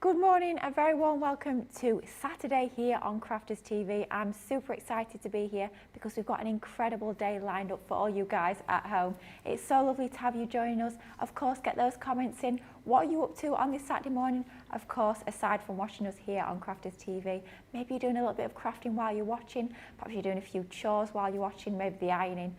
Good morning, a very warm welcome to Saturday here on Crafters TV. I'm super excited to be here because we've got an incredible day lined up for all you guys at home. It's so lovely to have you join us. Of course, get those comments in. What are you up to on this Saturday morning? Of course, aside from watching us here on Crafters TV, maybe you're doing a little bit of crafting while you're watching. Perhaps you're doing a few chores while you're watching, maybe the ironing.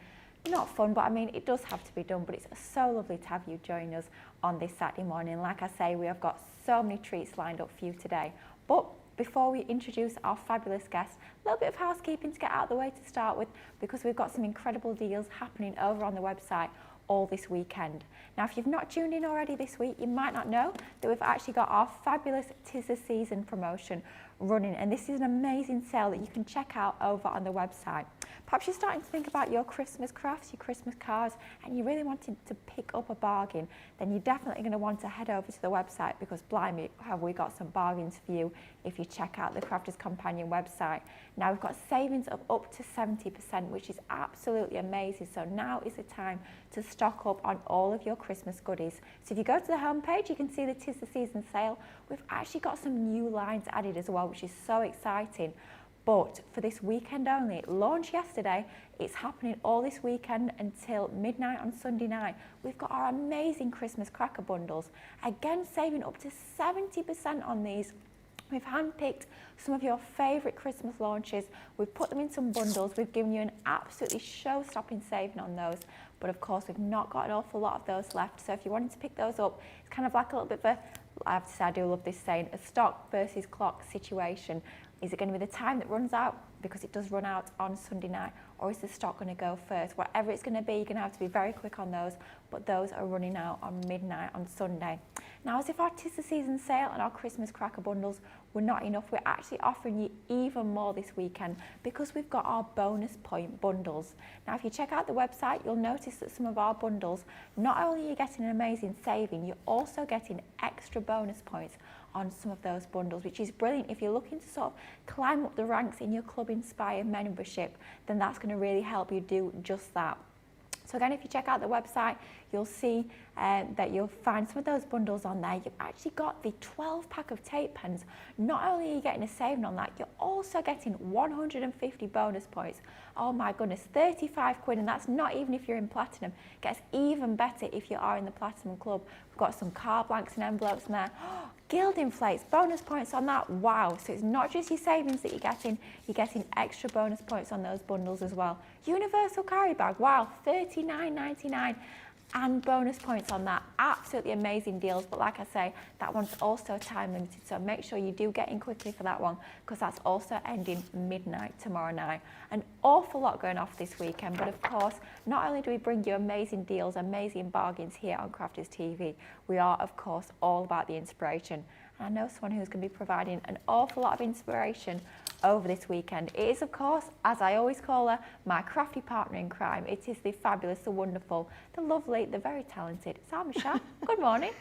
Not fun, but I mean, it does have to be done, but it's so lovely to have you join us on this Saturday morning. Like I say, we have got so many treats lined up for you today. But before we introduce our fabulous guest, a little bit of housekeeping to get out of the way to start with, because we've got some incredible deals happening over on the website all this weekend. Now, if you've not tuned in already this week, you might not know that we've actually got our fabulous 'Tis the Season promotion running, and this is an amazing sale that you can check out over on the website. Perhaps you're starting to think about your Christmas crafts, your Christmas cards, and you really wanted to pick up a bargain, then you're definitely going to want to head over to the website, because blimey, have we got some bargains for you if you check out the Crafters Companion website. Now, we've got savings of up to 70%, which is absolutely amazing. So now is the time to stock up on all of your Christmas goodies. So if you go to the homepage, you can see the 'Tis the Season sale. We've actually got some new lines added as well, which is so exciting. But for this weekend only, it launched yesterday, it's happening all this weekend until midnight on Sunday night. We've got our amazing Christmas cracker bundles, again saving up to 70% on these. We've handpicked some of your favourite Christmas launches. We've put them in some bundles. We've given you an absolutely show-stopping saving on those. But of course, we've not got an awful lot of those left. So if you wanted to pick those up, it's kind of like a little bit of a, I have to say, I do love this saying, a stock versus clock situation. Is it going to be the time that runs out, because it does run out on Sunday night, or is the stock going to go first? Whatever it's going to be, you're going to have to be very quick on those, but those are running out on midnight on Sunday. Now, as if our 'Tis the Season sale and our Christmas cracker bundles were not enough, we're actually offering you even more this weekend, because we've got our bonus point bundles. Now, if you check out the website, you'll notice that some of our bundles, not only are you getting an amazing saving, you're also getting extra bonus points on some of those bundles, which is brilliant. If you're looking to sort of climb up the ranks in your Club Inspire membership, then that's going to really help you do just that. So again, if you check out the website, you'll see that you'll find some of those bundles on there. You've actually got the 12 pack of tape pens. Not only are you getting a saving on that, you're also getting 150 bonus points. Oh my goodness, 35 quid, and that's not even if you're in Platinum. It gets even better if you are in the Platinum Club. We've got some card blanks and envelopes in there. Gilding flakes, bonus points on that. Wow, so it's not just your savings that you're getting extra bonus points on those bundles as well. Universal carry bag, wow, $39.99 and bonus points on that. Absolutely amazing deals, but like I say, that one's also time limited, so make sure you do get in quickly for that one, because that's also ending midnight tomorrow night. An awful lot going off this weekend, but of course, not only do we bring you amazing deals, amazing bargains here on Crafters TV, we are of course all about the inspiration. And I know someone who's going to be providing an awful lot of inspiration over this weekend. It is, of course, as I always call her, my crafty partner in crime. It is the fabulous, the wonderful, the lovely, the very talented Michelle. Good morning.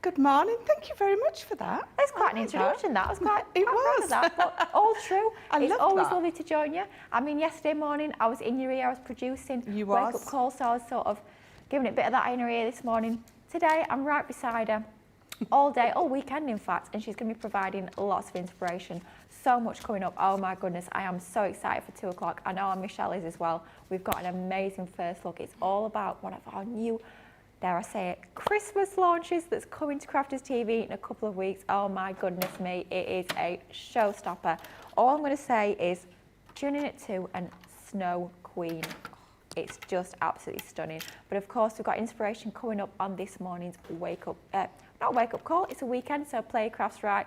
Good morning. Thank you very much for that. That's quite an introduction. That was quite. It quite was. Proud of that, but all true. It's always that. lovely to join you. I mean, yesterday morning I was in your ear. I was producing You wake was. up call, so I was sort of giving it a bit of that in her ear this morning. Today I'm right beside her. All day, all weekend in fact, and she's going to be providing lots of inspiration. So much coming up. Oh my goodness, I am so excited for 2 o'clock. I know Michelle is as well. We've got an amazing first look. It's all about one of our new, dare I say it, Christmas launches that's coming to Crafters TV in a couple of weeks. Oh my goodness me, it is a showstopper. All I'm going to say is tune in at 2 and Snow Queen. It's just absolutely stunning. But of course, we've got inspiration coming up on this morning's not wake up call, it's a weekend, so play crafts right,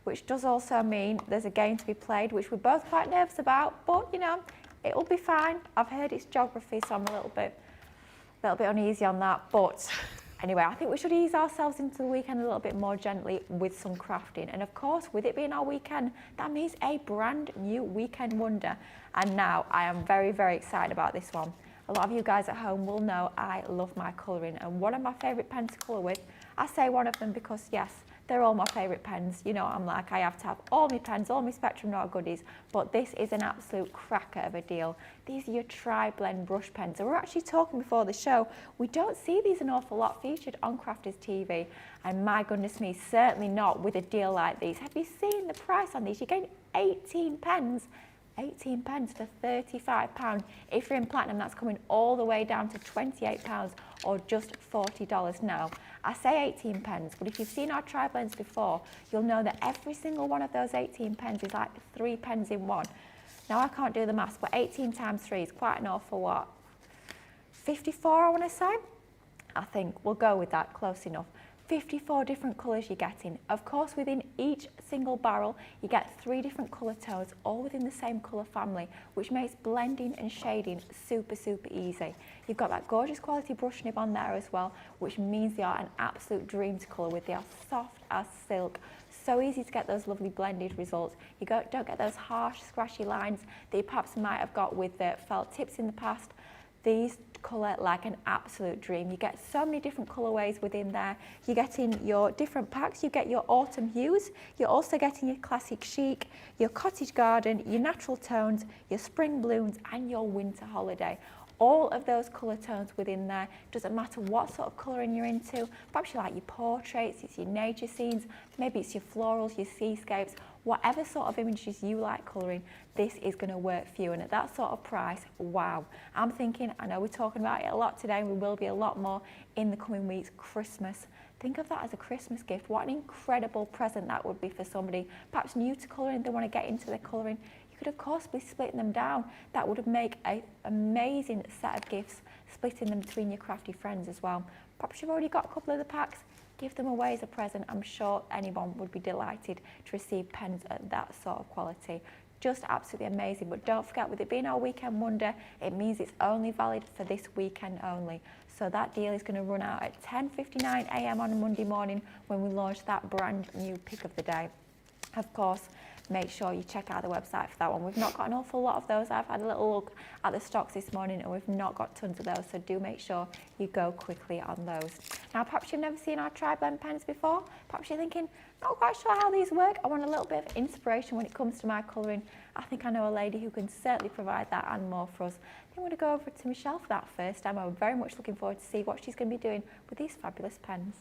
which does also mean there's a game to be played, which we're both quite nervous about, but you know, it'll be fine. I've heard it's geography, so I'm a little bit uneasy on that. But anyway, I think we should ease ourselves into the weekend a little bit more gently with some crafting. And of course, with it being our weekend, that means a brand new weekend wonder. And now I am very, very excited about this one. A lot of you guys at home will know I love my colouring, and one of my favourite pens to colour with, I say one of them because yes, They're all my favourite pens. You know what I'm like, I have to have all my pens, all my Spectrum Noir goodies, but this is an absolute cracker of a deal. These are your tri-blend brush pens. And we're actually talking before the show, we don't see these an awful lot featured on Crafters TV, and my goodness me, certainly not with a deal like these. Have you seen the price on these? You're getting 18 pens. 18 pence for £35. If you're in platinum, that's coming all the way down to £28 or just $40 now. I say 18 pence, but if you've seen our tri-blends before, you'll know that every single one of those 18 pence is like 3 pens in one. Now, I can't do the maths, but 18 times 3 is quite an awful what? 54, I want to say? I think we'll go with that, close enough. 54 different colours you're getting. Of course, within each single barrel, you get 3 different colour tones, all within the same colour family, which makes blending and shading super, super easy. You've got that gorgeous quality brush nib on there as well, which means they are an absolute dream to colour with. They are soft as silk. So easy to get those lovely blended results. You don't get those harsh, scratchy lines that you perhaps might have got with the felt tips in the past. These colour like an absolute dream. You get so many different colourways within there. You're getting your different packs. You get your autumn hues. You're also getting your classic chic, your cottage garden, your natural tones, your spring blooms and your winter holiday. All of those colour tones within there. Doesn't matter what sort of colouring you're into. Perhaps you like your portraits, it's your nature scenes, maybe it's your florals, your seascapes, whatever sort of images you like colouring, this is going to work for you. And at that sort of price, wow. I'm thinking, I know we're talking about it a lot today, and we will be a lot more in the coming weeks, Christmas. Think of that as a Christmas gift. What an incredible present that would be for somebody, perhaps new to colouring, they want to get into their colouring. You could of course be splitting them down. That would make an amazing set of gifts, splitting them between your crafty friends as well. Perhaps you've already got a couple of the packs, give them away as a present. I'm sure anyone would be delighted to receive pens at that sort of quality. Just absolutely amazing. But don't forget, with it being our weekend wonder, it means it's only valid for this weekend only. So that deal is going to run out at 10:59 a.m. on a Monday morning when we launch that brand new pick of the day. Of course, make sure you check out the website for that one. We've not got an awful lot of those. I've had a little look at the stocks this morning and we've not got tons of those, so do make sure you go quickly on those. Now, perhaps you've never seen our tri-blend pens before. Perhaps you're thinking, not quite sure how these work. I want a little bit of inspiration when it comes to my colouring. I think I know a lady who can certainly provide that and more for us. I'm going to go over to Michelle for that first. I'm very much looking forward to see what she's going to be doing with these fabulous pens.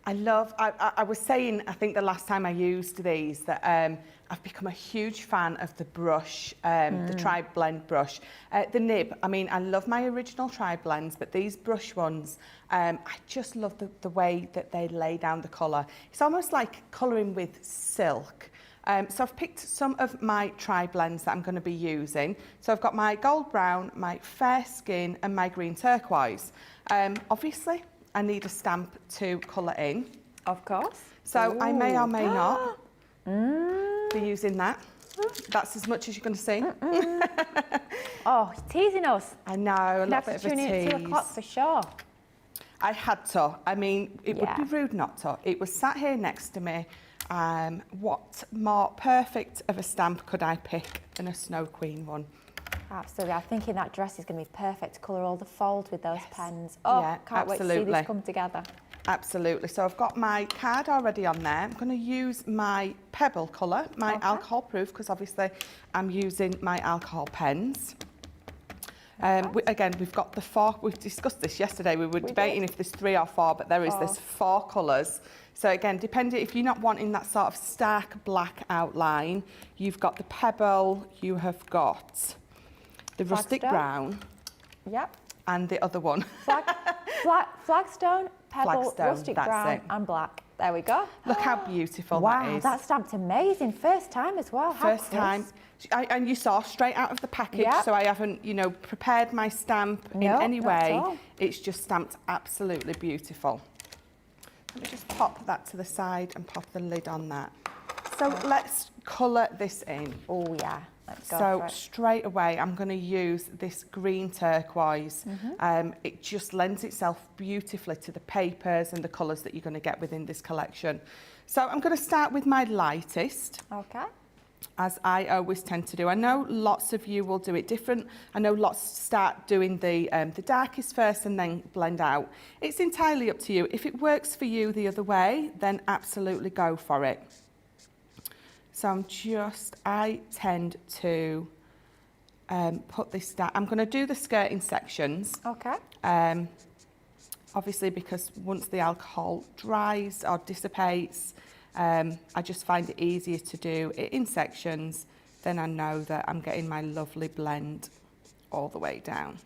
I was saying, I think the last time I used these, that I've become a huge fan of the brush, the tri-blend brush. The nib, I mean, I love my original tri-blends, but these brush ones, I just love the way that they lay down the colour. It's almost like colouring with silk. So I've picked some of my tri-blends that I'm going to be using. So I've got my gold brown, my fair skin and my green turquoise. Obviously, I need a stamp to colour in. Of course. So I may or may not be using that. That's as much as you're going to see. Oh, you're teasing us. I know, a little bit of a tease. Tune in at 2 o'clock for sure. I had to. I mean, it would be rude not to. It was sat here next to me. What more perfect of a stamp could I pick than a Snow Queen one? Absolutely. I'm thinking that dress is going to be perfect to colour all the folds with those pens. Oh, yeah, can't wait to see this come together. Absolutely. So I've got my card already on there. I'm going to use my Pebble colour, my alcohol proof, because obviously I'm using my alcohol pens. Again, we've got the 4, we've discussed this yesterday, we were debating if there's 3 or 4, but there is this 4 colours. So again, depending, if you're not wanting that sort of stark black outline, you've got the Pebble, you have got the rustic brown. Yep. And the other one. Flagstone, Pebble, rustic brown and black. There we go. Look how beautiful that is. Wow, that stamped amazing. First time as well. First time. And you saw straight out of the package, so I haven't, you know, prepared my stamp in any way. It's just stamped absolutely beautiful. Let me just pop that to the side and pop the lid on that. So let's colour this in. Oh yeah. Let's go so straight away, I'm going to use this green turquoise. It just lends itself beautifully to the papers and the colours that you're going to get within this collection. So I'm going to start with my lightest. Okay. as I always tend to do. I know lots of you will do it different. I know lots start doing the darkest first and then blend out. It's entirely up to you. If it works for you the other way, then absolutely go for it. So I tend to put this down. I'm going to do the skirt in sections. Okay. Obviously, because once the alcohol dries or dissipates, I just find it easier to do it in sections. Then I know that I'm getting my lovely blend all the way down.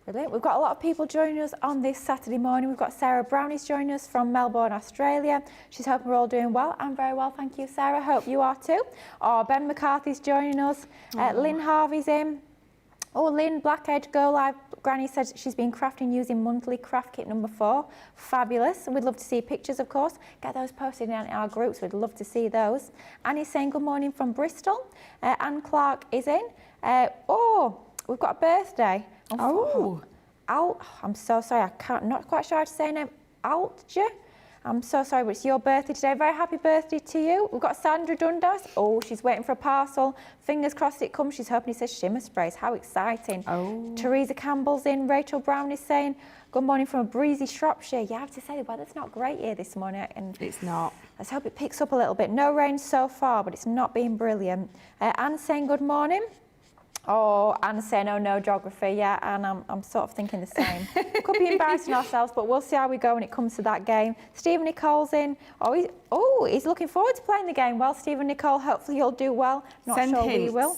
Brilliant. We've got a lot of people joining us on this Saturday morning. We've got Sarah Brownie's joining us from Melbourne, Australia. She's hoping we're all doing well. I'm very well, thank you, Sarah. Hope you are too. Oh, Ben McCarthy's joining us. Lynn Harvey's in. Oh, Lynn Blackhead Go Live Granny said she's been crafting using monthly craft kit number 4. Fabulous. And we'd love to see pictures, of course. Get those posted in our groups. We'd love to see those. Annie's saying good morning from Bristol. Anne Clark is in. We've got a birthday. I'm so sorry. Not quite sure how to say her name. Altja. I'm so sorry, but it's your birthday today. Very happy birthday to you. We've got Sandra Dundas. Oh, she's waiting for a parcel. Fingers crossed it comes. She's hoping it says Shimmer sprays. How exciting. Oh. Teresa Campbell's in. Rachel Brown is saying, good morning from a breezy Shropshire. Yeah, I have to say the weather's not great here this morning. And it's not. Let's hope it picks up a little bit. No rain so far, but it's not been brilliant. Anne saying good morning. Oh, Anne saying, oh no, geography, yeah, and I'm sort of thinking the same. Could be embarrassing ourselves, but we'll see how we go when it comes to that game. Stephen Nicole's in. He's looking forward to playing the game. Well, Stephen Nicole, hopefully you'll do well. Not Send sure hints. we will.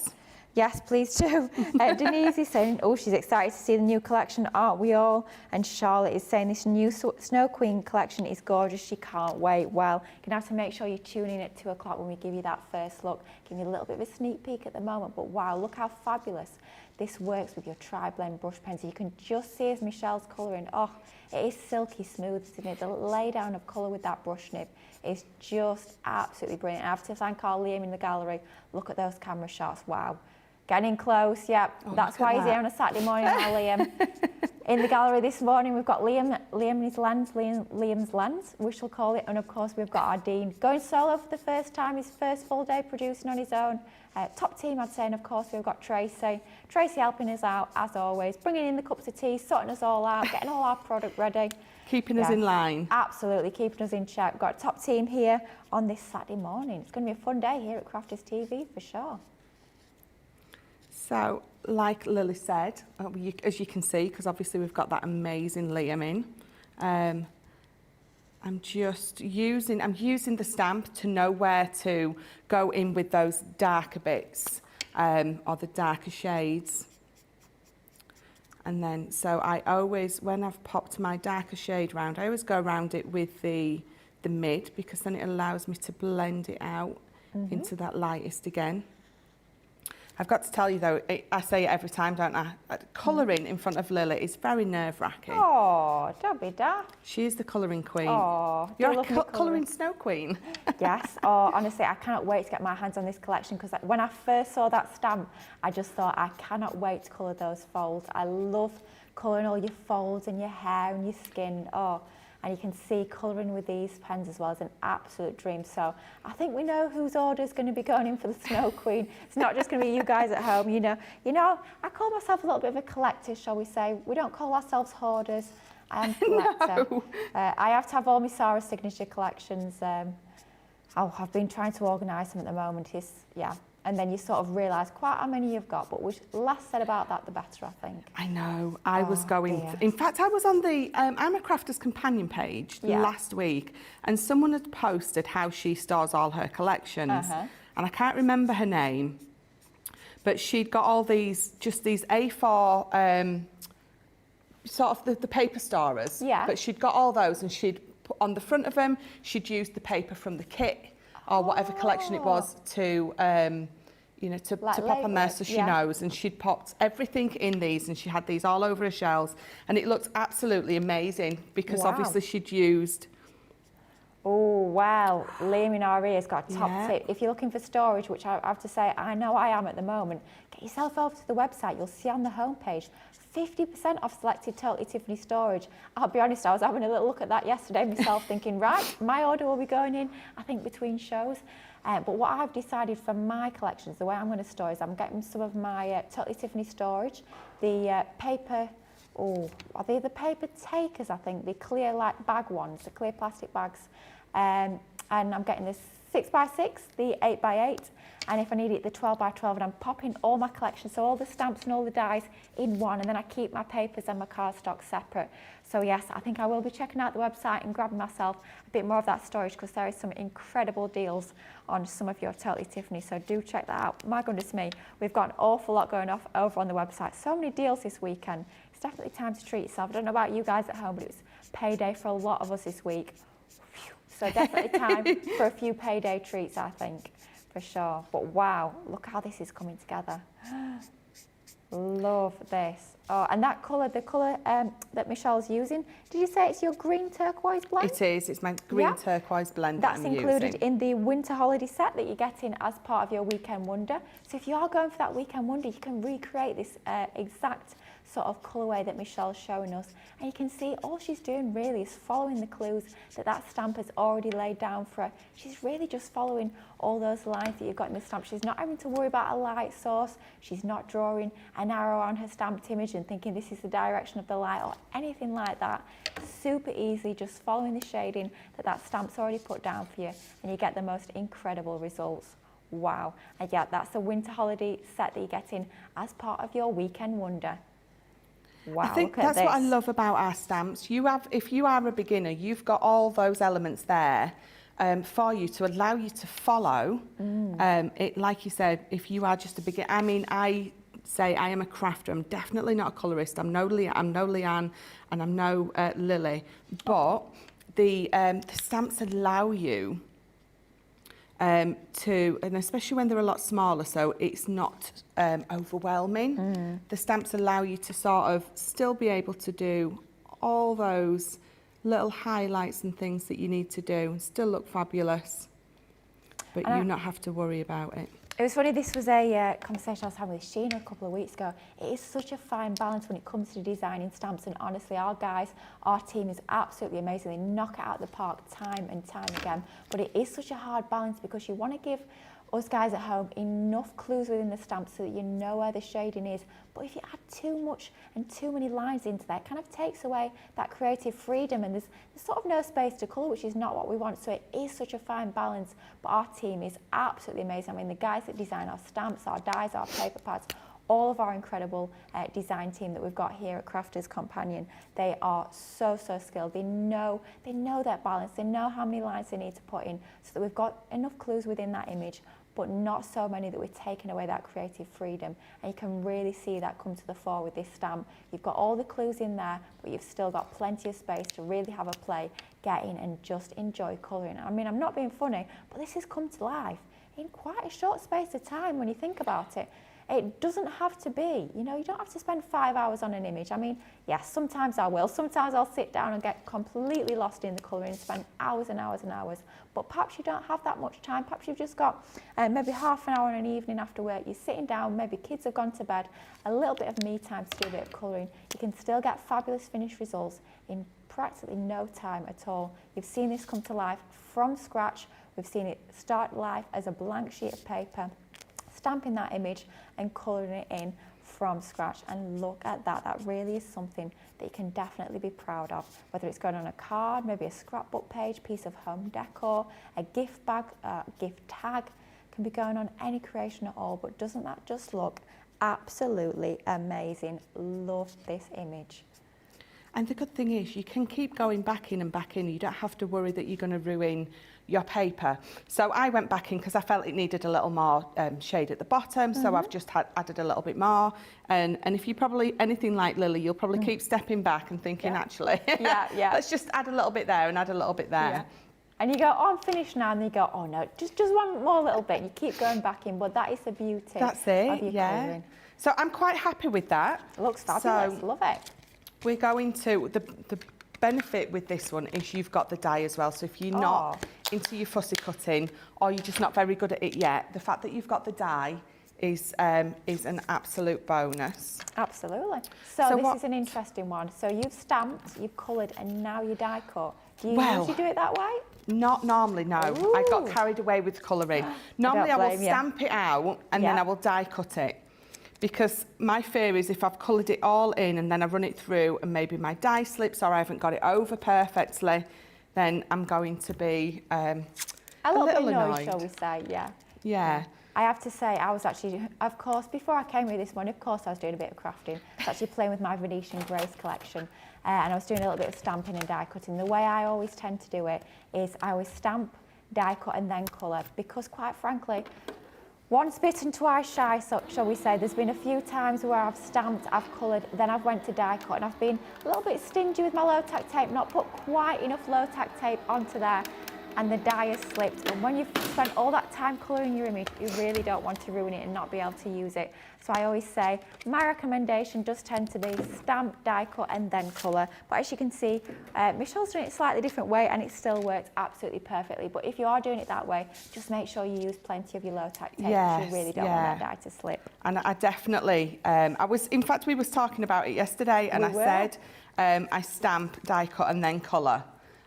Yes, please do. Denise is saying, she's excited to see the new collection, aren't we all? And Charlotte is saying this new Snow Queen collection is gorgeous. She can't wait. Well, you're going to have to make sure you tune in at 2 o'clock when we give you that first look. Give you a little bit of a sneak peek at the moment. But wow, look how fabulous this works with your tri-blend brush pens. You can just see as Michelle's colouring. Oh, it is silky smooth, isn't it? The lay down of colour with that brush nib is just absolutely brilliant. I have to thank our Liam in the gallery. Look at those camera shots. Wow. Getting close, yeah. That's why he's here on a Saturday morning, our Liam. In the gallery this morning, we've got Liam and his lens, Liam's lens, we shall call it. And of course, we've got our Dean going solo for the first time, his first full day producing on his own. Top team, I'd say. And of course, we've got Tracy. Tracy helping us out, as always, bringing in the cups of tea, sorting us all out, getting all our product ready. Keeping us in line. Absolutely, keeping us in check. We've got a top team here on this Saturday morning. It's going to be a fun day here at Crafters TV, for sure. So, like Lily said, as you can see, because obviously we've got that amazing Liam in, I'm using the stamp to know where to go in with those darker bits, or the darker shades. And then, so I always, when I've popped my darker shade round, I always go around it with the mid, because then it allows me to blend it out into that lightest again. I've got to tell you though, I say it every time, don't I? Colouring in front of Lily is very nerve-wracking. Oh, don't be daft. She is the colouring queen. Oh, you're a colouring snow queen. Yes. Oh, honestly, I cannot wait to get my hands on this collection, because when I first saw that stamp, I just thought I cannot wait to colour those folds. I love colouring all your folds and your hair and your skin. Oh. And you can see colouring with these pens as well is an absolute dream. So I think we know whose order is going to be going in for the Snow Queen. It's not just going to be you guys at home, you know. I call myself a little bit of a collector, shall we say. We don't call ourselves hoarders. I am a collector. No. I have to have all my Sarah signature collections. I've been trying to organise them at the moment. And then you sort of realise quite how many you've got, but which less said about that, the better, I think. I know. I was going... In fact, I was on the I'm a Crafter's Companion page last week, and someone had posted how she stores all her collections. And I can't remember her name, but she'd got all these, just these A4, sort of the paper storers. Yeah. But she'd got all those, and she'd put on the front of them, she'd used the paper from the kit, or whatever collection it was, to to pop on there so she knows. And she'd popped everything in these, and she had these all over her shelves, and it looked absolutely amazing, because obviously she'd used... Oh, wow. Liam in RE has got a top tip. If you're looking for storage, which I have to say, I know I am at the moment, get yourself over to the website. You'll see on the homepage 50% off selected Totally Tiffany storage. I'll be honest, I was having a little look at that yesterday myself, thinking, right, my order will be going in, I think, between shows. But what I've decided for my collections, the way I'm going to store is I'm getting some of my Totally Tiffany storage, the paper, are they the paper takers, I think, the clear like bag ones, the clear plastic bags. And I'm getting this 6x6, the 8x8, and if I need it, the 12x12, and I'm popping all my collection, so all the stamps and all the dies in one, and then I keep my papers and my cardstock separate. So yes, I think I will be checking out the website and grabbing myself a bit more of that storage, because there is some incredible deals on some of your Totally Tiffany, so do check that out. My goodness me, we've got an awful lot going off over on the website. So many deals this weekend. It's definitely time to treat yourself. I don't know about you guys at home, but it was payday for a lot of us this week. So definitely time for a few payday treats, I think, for sure. But wow, look how this is coming together. Love this. Oh, and that colour, the colour that Michelle's using, did you say it's your green turquoise blend? It is. It's my green turquoise blend That's that I'm included using. in the winter holiday set that you're getting as part of your Weekend Wonder. So if you are going for that Weekend Wonder, you can recreate this exact sort of colourway that Michelle's showing us, and you can see all she's doing really is following the clues that that stamp has already laid down for her. She's really just following all those lines that you've got in the stamp. She's not having to worry about a light source. She's not drawing an arrow on her stamped image and thinking this is the direction of the light or anything like that. Super easy, just following the shading that that stamp's already put down for you, and you get the most incredible results. Wow. And yeah, that's the winter holiday set that you're getting as part of your Weekend Wonder. Wow, I think that's what I love about our stamps. You have, if you are a beginner, you've got all those elements there for you to allow you to follow. It, like you said, if you are just a beginner, I mean, I say I am a crafter. I'm definitely not a colourist. I'm no Leanne and I'm no Lilly. But the stamps allow you to, and especially when they're a lot smaller, so it's not overwhelming. The stamps allow you to sort of still be able to do all those little highlights and things that you need to do and still look fabulous, but you not have to worry about it. It was funny, this was a conversation I was having with Sheena a couple of weeks ago. It is such a fine balance when it comes to designing stamps, and honestly, our guys, our team is absolutely amazing. They knock it out of the park time and time again, but it is such a hard balance because you want to give us guys at home enough clues within the stamp so that you know where the shading is. But if you add too much and too many lines into that, it kind of takes away that creative freedom, and there's sort of no space to colour, which is not what we want. So it is such a fine balance, but our team is absolutely amazing. I mean, the guys that design our stamps, our dies, our paper pads, all of our incredible design team that we've got here at Crafters Companion, they are so skilled. They know that balance. They know how many lines they need to put in so that we've got enough clues within that image, but not so many that we're taking away that creative freedom. And you can really see that come to the fore with this stamp. You've got all the clues in there, but you've still got plenty of space to really have a play, get in and just enjoy colouring. I mean, I'm not being funny, but this has come to life in quite a short space of time when you think about it. It doesn't have to be, you know, you don't have to spend 5 hours on an image. I mean, yes, sometimes I will. Sometimes I'll sit down and get completely lost in the colouring and spend hours and hours and hours. But perhaps you don't have that much time. Perhaps you've just got maybe half an hour in an evening after work. You're sitting down, maybe kids have gone to bed, a little bit of me time to do a bit of colouring. You can still get fabulous finished results in practically no time at all. You've seen this come to life from scratch. We've seen it start life as a blank sheet of paper, stamping that image and colouring it in from scratch. And look at that, that really is something that you can definitely be proud of, whether it's going on a card, maybe a scrapbook page, piece of home decor, a gift bag, gift tag, can be going on any creation at all. But doesn't that just look absolutely amazing? Love this image. And the good thing is you can keep going back in and back in. You don't have to worry that you're going to ruin your paper. So I went back in because I felt it needed a little more shade at the bottom, so I've just added a little bit more. And if you probably, anything like Lily, you'll probably keep stepping back and thinking, actually, let's just add a little bit there and add a little bit there. Yeah. And you go, oh, I'm finished now, and you go, oh no, just one more little bit. You keep going back in, but that is the beauty That's it, of your colouring. So I'm quite happy with that. It looks fabulous, love it. We're going to, the benefit with this one is you've got the die as well. So if you're not into your fussy cutting or you're just not very good at it yet, the fact that you've got the die is an absolute bonus. Absolutely. So this is an interesting one. So you've stamped, you've coloured, and now you die cut. Do you usually do it that way? Not normally, no. Ooh. I got carried away with colouring. Normally I will stamp it out and then I will die cut it. Because my fear is if I've coloured it all in and then I run it through and maybe my die slips or I haven't got it over perfectly, then I'm going to be a little bit annoyed, shall we say, yeah. Yeah. I have to say, I was actually, of course, before I came here this morning, of course I was doing a bit of crafting. I was actually playing with my Venetian Grace collection and I was doing a little bit of stamping and die cutting. The way I always tend to do it is I always stamp, die cut and then colour because quite frankly, once bitten, twice shy, so shall we say. There's been a few times where I've stamped, I've coloured, then I've went to die cut and I've been a little bit stingy with my low tack tape, not put quite enough low tack tape onto there and the die has slipped. And when you've spent all that time colouring your image, you really don't want to ruin it and not be able to use it. So I always say, my recommendation does tend to be stamp, die cut and then colour. But as you can see, Michelle's doing it a slightly different way and it still works absolutely perfectly. But if you are doing it that way, just make sure you use plenty of your low tack tape because you really don't want that die to slip. And I definitely, in fact, we was talking about it yesterday and I said, I stamp, die cut and then colour.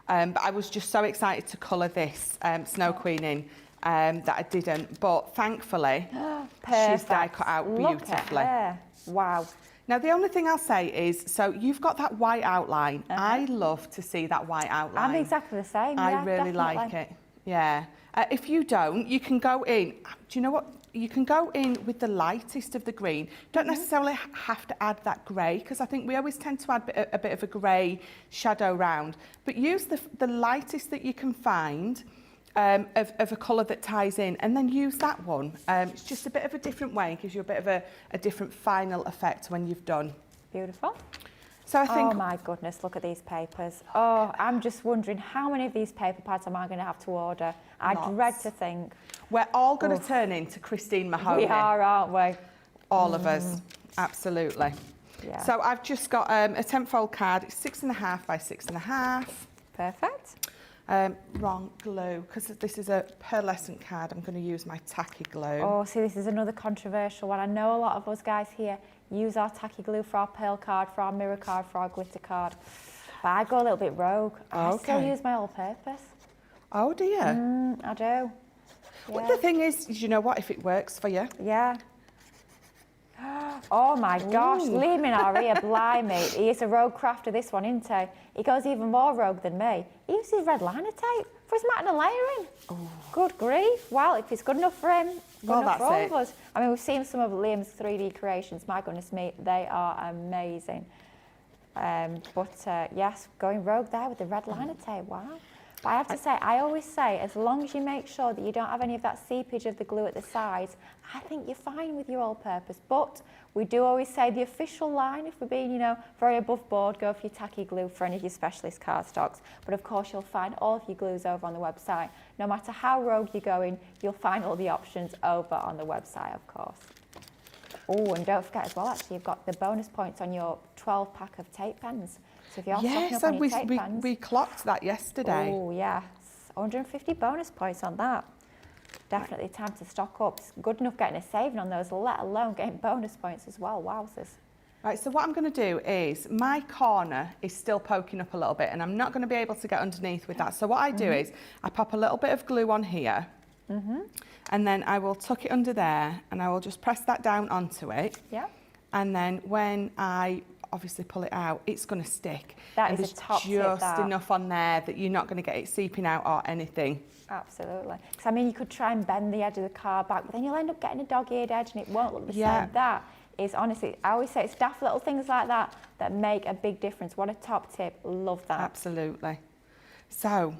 But I was just so excited to colour this Snow Queen in that I didn't. But thankfully, she's die cut out beautifully. Look at her. Wow. Now, the only thing I'll say is, so you've got that white outline. I love to see that white outline. I'm exactly the same. I really like it. Yeah. If you don't, you can go in. Do you know what? You can go in with the lightest of the green. Don't necessarily have to add that grey, because I think we always tend to add a bit of a grey shadow round. But use the lightest that you can find of a colour that ties in, and then use that one. It's just a bit of a different way, gives you a bit of a different final effect when you've done. Beautiful. So I think, oh my goodness, look at these papers. Oh, I'm just wondering how many of these paper pads am I going to have to order? I dread to think. We're all going to turn into Christine Mahoney. We are, aren't we? All of us, absolutely. Yeah. So I've just got a 10-fold card. It's 6.5 by 6.5. Perfect. Wrong glue, because this is a pearlescent card. I'm going to use my tacky glue. Oh, see, this is another controversial one. I know a lot of us guys here use our tacky glue for our pearl card, for our mirror card, for our glitter card. But I go a little bit rogue. I still use my all-purpose. Oh, do you? I do. Yeah. Well, the thing is, you know what, if it works for you. Yeah. Oh my gosh, Liam in our ear, blimey. He is a rogue crafter, this one, isn't he? He goes even more rogue than me. He uses red liner tape for his mat and layering. Oh. Good grief. Well, if it's good enough for him, good enough for all of us. I mean, we've seen some of Liam's 3D creations. My goodness me, they are amazing. Yes, going rogue there with the red liner tape, wow. But I have to say, I always say, as long as you make sure that you don't have any of that seepage of the glue at the sides, I think you're fine with your all-purpose. But we do always say the official line, if we're being, very above board, go for your tacky glue for any of your specialist cardstocks. But of course, you'll find all of your glues over on the website. No matter how rogue you're going, you'll find all the options over on the website, of course. Oh, and don't forget as well, actually, you've got the bonus points on your 12-pack of tape pens. So if you're stocking up on your tape pens, we clocked that yesterday. Oh, yes. 150 bonus points on that. Definitely time to stock up. It's good enough getting a saving on those, let alone getting bonus points as well. Wowzers. Right, so what I'm going to do is, my corner is still poking up a little bit and I'm not going to be able to get underneath with that. So what I do is, I pop a little bit of glue on here and then I will tuck it under there and I will just press that down onto it. Yeah. And then when I obviously pull it out, it's going to stick. That is a top tip, that. Just enough on there that you're not going to get it seeping out or anything. Absolutely. Because I mean, you could try and bend the edge of the card back, but then you'll end up getting a dog-eared edge and it won't look the same. That is honestly, I always say it's daft little things like that that make a big difference. What a top tip. Love that. Absolutely. So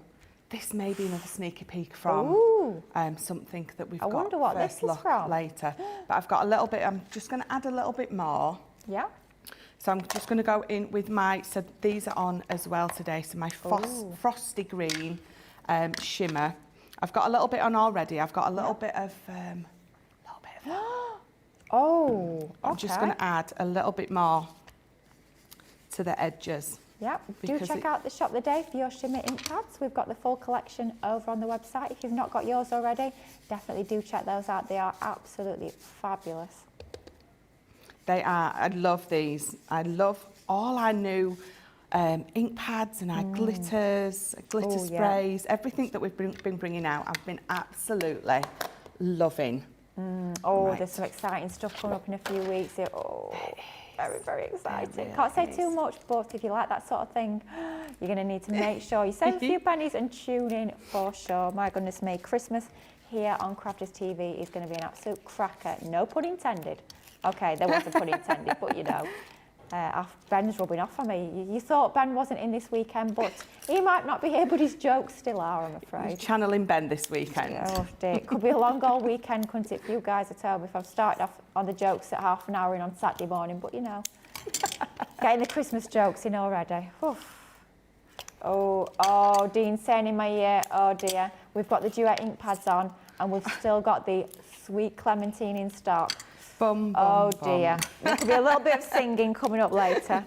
this may be another sneaky peek from something that we've got wonder what first this is look from. later. But I've got a little bit, I'm just going to add a little bit more. Yeah. So I'm just going to go in with so these are on as well today. So my frosty green shimmer. I've got a little bit on already. I've got a little bit of, I'm just going to add a little bit more to the edges. Yep, do check out the shop of the day for your Shimmer ink pads. We've got the full collection over on the website. If you've not got yours already, definitely do check those out. They are absolutely fabulous. They are. I love these. I love all our new ink pads and our glitters, glitter sprays, everything that we've been bringing out. I've been absolutely loving. There's some exciting stuff coming up in a few weeks. Very, very exciting. Really Can't say too much, but if you like that sort of thing, you're going to need to make sure you save a few pennies and tune in for sure. My goodness me, Christmas here on Crafters TV is going to be an absolute cracker. No pun intended. Okay, there was a pun intended, but you know. Ben's rubbing off on me. You thought Ben wasn't in this weekend, but he might not be here, but his jokes still are, I'm afraid. You're channeling Ben this weekend. Oh dear, it could be a long old weekend, couldn't it, for you guys at home if I've started off on the jokes at half an hour in on Saturday morning, but you know, getting the Christmas jokes in already. Oof. Oh, Dean saying in my ear, oh dear, we've got the duet ink pads on and we've still got the sweet clementine in stock. Bum, bum, oh dear, bum. there could be a little bit of singing coming up later.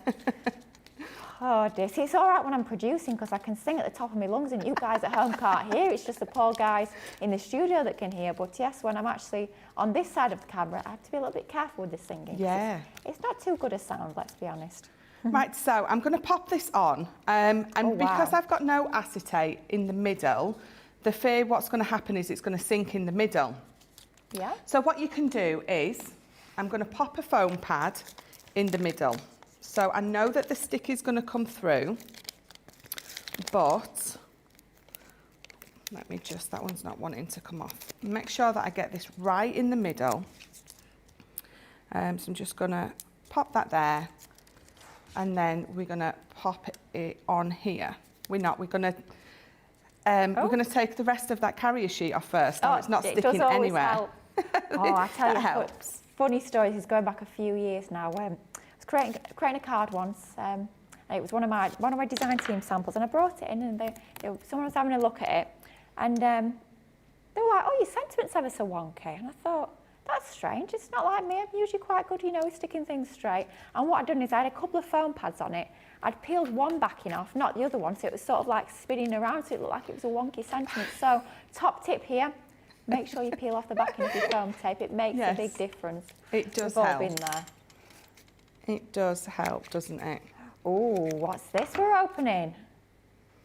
Oh dear, see, it's all right when I'm producing because I can sing at the top of my lungs and you guys at home can't hear. It's just the poor guys in the studio that can hear. But yes, when I'm actually on this side of the camera, I have to be a little bit careful with the singing. Yeah. It's not too good a sound, let's be honest. Right, so I'm going to pop this on, because I've got no acetate in the middle, the fear what's going to happen is it's going to sink in the middle. Yeah. So what you can do is, I'm going to pop a foam pad in the middle. So I know that the stick is going to come through, but let me just, that one's not wanting to come off. Make sure that I get this right in the middle. So I'm just going to pop that there, and then we're going to pop it on here. We're going to take the rest of that carrier sheet off first. So it's not sticking anywhere. I tell you, helps. Funny stories is going back a few years now. I was creating a card once. And it was one of my design team samples, and I brought it in, and someone was having a look at it, and they were like, "Oh, your sentiment's ever so wonky." And I thought, that's strange. It's not like me. I'm usually quite good, with sticking things straight. And what I'd done is I had a couple of foam pads on it. I'd peeled one backing off, not the other one, so it was sort of like spinning around, so it looked like it was a wonky sentiment. So, top tip here. Make sure you peel off the backing of your foam tape. It makes a big difference. It does We've help. all been there. It does help, doesn't it? Oh, what's this we're opening?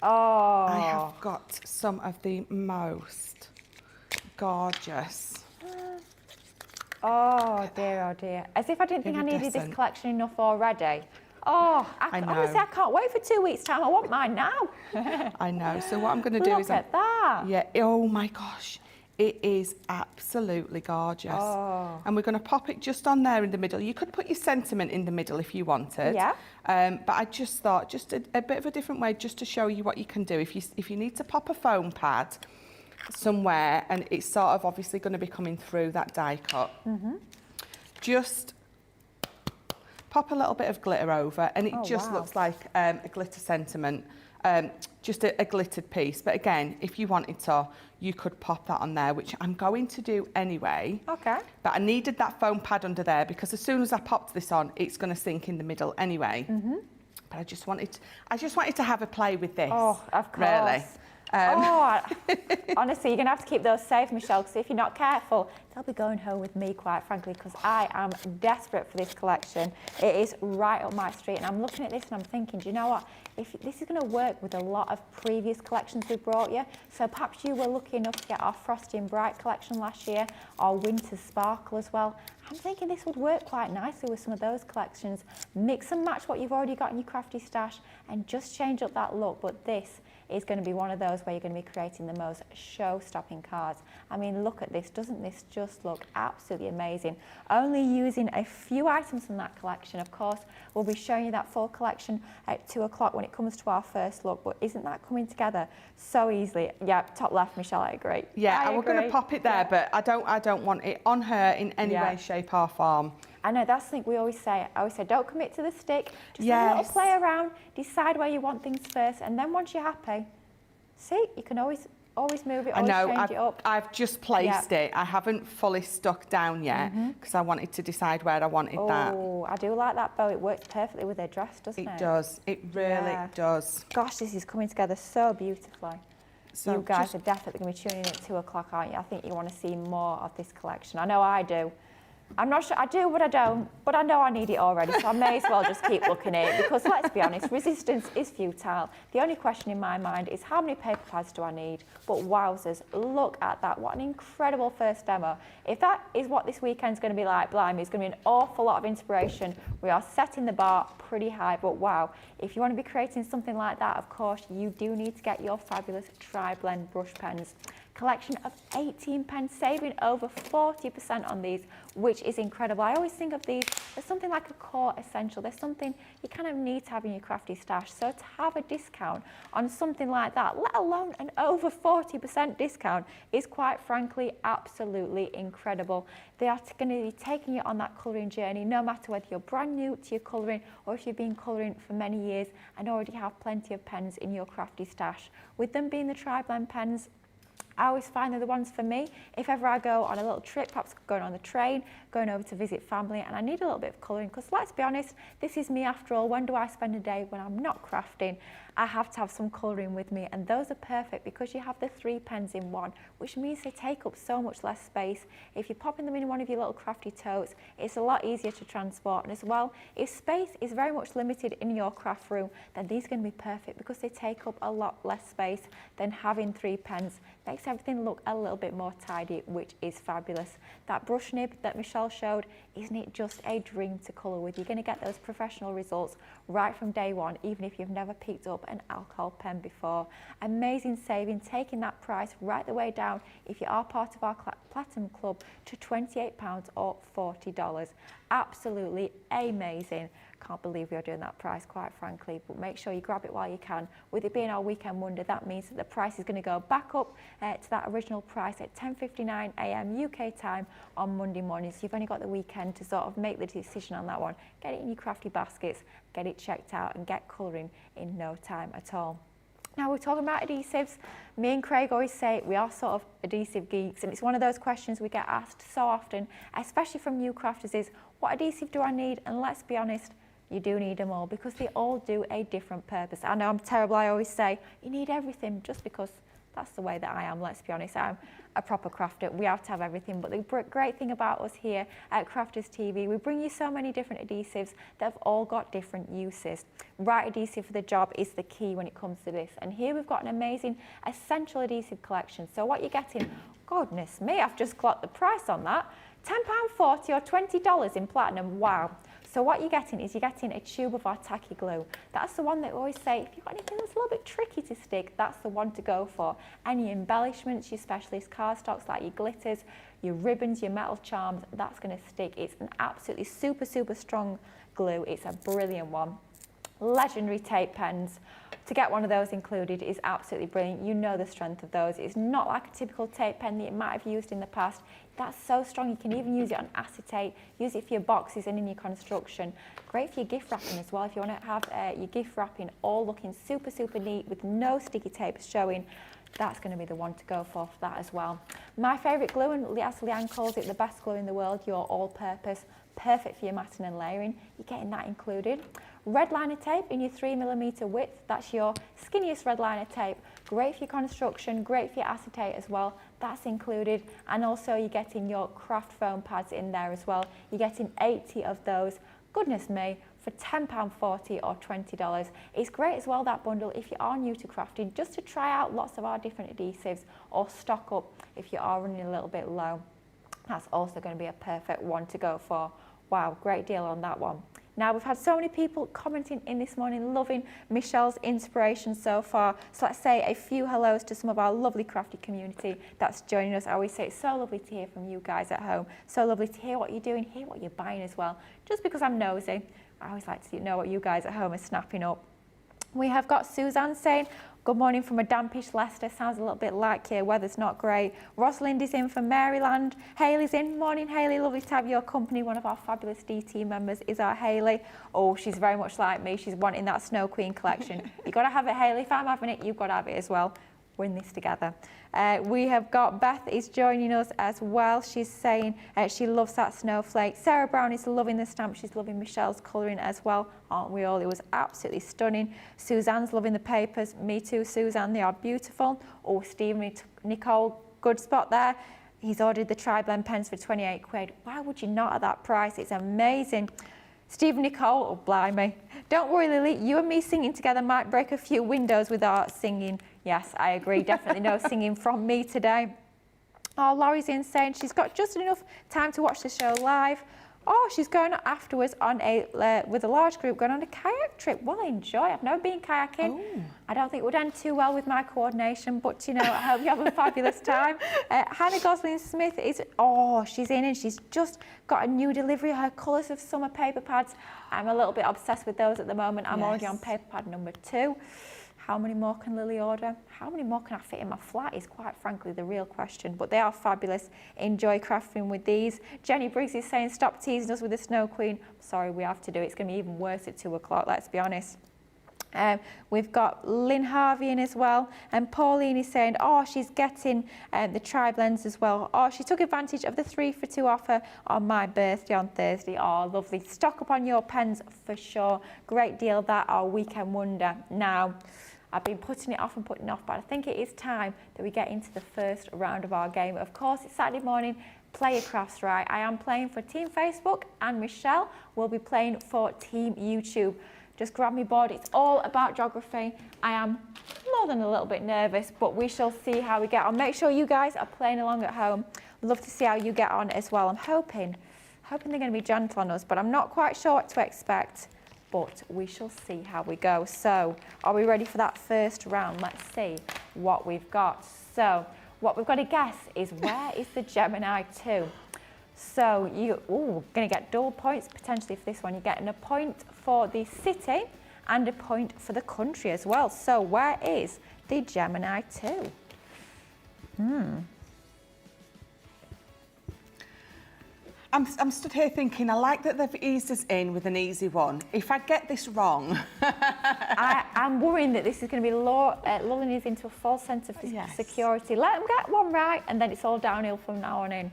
Oh. I have got some of the most gorgeous. Oh dear. As if I didn't think I needed this collection enough already. Oh, I know. honestly, I can't wait for 2 weeks' time. I want mine now. I know. So what I'm going to do is... Look at that. Yeah. Oh, my gosh. It is absolutely gorgeous. Oh. And we're going to pop it just on there in the middle. You could put your sentiment in the middle if you wanted. Yeah. But I just thought, just a bit of a different way, just to show you what you can do. If you need to pop a foam pad somewhere, and it's sort of obviously going to be coming through that die cut, just pop a little bit of glitter over, and it looks like a glitter sentiment, just a glittered piece. But again, if you wanted to, you could pop that on there, which I'm going to do anyway. Okay. But I needed that foam pad under there because as soon as I popped this on, it's going to sink in the middle anyway. But I just wanted to have a play with this. Oh, of course. Really. Honestly, you're going to have to keep those safe, Michelle, because if you're not careful, they'll be going home with me, quite frankly, because I am desperate for this collection. It is right up my street, and I'm looking at this and I'm thinking, do you know what? If this is going to work with a lot of previous collections we brought you, so perhaps you were lucky enough to get our Frosty and Bright collection last year, our Winter Sparkle as well. I'm thinking this would work quite nicely with some of those collections. Mix and match what you've already got in your crafty stash and just change up that look, but this is going to be one of those where you're going to be creating the most show-stopping cards. I mean, look at this. Doesn't this just look absolutely amazing? Only using a few items from that collection. Of course, we'll be showing you that full collection at 2 o'clock when it comes to our first look, but isn't that coming together so easily? Yeah, top left, Michelle, I agree. Yeah, we're going to pop it there, but I don't want it on her in any way, shape or form. I know, that's the thing we always say. I always say, don't commit to the stick. Just have a little play around, decide where you want things first, and then once you're happy, see, you can always Always move it, I always know, change it up. I've just placed it. I haven't fully stuck down yet because I wanted to decide where I wanted that. Oh, I do like that bow. It works perfectly with her dress, doesn't it? It does. It really does. Gosh, this is coming together so beautifully. So you guys are definitely going to be tuning in at 2 o'clock, aren't you? I think you want to see more of this collection. I know I do. I'm not sure, I do, but I don't. But I know I need it already, so I may as well just keep looking at it because let's be honest, resistance is futile. The only question in my mind is how many paper pads do I need? But wowzers, look at that. What an incredible first demo. If that is what this weekend's going to be like, blimey, it's going to be an awful lot of inspiration. We are setting the bar pretty high, but wow. If you want to be creating something like that, of course, you do need to get your fabulous tri-blend brush pens. Collection of 18 pens, saving over 40% on these, which is incredible. I always think of these as something like a core essential. There's something you kind of need to have in your crafty stash. So to have a discount on something like that, let alone an over 40% discount, is quite frankly absolutely incredible. They are going to be taking you on that colouring journey, no matter whether you're brand new to your colouring or if you've been colouring for many years and already have plenty of pens in your crafty stash. With them being the tri-blend pens, I always find they're the ones for me. If ever I go on a little trip, perhaps going on the train, going over to visit family, and I need a little bit of colouring, because let's be honest, this is me after all. When do I spend a day when I'm not crafting? I have to have some colouring with me, and those are perfect because you have the 3 pens in one, which means they take up so much less space. If you're popping them in one of your little crafty totes, it's a lot easier to transport. And as well, if space is very much limited in your craft room, then these are going to be perfect because they take up a lot less space than having 3 pens. Makes everything look a little bit more tidy, which is fabulous. That brush nib that Michelle showed, isn't it just a dream to colour with? You're going to get those professional results right from day one, even if you've never picked up an alcohol pen before. Amazing saving, taking that price right the way down if you are part of our Platinum Club to £28 or $40. Absolutely amazing. Can't believe we are doing that price, quite frankly, but make sure you grab it while you can. With it being our weekend wonder, that means that the price is going to go back up to that original price at 10:59 a.m. UK time on Monday morning. So you've only got the weekend to sort of make the decision on that one. Get it in your crafty baskets, get it checked out and get colouring in no time at all. Now we're talking about adhesives. Me and Craig always say we are sort of adhesive geeks, and it's one of those questions we get asked so often, especially from new crafters, is what adhesive do I need? And let's be honest, you do need them all because they all do a different purpose. I know I'm terrible, I always say you need everything just because that's the way that I am, let's be honest. I'm a proper crafter, we have to have everything, but the great thing about us here at Crafters TV, we bring you so many different adhesives that have all got different uses. Right adhesive for the job is the key when it comes to this, and here we've got an amazing essential adhesive collection. So what you're getting, goodness me, I've just clocked the price on that, £10.40 or $20 in platinum, wow. So what you're getting is you're getting a tube of our tacky glue. That's the one that we always say, if you've got anything that's a little bit tricky to stick, that's the one to go for. Any embellishments, your specialist cardstocks like your glitters, your ribbons, your metal charms, that's going to stick. It's an absolutely super, super strong glue. It's a brilliant one. Legendary tape pens. To get one of those included is absolutely brilliant. You know the strength of those. It's not like a typical tape pen that you might have used in the past. That's so strong, you can even use it on acetate, use it for your boxes and in your construction. Great for your gift wrapping as well, if you want to have your gift wrapping all looking super, super neat with no sticky tape showing. That's going to be the one to go for that as well. My favourite glue, and as Leanne calls it, the best glue in the world, your all-purpose, perfect for your matting and layering. You're getting that included. Red liner tape in your 3mm width, that's your skinniest red liner tape. Great for your construction, great for your acetate as well, that's included. And also you're getting your craft foam pads in there as well. You're getting 80 of those, goodness me, for £10.40 or $20. It's great as well, that bundle, if you are new to crafting, just to try out lots of our different adhesives or stock up if you are running a little bit low. That's also going to be a perfect one to go for. Wow, great deal on that one. Now, we've had so many people commenting in this morning, loving Michelle's inspiration so far. So let's say a few hellos to some of our lovely crafty community that's joining us. I always say it's so lovely to hear from you guys at home. So lovely to hear what you're doing, hear what you're buying as well. Just because I'm nosy, I always like to know what you guys at home are snapping up. We have got Suzanne saying, good morning from a dampish Leicester. Sounds a little bit like here. Weather's not great. Rosalind is in from Maryland. Hayley's in. Morning, Hayley. Lovely to have your company. One of our fabulous DT members is our Hayley. Oh, she's very much like me. She's wanting that Snow Queen collection. You've got to have it, Hayley. If I'm having it, you've got to have it as well. We're in this together. We have got Beth is joining us as well. She's saying she loves that snowflake. Sarah Brown is loving the stamp. She's loving Michelle's colouring as well. Aren't we all? It was absolutely stunning. Suzanne's loving the papers. Me too, Suzanne. They are beautiful. Oh, Stephen, Nicole, good spot there. He's ordered the tri-blend pens for 28 quid. Why would you not at that price? It's amazing. Stephen, Nicole, oh blimey. Don't worry, Lily, you and me singing together might break a few windows with our singing. Yes, I agree, definitely no singing from me today. Oh, Laurie's in saying she's got just enough time to watch the show live. Oh, she's going afterwards on with a large group going on a kayak trip. Well, enjoy. I've never been kayaking. Oh. I don't think it would end too well with my coordination, but you know, I hope you have a fabulous time. Hannah Gosling-Smith is, she's in and she's just got a new delivery. Her Colours of Summer paper pads. I'm a little bit obsessed with those at the moment. I'm already on paper pad number 2. How many more can Lily order? How many more can I fit in my flat is quite frankly the real question, but they are fabulous. Enjoy crafting with these. Jenny Briggs is saying stop teasing us with the Snow Queen. Sorry, we have to do it. It's going to be even worse at 2 o'clock, let's be honest. We've got Lynn Harvey in as well, and Pauline is saying, she's getting the tri-blends as well. She took advantage of the 3 for 2 offer on my birthday on Thursday. Lovely. Stock up on your pens for sure. Great deal that, our weekend wonder. Now, I've been putting it off and putting it off, but I think it is time that we get into the first round of our game. Of course, it's Saturday morning. Play your crafts right. I am playing for Team Facebook, and Michelle will be playing for Team YouTube. Just grab me board. It's all about geography. I am more than a little bit nervous, but we shall see how we get on. Make sure you guys are playing along at home. Love to see how you get on as well. I'm hoping they're going to be gentle on us, but I'm not quite sure what to expect. But we shall see how we go. So, are we ready for that first round? Let's see what we've got. So, what we've got to guess is where is the Gemini 2? So, you're going to get double points potentially for this one. You're getting a point for the city and a point for the country as well. So, where is the Gemini 2? I'm stood here thinking, I like that they've eased us in with an easy one. If I get this wrong... I'm worrying that this is going to be lulling us into a false sense of security. Let them get one right, and then it's all downhill from now on in.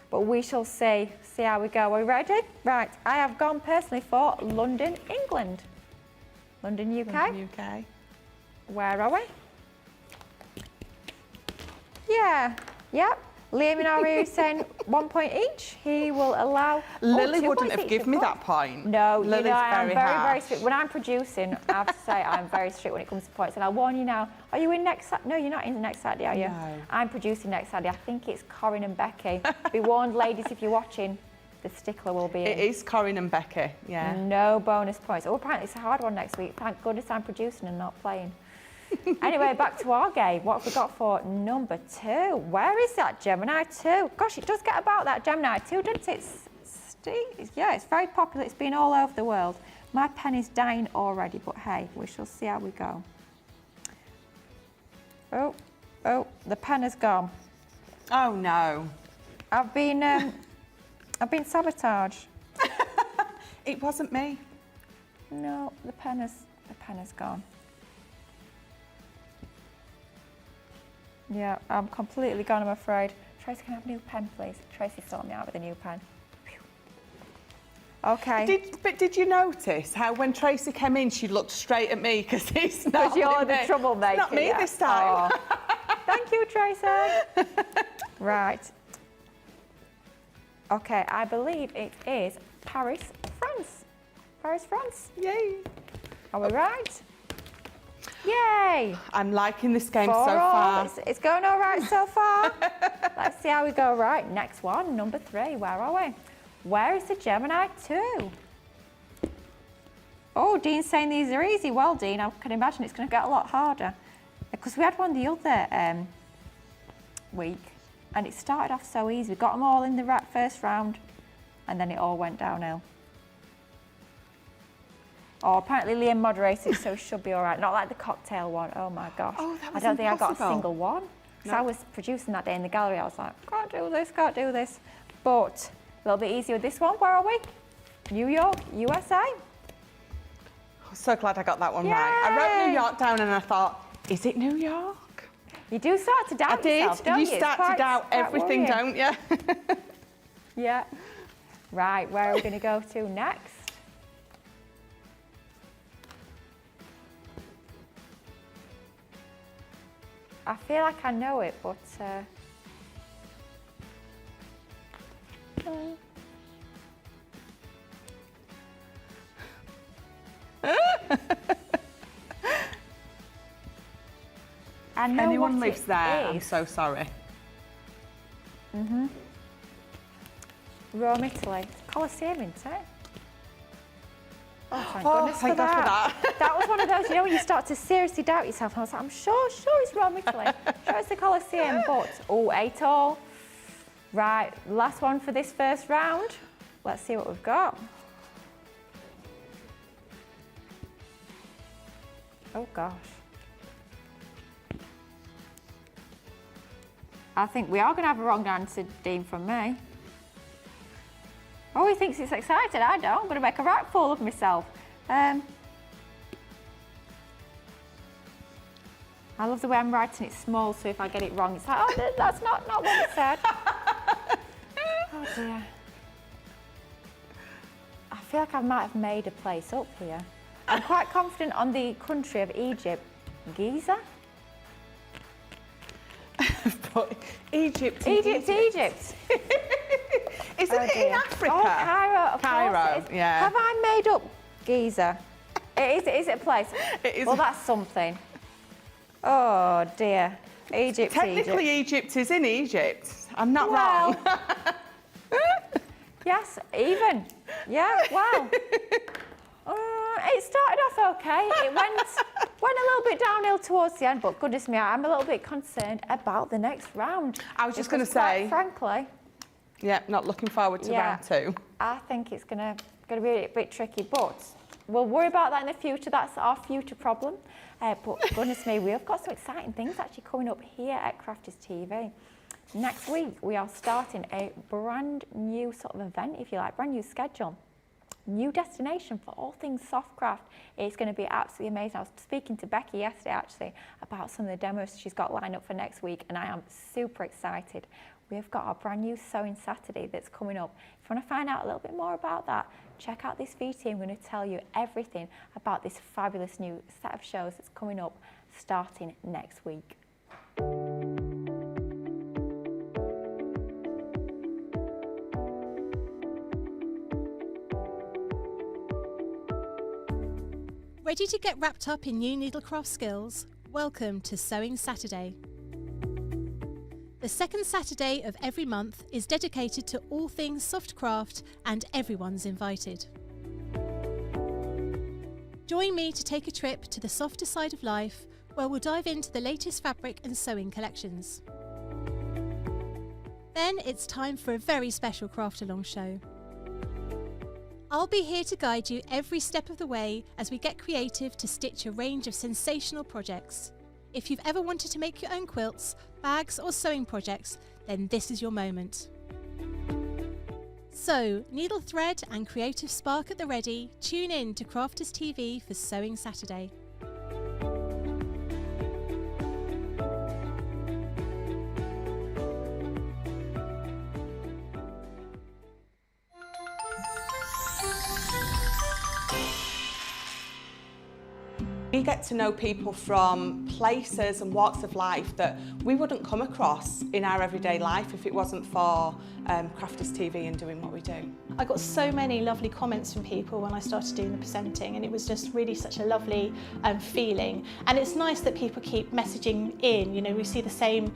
But we shall see how we go. Are we ready? Right, I have gone personally for London, England. London, UK. London, UK. Where are we? Yeah, yep. Liam and Ari is saying 1 point each. He will allow... Lily wouldn't have given me that point. No, Lily's I am very very strict. When I'm producing, I have to say I'm very strict when it comes to points. And I'll warn you now, are you in next Saturday? No, you're not in next Saturday, are you? No. I'm producing next Saturday. I think it's Corinne and Becky. Be warned, ladies, if you're watching, the stickler will be in. It is Corinne and Becky, yeah. No bonus points. Oh, apparently it's a hard one next week. Thank goodness I'm producing and not playing. Anyway, back to our game. What have we got for number 2? Where is that Gemini 2? Gosh, it does get about that Gemini 2, doesn't it? Yeah, it's very popular. It's been all over the world. My pen is dying already, but hey, we shall see how we go. Oh, the pen has gone. Oh no. I've been sabotaged. It wasn't me. No, the pen has gone. Yeah, I'm completely gone, I'm afraid. Tracy, can I have a new pen, please? Tracy sorted me out with a new pen. Phew. Okay. Did you notice how when Tracy came in, she looked straight at me because it's not because you're the troublemaker. It's not me this time. Oh. Thank you, Tracy. Right. Okay, I believe it is Paris, France. Paris, France. Yay. Are we right? Yay! I'm liking this game so far. It's going all right so far. Let's see how we go. Right, next one, number 3. Where are we? Where is the Gemini 2? Oh, Dean's saying these are easy. Well, Dean, I can imagine it's going to get a lot harder. Because we had one the other week, and it started off so easy. We got them all in the first round, and then it all went downhill. Oh, apparently Liam moderated, so it should be all right. Not like the cocktail one. Oh, my gosh. Oh, that was I don't think I got a impossible. single one. So No. I was producing that day in the gallery. I was like, can't do this. But a little bit easier with this one. Where are we? New York, USA. I'm so glad I got that one right. I wrote New York down and I thought, is it New York? You do start to doubt yourself, don't you? You start to doubt everything, don't you? Yeah. Right, where are we going to go to next? I feel like I know it, but... I know anyone what lives it there, is. I'm so sorry. Rome, Italy. It's Colosseum, isn't it? Oh, thank Oh, goodness thank for God that. for that. That was one of those, you know, when you start to seriously doubt yourself. And I was like, I'm sure it's Rome, Italy. Sure it's the Colosseum, but, oh, 8 all. Right, last one for this first round. Let's see what we've got. Oh, gosh. I think we are going to have a wrong answer, Dean, from me. Oh, he thinks it's exciting. I don't. I'm going to make a right fool of myself. I love the way I'm writing it small, so if I get it wrong, it's like, oh, that's not what it said. Oh, dear. I feel like I might have made a place up here. I'm quite confident on the country of Egypt. Giza? But Egypt. Egypt. Isn't it in Africa? Oh, Cairo, of Cairo, course it is. yeah. Have I made up Giza? Is it a place? It is. Well, that's something. Oh, dear. Egypt. Technically, Egypt is in Egypt. I'm not Well, wrong. Yes, even. Yeah, wow. It started off okay. It went a little bit downhill towards the end, but goodness me, I'm a little bit concerned about the next round. I was just going to Quite say, frankly, yeah, not looking forward to round 2. I think it's going to be a bit tricky, but we'll worry about that in the future. That's our future problem. But goodness me, we've got some exciting things actually coming up here at Crafters TV. Next week, we are starting a brand new sort of event, if you like, brand new schedule. New destination for all things softcraft. It's going to be absolutely amazing. I was speaking to Becky yesterday actually about some of the demos she's got lined up for next week, and I am super excited. We've got our brand new Sewing Saturday that's coming up. If you want to find out a little bit more about that, check out this VT. I'm going to tell you everything about this fabulous new set of shows that's coming up starting next week. Ready to get wrapped up in new needlecraft skills? Welcome to Sewing Saturday. The second Saturday of every month is dedicated to all things softcraft, and everyone's invited. Join me to take a trip to the softer side of life, where we'll dive into the latest fabric and sewing collections. Then it's time for a very special craft along show. I'll be here to guide you every step of the way as we get creative to stitch a range of sensational projects. If you've ever wanted to make your own quilts, bags or sewing projects, then this is your moment. So, needle thread and creative spark at the ready, tune in to Crafters TV for Sewing Saturday. We get to know people from places and walks of life that we wouldn't come across in our everyday life if it wasn't for Crafters TV and doing what we do. I got so many lovely comments from people when I started doing the presenting, and it was just really such a lovely feeling. And it's nice that people keep messaging in. You know, we see the same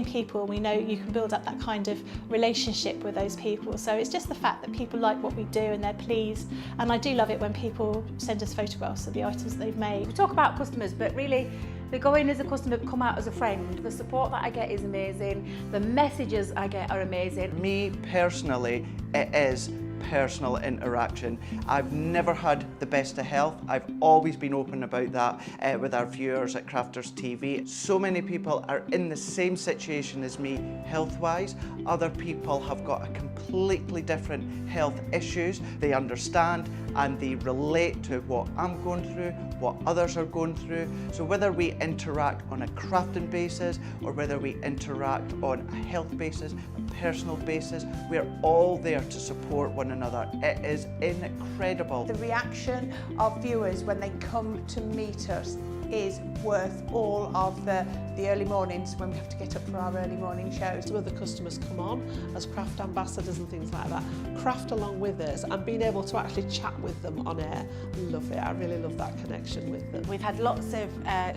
people. We know you can build up that kind of relationship with those people. So it's just the fact that people like what we do and they're pleased. And I do love it when people send us photographs of the items that they've made. We talk about customers, but really they go in as a customer, come out as a friend. The support that I get is amazing. The messages I get are amazing. Me personally, it is personal interaction. I've never had the best of health. I've always been open about that with our viewers at Crafters TV. So many people are in the same situation as me health-wise. Other people have got a completely different health issues. They understand and they relate to what I'm going through, what others are going through. So whether we interact on a crafting basis or whether we interact on a health basis, a personal basis, we're all there to support one another. It is incredible. The reaction of viewers when they come to meet us is worth all of the early mornings when we have to get up for our early morning shows. Some of the customers come on as craft ambassadors and things like that, craft along with us, and being able to actually chat with them on air. I love it. I really love that connection with them. We've had lots of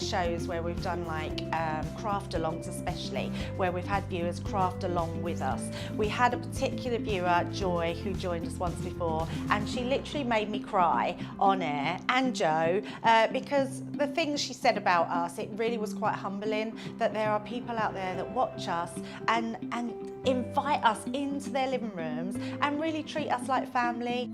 shows where we've done like craft alongs, especially where we've had viewers craft along with us. We had a particular viewer, Joy, who joined us once before, and she literally made me cry on air, and Joe, because the things she said about us, it really was quite humbling that there are people out there that watch us and invite us into their living rooms and really treat us like family.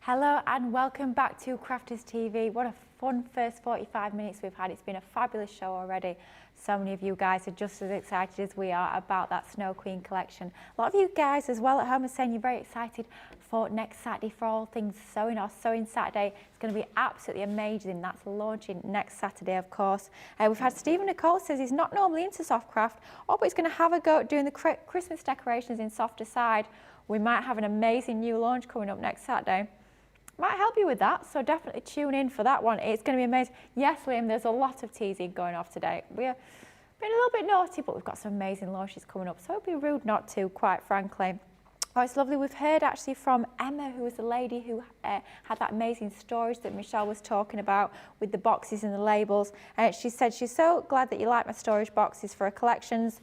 Hello and welcome back to Crafters TV. What a fun first 45 minutes we've had. It's been a fabulous show already. So many of you guys are just as excited as we are about that Snow Queen collection. A lot of you guys as well at home are saying you're very excited for next Saturday for all things sewing or Sewing Saturday. It's going to be absolutely amazing. That's launching next Saturday, of course. We've had Stephen Nicole says he's not normally into soft craft, but he's going to have a go at doing the Christmas decorations in softer side. We might have an amazing new launch coming up next Saturday. Might help you with that, so definitely tune in for that one. It's going to be amazing. Yes, Liam, there's a lot of teasing going off today. We're being a little bit naughty, but we've got some amazing launches coming up, so it'd be rude not to, quite frankly. Oh, it's lovely. We've heard actually from Emma, who was the lady who had that amazing storage that Michelle was talking about with the boxes and the labels. She said she's so glad that you like my storage boxes for her collections.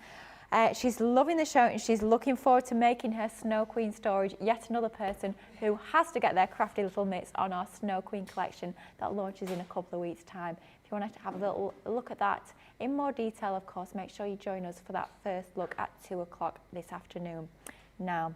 She's loving the show and she's looking forward to making her Snow Queen storage. Yet another person who has to get their crafty little mitts on our Snow Queen collection that launches in a couple of weeks' time. If you want to have a little look at that in more detail, of course, make sure you join us for that first look at 2 o'clock this afternoon. Now,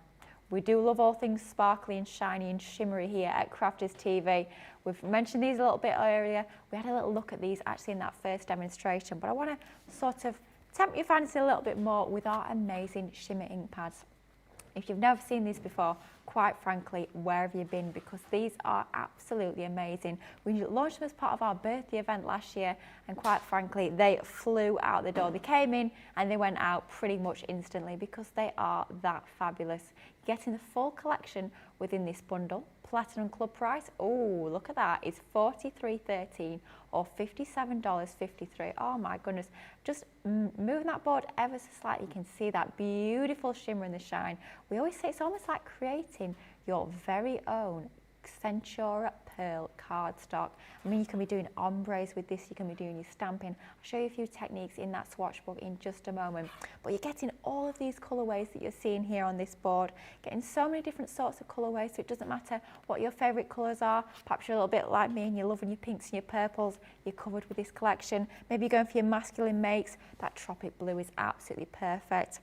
we do love all things sparkly and shiny and shimmery here at Crafters TV. We've mentioned these a little bit earlier. We had a little look at these actually in that first demonstration, but I want to sort of tempt your fancy a little bit more with our amazing shimmer ink pads. If you've never seen these before, quite frankly, where have you been? Because these are absolutely amazing. We launched them as part of our birthday event last year, and quite frankly, they flew out the door. They came in and they went out pretty much instantly because they are that fabulous. You're getting the full collection within this bundle. Platinum Club price, oh, look at that, it's $43.13 or $57.53. Oh my goodness, just moving that board ever so slightly, you can see that beautiful shimmer and the shine. We always say it's almost like creating your very own Centura Pearl cardstock. I mean, you can be doing ombres with this, you can be doing your stamping. I'll show you a few techniques in that swatch book in just a moment. But you're getting all of these colourways that you're seeing here on this board, getting so many different sorts of colourways, so it doesn't matter what your favourite colours are. Perhaps you're a little bit like me and you're loving your pinks and your purples, you're covered with this collection. Maybe you're going for your masculine makes, that tropic blue is absolutely perfect.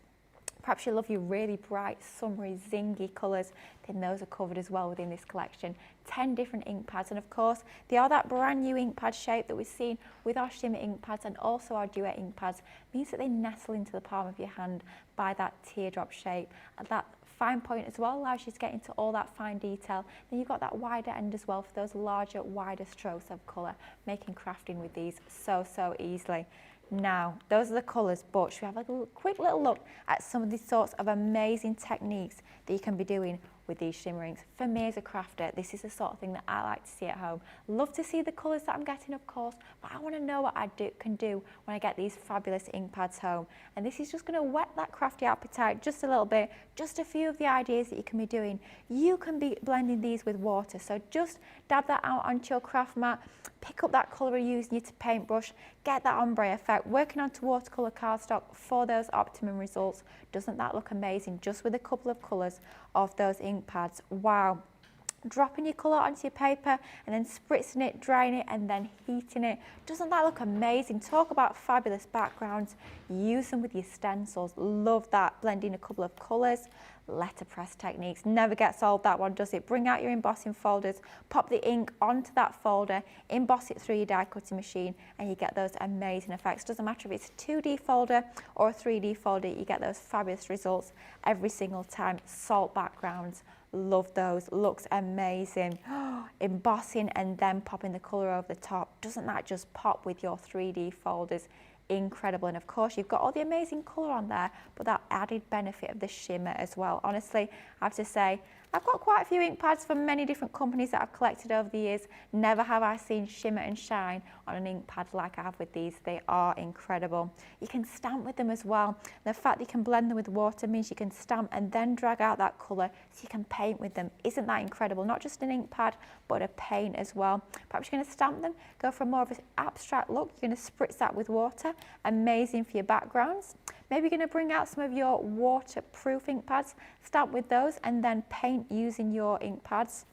Perhaps you love your really bright, summery, zingy colours, then those are covered as well within this collection. 10 different ink pads, and of course, they are that brand new ink pad shape that we've seen with our shimmer ink pads and also our duet ink pads. It means that they nestle into the palm of your hand by that teardrop shape. And that fine point as well allows you to get into all that fine detail. Then you've got that wider end as well for those larger, wider strokes of colour, making crafting with these so easily. Now, those are the colours, but should we have a quick little look at some of these sorts of amazing techniques that you can be doing with these shimmer inks? For me as a crafter, this is the sort of thing that I like to see at home. Love to see the colours that I'm getting, of course, but I want to know what I can do when I get these fabulous ink pads home. And this is just going to whet that crafty appetite just a little bit, just a few of the ideas that you can be doing. You can be blending these with water, so just dab that out onto your craft mat, pick up that colour you're using your paintbrush, get that ombre effect, working onto watercolour cardstock for those optimum results. Doesn't that look amazing just with a couple of colours of those ink pads? Wow. dropping your colour onto your paper and then spritzing it, drying it and then heating it. Doesn't that look amazing? Talk about fabulous backgrounds. Use them with your stencils. Love that. Blending a couple of colours. Letterpress techniques. Never gets old, that one, does it? Bring out your embossing folders, pop the ink onto that folder, emboss it through your die cutting machine and you get those amazing effects. Doesn't matter if it's a 2D folder or a 3D folder, you get those fabulous results every single time. Salt backgrounds. Love those, looks amazing. Embossing and then popping the colour over the top. Doesn't that just pop with your 3D folders? Incredible. And of course you've got all the amazing colour on there, but that added benefit of the shimmer as well. Honestly, I have to say, I've got quite a few ink pads from many different companies that I've collected over the years. Never have I seen shimmer and shine on an ink pad like I have with these. They are incredible. You can stamp with them as well. The fact that you can blend them with water means you can stamp and then drag out that colour so you can paint with them. Isn't that incredible? Not just an ink pad, but a paint as well. Perhaps you're going to stamp them, go for more of an abstract look. You're going to spritz that with water. Amazing for your backgrounds. Maybe you're going to bring out some of your waterproof ink pads, stamp with those and then paint using your ink pads.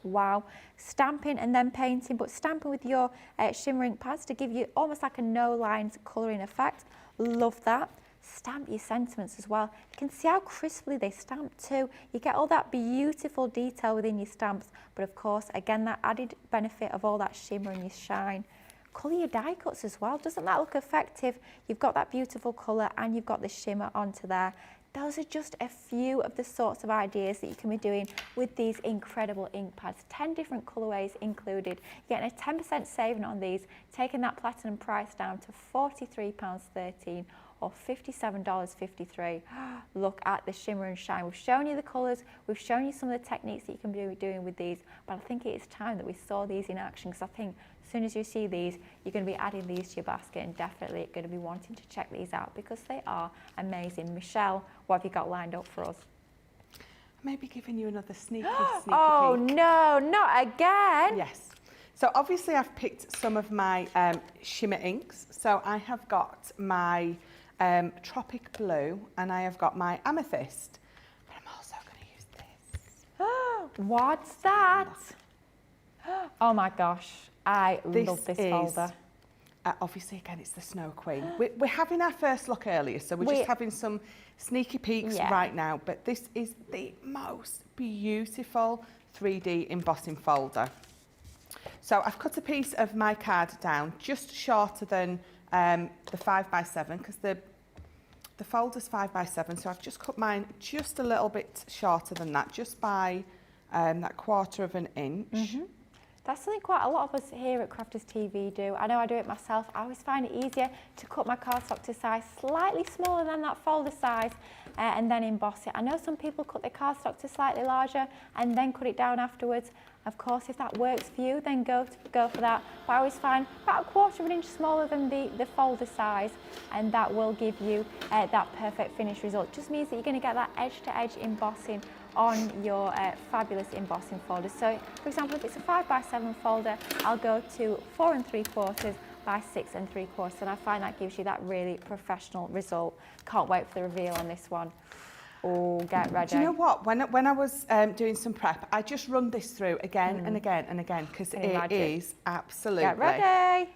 Wow, stamping and then painting, but stamping with your shimmer ink pads to give you almost like a no lines colouring effect. Love that. Stamp your sentiments as well. You can see how crisply they stamp too. You get all that beautiful detail within your stamps, but of course, again, that added benefit of all that shimmer and your shine. Colour your die cuts as well. Doesn't that look effective? You've got that beautiful colour and you've got the shimmer onto there. Those are just a few of the sorts of ideas that you can be doing with these incredible ink pads. 10 different colourways included. You're getting a 10% saving on these, taking that platinum price down to £43.13 or $57.53. Look at the shimmer and shine. We've shown you the colours, we've shown you some of the techniques that you can be doing with these, but I think it is time that we saw these in action, because I think as soon as you see these, you're going to be adding these to your basket and definitely going to be wanting to check these out because they are amazing. Michelle, what have you got lined up for us? Maybe giving you another sneaky Oh peek. no, not again. Yes. So obviously I've picked some of my shimmer inks. So I have got my Tropic Blue and I have got my Amethyst. But I'm also going to use this. What's that? Oh my gosh, I love this folder. Obviously, again, it's the Snow Queen. We're having our first look earlier, so we're just having some sneaky peeks right now. But this is the most beautiful 3D embossing folder. So I've cut a piece of my card down just shorter than the 5x7 because the folder's 5x7. So I've just cut mine just a little bit shorter than that, just by that 1/4 of an inch. Mm-hmm. That's something quite a lot of us here at Crafters TV do. I know I do it myself. I always find it easier to cut my cardstock to size slightly smaller than that folder size and then emboss it. I know some people cut their cardstock to slightly larger and then cut it down afterwards. Of course, if that works for you, then go for that. But I always find about 1/4 of an inch smaller than the folder size, and that will give you that perfect finished result. Just means that you're going to get that edge-to-edge embossing on your fabulous embossing folder. So, for example, if it's a 5x7 folder, I'll go to 4 3/4 by 6 3/4, and I find that gives you that really professional result. Can't wait for the reveal on this one. Oh, get ready. Do you know what? When I was doing some prep, I just run this through again and again and again because it is absolutely get ready.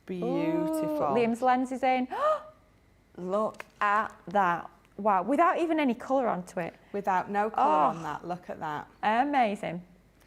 Beautiful. Ooh, Liam's lens is in. Look at that. Wow, without even any colour onto it. Without no colour on that. Look at that. Amazing.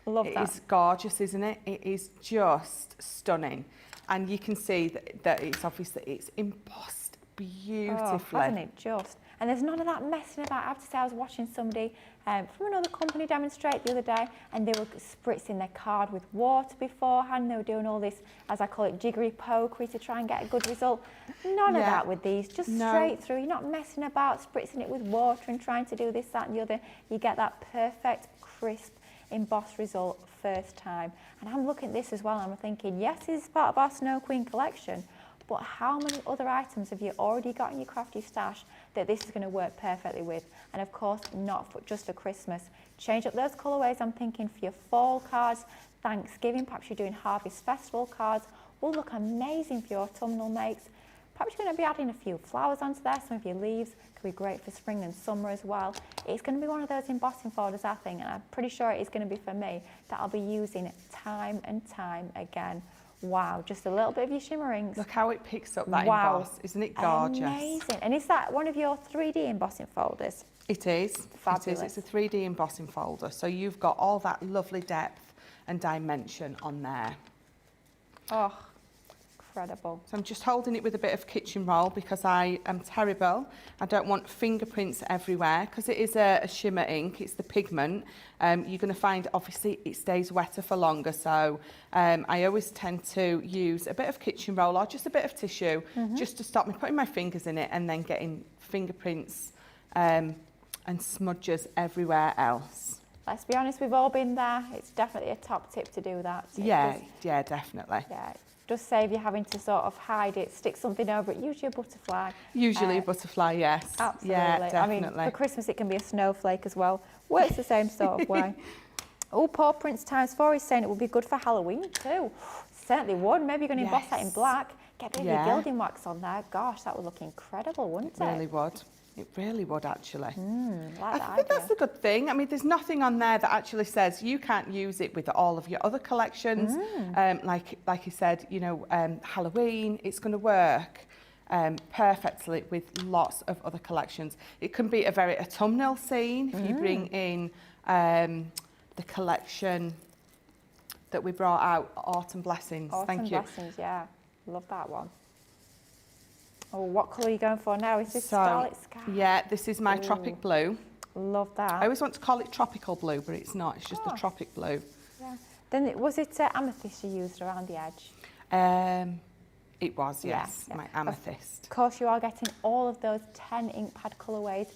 Love that. It is gorgeous, isn't it? It is just stunning. And you can see that it's obviously it's embossed beautifully. Oh, hasn't it just? And there's none of that messing about. I have to say, I was watching somebody from another company demonstrate the other day, and they were spritzing their card with water beforehand. They were doing all this, as I call it, jiggery pokery to try and get a good result. None of that with these, just straight through. You're not messing about, spritzing it with water and trying to do this, that and the other. You get that perfect, crisp, embossed result first time. And I'm looking at this as well, and I'm thinking, yes, this is part of our Snow Queen collection, but how many other items have you already got in your crafty stash that this is going to work perfectly with? And of course, not just for Christmas. Change up those colourways, I'm thinking, for your fall cards, Thanksgiving, perhaps you're doing Harvest Festival cards, will look amazing for your autumnal makes. Perhaps you're going to be adding a few flowers onto there, some of your leaves. Could be great for spring and summer as well. It's going to be one of those embossing folders, I think, and I'm pretty sure it is going to be for me, that I'll be using time and time again. Wow, just a little bit of your shimmer inks. Look how it picks up that Wow. emboss. Isn't it gorgeous? Amazing. And is that one of your 3D embossing folders? It is. Fabulous. It is. It's a 3D embossing folder. So you've got all that lovely depth and dimension on there. Oh, incredible. So I'm just holding it with a bit of kitchen roll because I am terrible. I don't want fingerprints everywhere because it is a shimmer ink. It's the pigment. You're going to find, obviously, it stays wetter for longer. So I always tend to use a bit of kitchen roll or just a bit of tissue just to stop me putting my fingers in it and then getting fingerprints and smudges everywhere else. Let's be honest, we've all been there. It's definitely a top tip to do that. Yeah, yeah, definitely. Yeah, just save you having to sort of hide it, stick something over it, usually a butterfly. Usually a butterfly, yes. Absolutely. Yeah, definitely. I mean, for Christmas it can be a snowflake as well. Works the same sort of way. Oh, Paul Prince times 4 is saying it would be good for Halloween too. Certainly would. Maybe you're going to emboss that in black. Get a bit of your gilding wax on there. Gosh, that would look incredible, wouldn't it? It really would. It really would, actually. Like I think that's the good thing. I mean, there's nothing on there that actually says you can't use it with all of your other collections. Like you said, you know, Halloween, it's going to work perfectly with lots of other collections. It can be a very autumnal scene if you bring in the collection that we brought out, Autumn Blessings. Thank you. Autumn Blessings, yeah. Love that one. Oh, what colour are you going for now? Is this Starlit Sky? Yeah, this is my Tropic Blue. Love that. I always want to call it Tropical Blue, but it's not. It's just the Tropic Blue. Yeah. Then was it amethyst you used around the edge? It was, yes, my amethyst. Of course, you are getting all of those 10 ink pad colourways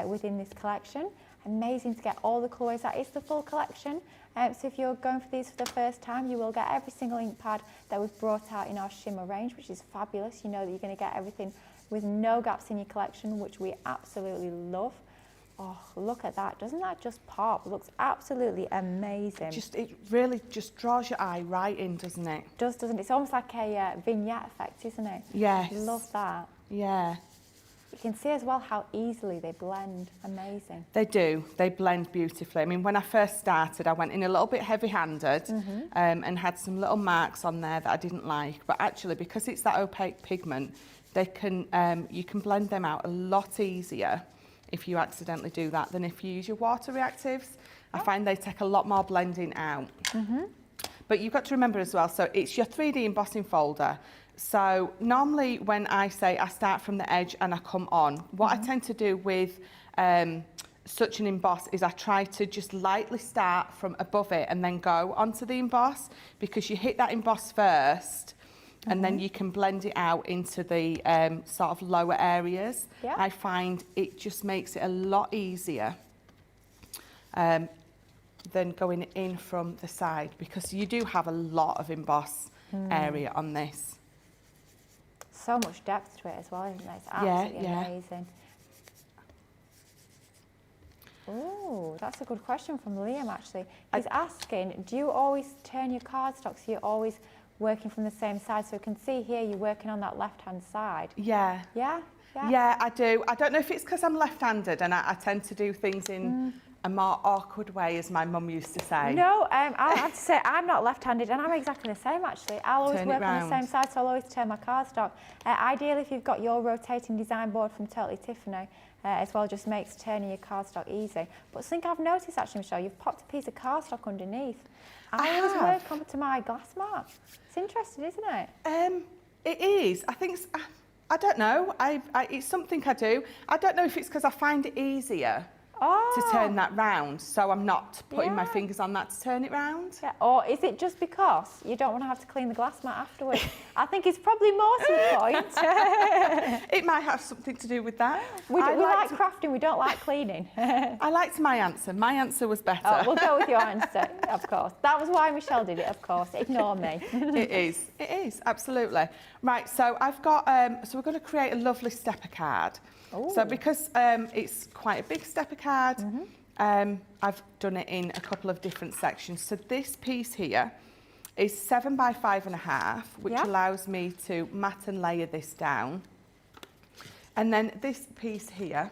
within this collection. Amazing to get all the colourways. That is the full collection. So if you're going for these for the first time, you will get every single ink pad that we've brought out in our shimmer range, which is fabulous. You know that you're going to get everything with no gaps in your collection, which we absolutely love. Oh, look at that. Doesn't that just pop? It looks absolutely amazing. It really just draws your eye right in, doesn't it? It does, doesn't it? It's almost like a vignette effect, isn't it? Yes. Love that. Yeah. You can see as well how easily they blend. Amazing. They do. They blend beautifully. I mean, when I first started, I went in a little bit heavy-handed and had some little marks on there that I didn't like. But actually, because it's that opaque pigment, they can you can blend them out a lot easier if you accidentally do that than if you use your water reactives. I find they take a lot more blending out. But you've got to remember as well, so it's your 3D embossing folder. So normally when I say I start from the edge and I come on, what I tend to do with such an emboss is I try to just lightly start from above it and then go onto the emboss, because you hit that emboss first and then you can blend it out into the sort of lower areas. Yeah. I find it just makes it a lot easier than going in from the side, because you do have a lot of emboss area on this. So much depth to it as well, isn't there? It's absolutely amazing. Oh, that's a good question from Liam, actually. He's asking, do you always turn your cardstock so you're always working from the same side? So we can see here you're working on that left-hand side. Yeah. Yeah? Yeah, I do. I don't know if it's because I'm left-handed and I tend to do things in a more awkward way, as my mum used to say. No, I'll have to say I'm not left-handed, and I'm exactly the same, actually. I'll always Turn it work on the round. same side, so I'll always turn my cardstock. Ideally, if you've got your rotating design board from Totally Tiffany, as well, just makes turning your cardstock easy. But something I've noticed, actually, Michelle, you've popped a piece of cardstock underneath. I always work onto my glass mat. It's interesting, isn't it? It is. I think it's, I don't know. It's something I do. I don't know if it's because I find it easier to turn that round, so I'm not putting my fingers on that to turn it round. Yeah. Or is it just because you don't want to have to clean the glass mat afterwards? I think it's probably more to the point. It might have something to do with that. We like crafting, we don't like cleaning. I liked my answer. My answer was better. Oh, we'll go with your answer, of course. That was why Michelle did it, of course. Ignore me. It is, absolutely. Right, so I've got, so we're going to create a lovely stepper card. Ooh. So because it's quite a big stepper card, I've done it in a couple of different sections. So this piece here is 7 by 5.5, which Yeah. allows me to mat and layer this down. And then this piece here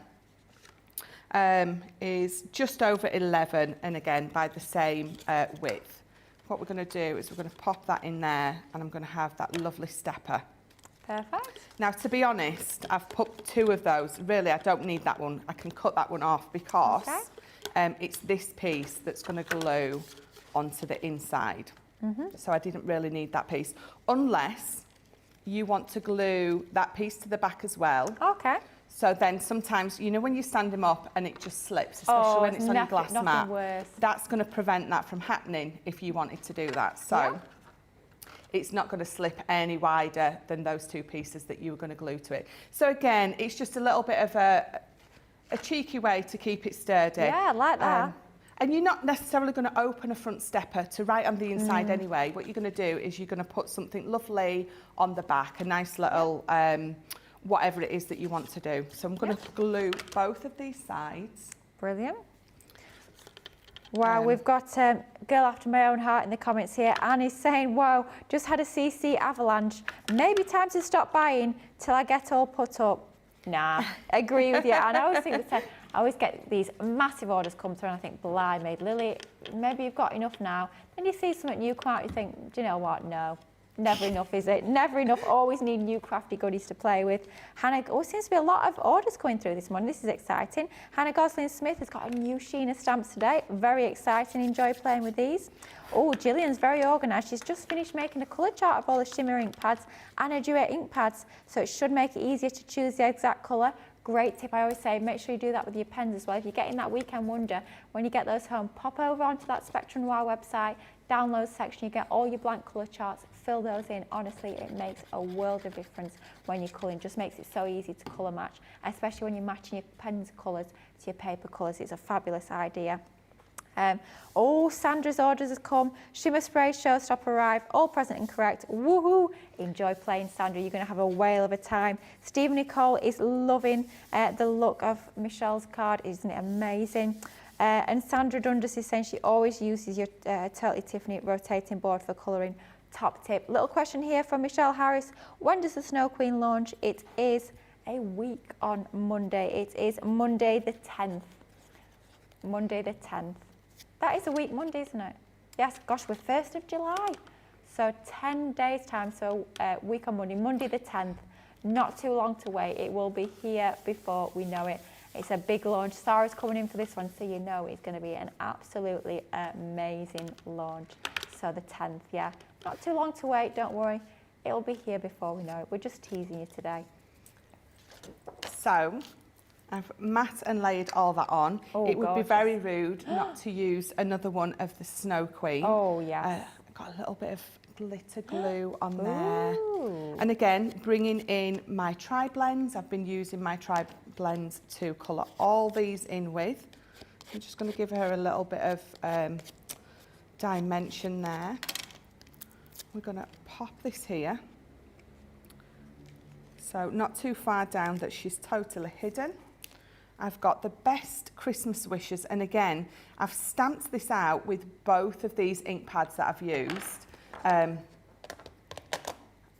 is just over 11, and again by the same width. What we're going to do is we're going to pop that in there, and I'm going to have that lovely stepper. Perfect. Now, to be honest, I've put 2 of those. Really, I don't need that one. I can cut that one off because it's this piece that's going to glue onto the inside. So I didn't really need that piece, unless you want to glue that piece to the back as well. Okay. So then sometimes, you know, when you stand them up and it just slips, especially when it's on your glass nothing mat, worse. that's going to prevent that from happening if you wanted to do that. So it's not going to slip any wider than those 2 pieces that you were going to glue to it. So again, it's just a little bit of a cheeky way to keep it sturdy. Yeah, I like that. And you're not necessarily going to open a front stepper to right on the inside anyway. What you're going to do is you're going to put something lovely on the back, a nice little whatever it is that you want to do. So I'm going to glue both of these sides. Brilliant. Wow, we've got girl after my own heart in the comments here. Annie's saying, wow, just had a CC avalanche. Maybe time to stop buying till I get all put up. Nah, agree with you. And I always think the same. I always get these massive orders come through and I think, blimey, Lily, maybe you've got enough now. Then you see something new come out, you think, do you know what? No. Never enough, is it? Never enough. Always need new crafty goodies to play with. Hannah, seems to be a lot of orders coming through this morning. This is exciting. Hannah Gosling-Smith has got a new Sheena stamps today. Very exciting. Enjoy playing with these. Oh, Gillian's very organised. She's just finished making a colour chart of all the Shimmer ink pads and her duet ink pads, so it should make it easier to choose the exact colour. Great tip. I always say make sure you do that with your pens as well. If you're getting that weekend wonder, when you get those home, pop over onto that Spectrum Noir website, download section, you get all your blank colour charts, fill those in. Honestly, it makes a world of difference when you're colouring. Just makes it so easy to colour match, especially when you're matching your pens colours to your paper colours. It's a fabulous idea. Sandra's orders has come. Shimmer Spray Showstop arrived. All present and correct. Woohoo! Enjoy playing, Sandra. You're going to have a whale of a time. Stephen Nicole is loving the look of Michelle's card. Isn't it amazing? And Sandra Dundas is saying she always uses your Totally Tiffany rotating board for colouring. Top tip. Little question here from Michelle Harris. When does the Snow Queen launch? It is a week on Monday. It is Monday the 10th. Monday the 10th. That is a week Monday, isn't it? Yes, gosh, we're 1st of July. So 10 days time, so week on Monday, Monday the 10th. Not too long to wait. It will be here before we know it. It's a big launch. Sarah's coming in for this one, so you know it's going to be an absolutely amazing launch. So the 10th, yeah. Not too long to wait, don't worry. It'll be here before we know it. We're just teasing you today. So I've mat and laid all that on. Oh, it would gorgeous. be very rude not to use another one of the Snow Queen. Oh, yes. I've got a little bit of glitter glue on there. Ooh. And again, bringing in my tri-blends. I've been using my tri-blends to colour all these in with. I'm just going to give her a little bit of dimension there. We're going to pop this here. So not too far down that she's totally hidden. I've got the best Christmas wishes, and again, I've stamped this out with both of these ink pads that I've used.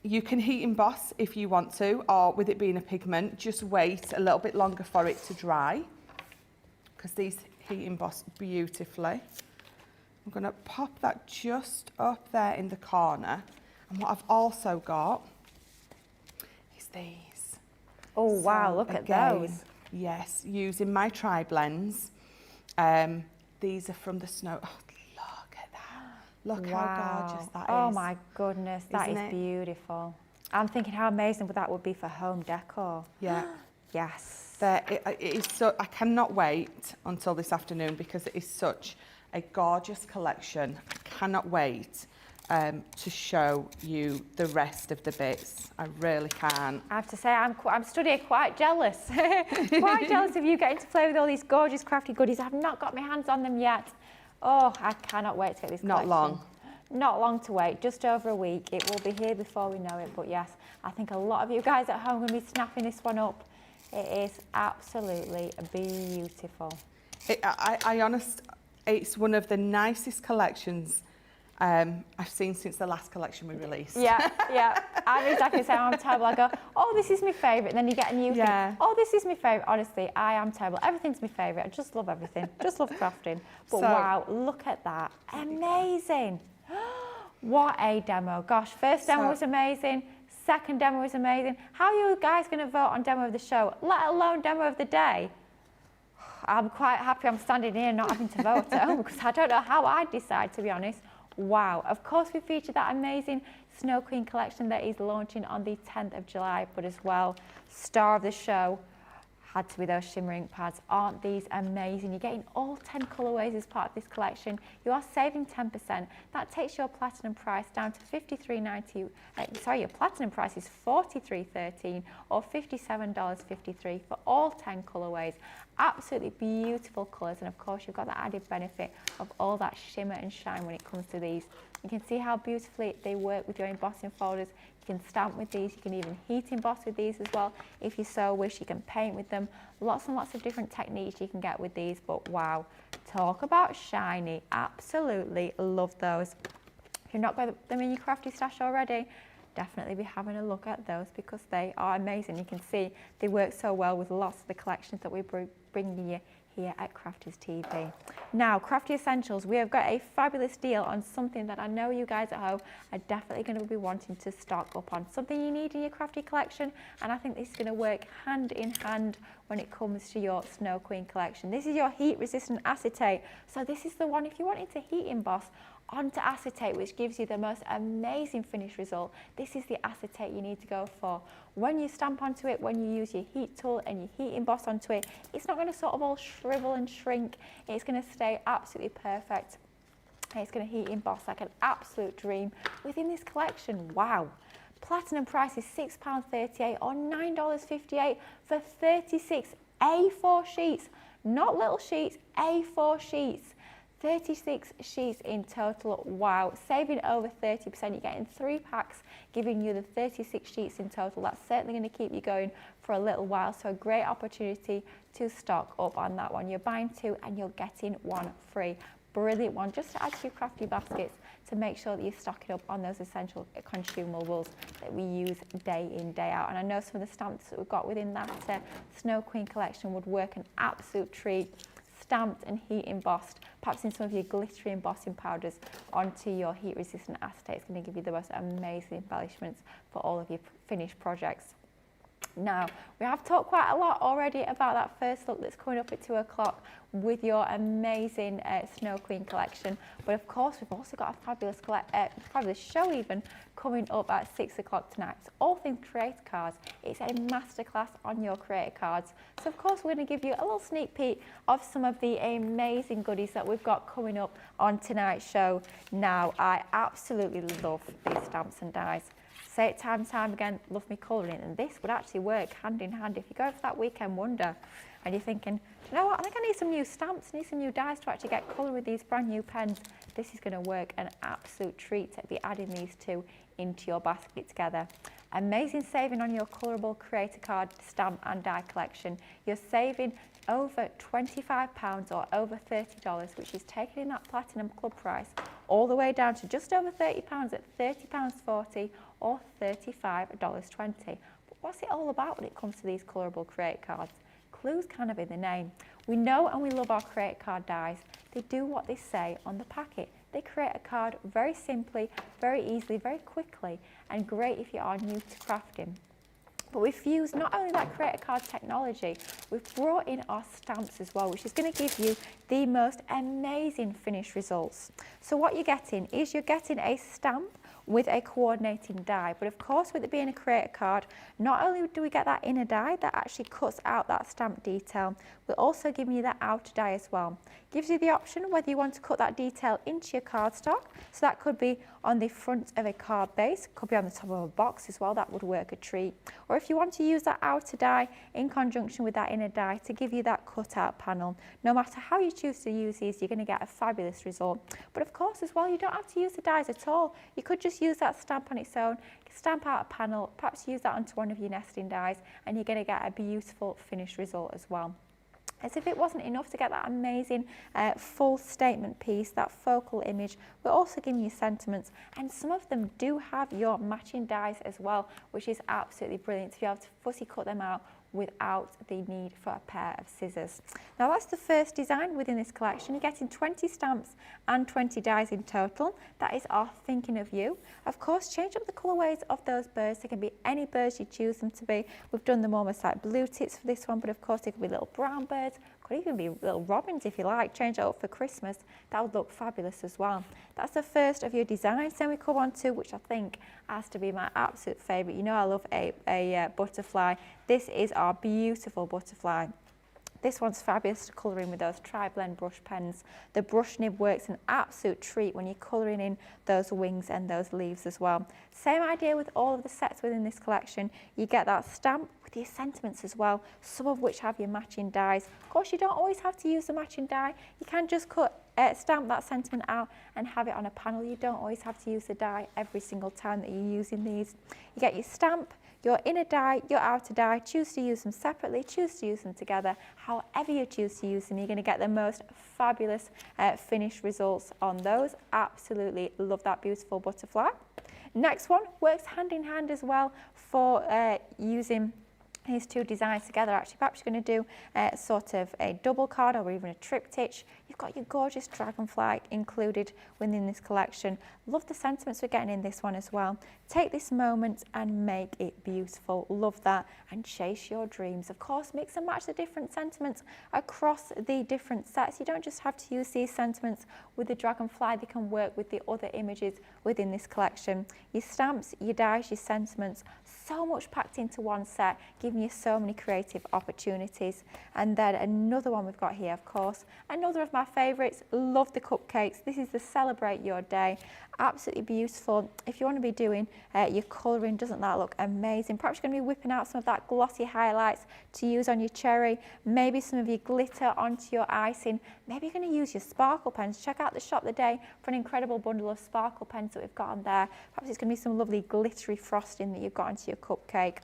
You can heat emboss if you want to, or with it being a pigment, just wait a little bit longer for it to dry, because these heat emboss beautifully. I'm going to pop that just up there in the corner, and what I've also got is these. Oh, wow, So look at again, those. Yes, using my tri-blends. These are from the Snow. Oh, look at that. Look how gorgeous that is. Oh my goodness, that Isn't is it? beautiful. I'm thinking how amazing that would be for home decor. Yeah. Yes. It is so, I cannot wait until this afternoon because it is such a gorgeous collection. I cannot wait to show you the rest of the bits. I really can. I have to say, I'm studying quite jealous. Quite jealous of you getting to play with all these gorgeous crafty goodies. I've not got my hands on them yet. Oh, I cannot wait to get this collection. Not long. Not long to wait, just over a week. It will be here before we know it. But yes, I think a lot of you guys at home are going to be snapping this one up. It is absolutely beautiful. It's one of the nicest collections I've seen since the last collection we released. Yeah, yeah. I'm exactly the same. I'm terrible. I go, oh, this is my favourite. And then you get a new thing. Oh, this is my favourite. Honestly, I am terrible. Everything's my favourite. I just love everything. Just love crafting. But wow, look at that. Amazing. What a demo. Gosh, first demo was amazing. Second demo was amazing. How are you guys going to vote on demo of the show, let alone demo of the day? I'm quite happy I'm standing here not having to vote at home because I don't know how I'd decide, to be honest. Wow. Of course, we featured that amazing Snow Queen collection that is launching on the 10th of July, but as well, star of the show had to be those Shimmer ink pads. Aren't these amazing? You're getting all 10 colourways as part of this collection. You are saving 10%. That takes your platinum price down to $53.90. Sorry, your platinum price is $43.13 or $57.53 for all 10 colourways. Absolutely beautiful colours, and of course you've got the added benefit of all that shimmer and shine when it comes to these. You can see how beautifully they work with your embossing folders. You can stamp with these, you can even heat emboss with these as well if you so wish. You can paint with them. Lots and lots of different techniques you can get with these, but wow, talk about shiny. Absolutely love those. If you've not got them in your crafty stash already, definitely be having a look at those because they are amazing. You can see they work so well with lots of the collections that we're bringing you here at Crafters TV. Now, Crafty Essentials, we have got a fabulous deal on something that I know you guys at home are definitely going to be wanting to stock up on. Something you need in your crafty collection, and I think this is going to work hand in hand when it comes to your Snow Queen collection. This is your heat resistant acetate. So this is the one, if you wanted to heat emboss onto acetate, which gives you the most amazing finish result, this is the acetate you need to go for. When you stamp onto it, when you use your heat tool and you heat emboss onto it, it's not going to sort of all shrivel and shrink. It's going to stay absolutely perfect. It's going to heat emboss like an absolute dream within this collection. Wow. Platinum price is £6.38 or $9.58 for 36 A4 sheets. Not little sheets, A4 sheets. 36 sheets in total. Wow, saving over 30%. You're getting 3 packs, giving you the 36 sheets in total. That's certainly going to keep you going for a little while, so a great opportunity to stock up on that one. You're buying 2 and you're getting 1 free. Brilliant one, just to add to your crafty baskets to make sure that you're stocking up on those essential consumables that we use day in, day out. And I know some of the stamps that we've got within that Snow Queen collection would work an absolute treat. Stamped and heat embossed, perhaps in some of your glittery embossing powders onto your heat resistant acetate. It's going to give you the most amazing embellishments for all of your finished projects. Now, we have talked quite a lot already about that first look that's coming up at 2 o'clock with your amazing Snow Queen collection. But of course, we've also got a fabulous show even coming up at 6 o'clock tonight. It's all things creator cards. It's a masterclass on your creator cards. So of course, we're going to give you a little sneak peek of some of the amazing goodies that we've got coming up on tonight's show. Now, I absolutely love these stamps and dies. Say it time and time again, love me colouring, and this would actually work hand in hand. If you go for that weekend wonder and you're thinking, do you know what, I think I need some new stamps, I need some new dies to actually get colour with these brand new pens, this is going to work an absolute treat to be adding these two into your basket together. Amazing saving on your Colorable creator card stamp and die collection. You're saving over £25 or over $30, which is taking in that platinum club price all the way down to just over £30 at £30.40 or $35.20. But what's it all about when it comes to these Colorable creator cards? Clues kind of in the name. We know and we love our creator card dies. They do what they say on the packet. They create a card very simply, very easily, very quickly, and great if you are new to crafting. But we've fused not only that creator card technology, we've brought in our stamps as well, which is going to give you the most amazing finished results. So what you're getting is you're getting a stamp with a coordinating die, but of course with it being a creator card, not only do we get that inner die that actually cuts out that stamp detail, we're also giving you that outer die as well. Gives you the option whether you want to cut that detail into your cardstock, so that could be on the front of a card base, could be on the top of a box as well, that would work a treat. Or if you want to use that outer die in conjunction with that inner die to give you that cut out panel, no matter how you choose to use these, you're going to get a fabulous result. But of course as well, you don't have to use the dies at all. You could just use that stamp on its own, stamp out a panel, perhaps use that onto one of your nesting dies, and you're going to get a beautiful finished result as well. As if it wasn't enough to get that amazing full statement piece, that focal image, we're also giving you sentiments, and some of them do have your matching dies as well, which is absolutely brilliant to be able to fussy cut them out without the need for a pair of scissors. Now that's the first design within this collection. You're getting 20 stamps and 20 dies in total. That is our thinking of you. Of course, change up the colourways of those birds. They can be any birds you choose them to be. We've done them almost like blue tits for this one, but of course they could be little brown birds, could even be little robins if you like. Change it up for Christmas. That would look fabulous as well. That's the first of your designs. Then we come on to, which I think has to be my absolute favourite. You know I love a butterfly. This is our beautiful butterfly. This one's fabulous to colour in with those tri-blend brush pens. The brush nib works an absolute treat when you're colouring in those wings and those leaves as well. Same idea with all of the sets within this collection. You get that stamp with your sentiments as well, some of which have your matching dies. Of course, you don't always have to use the matching die. You can just stamp that sentiment out and have it on a panel. You don't always have to use the die every single time that you're using these. You get your stamp, your inner die, your outer die. Choose to use them separately, choose to use them together. However you choose to use them, you're going to get the most fabulous finished results on those. Absolutely love that beautiful butterfly. Next one works hand in hand as well for using these two designs together. Actually, perhaps you're going to do sort of a double card or even a triptych. You've got your gorgeous dragonfly included within this collection. Love the sentiments we're getting in this one as well. Take this moment and make it beautiful. Love that, and chase your dreams. Of course, mix and match the different sentiments across the different sets. You don't just have to use these sentiments with the dragonfly. They can work with the other images within this collection. Your stamps, your dies, your sentiments, so much packed into one set, giving you so many creative opportunities. And then another one we've got here, of course, another of my favourites. Love the cupcakes. This is the Celebrate Your Day. Absolutely beautiful. If you want to be doing your colouring, doesn't that look amazing? Perhaps you're going to be whipping out some of that glossy highlights to use on your cherry, maybe some of your glitter onto your icing. Maybe you're going to use your sparkle pens. Check out the shop today for an incredible bundle of sparkle pens that we've got on there. Perhaps it's going to be some lovely glittery frosting that you've got onto your cupcake.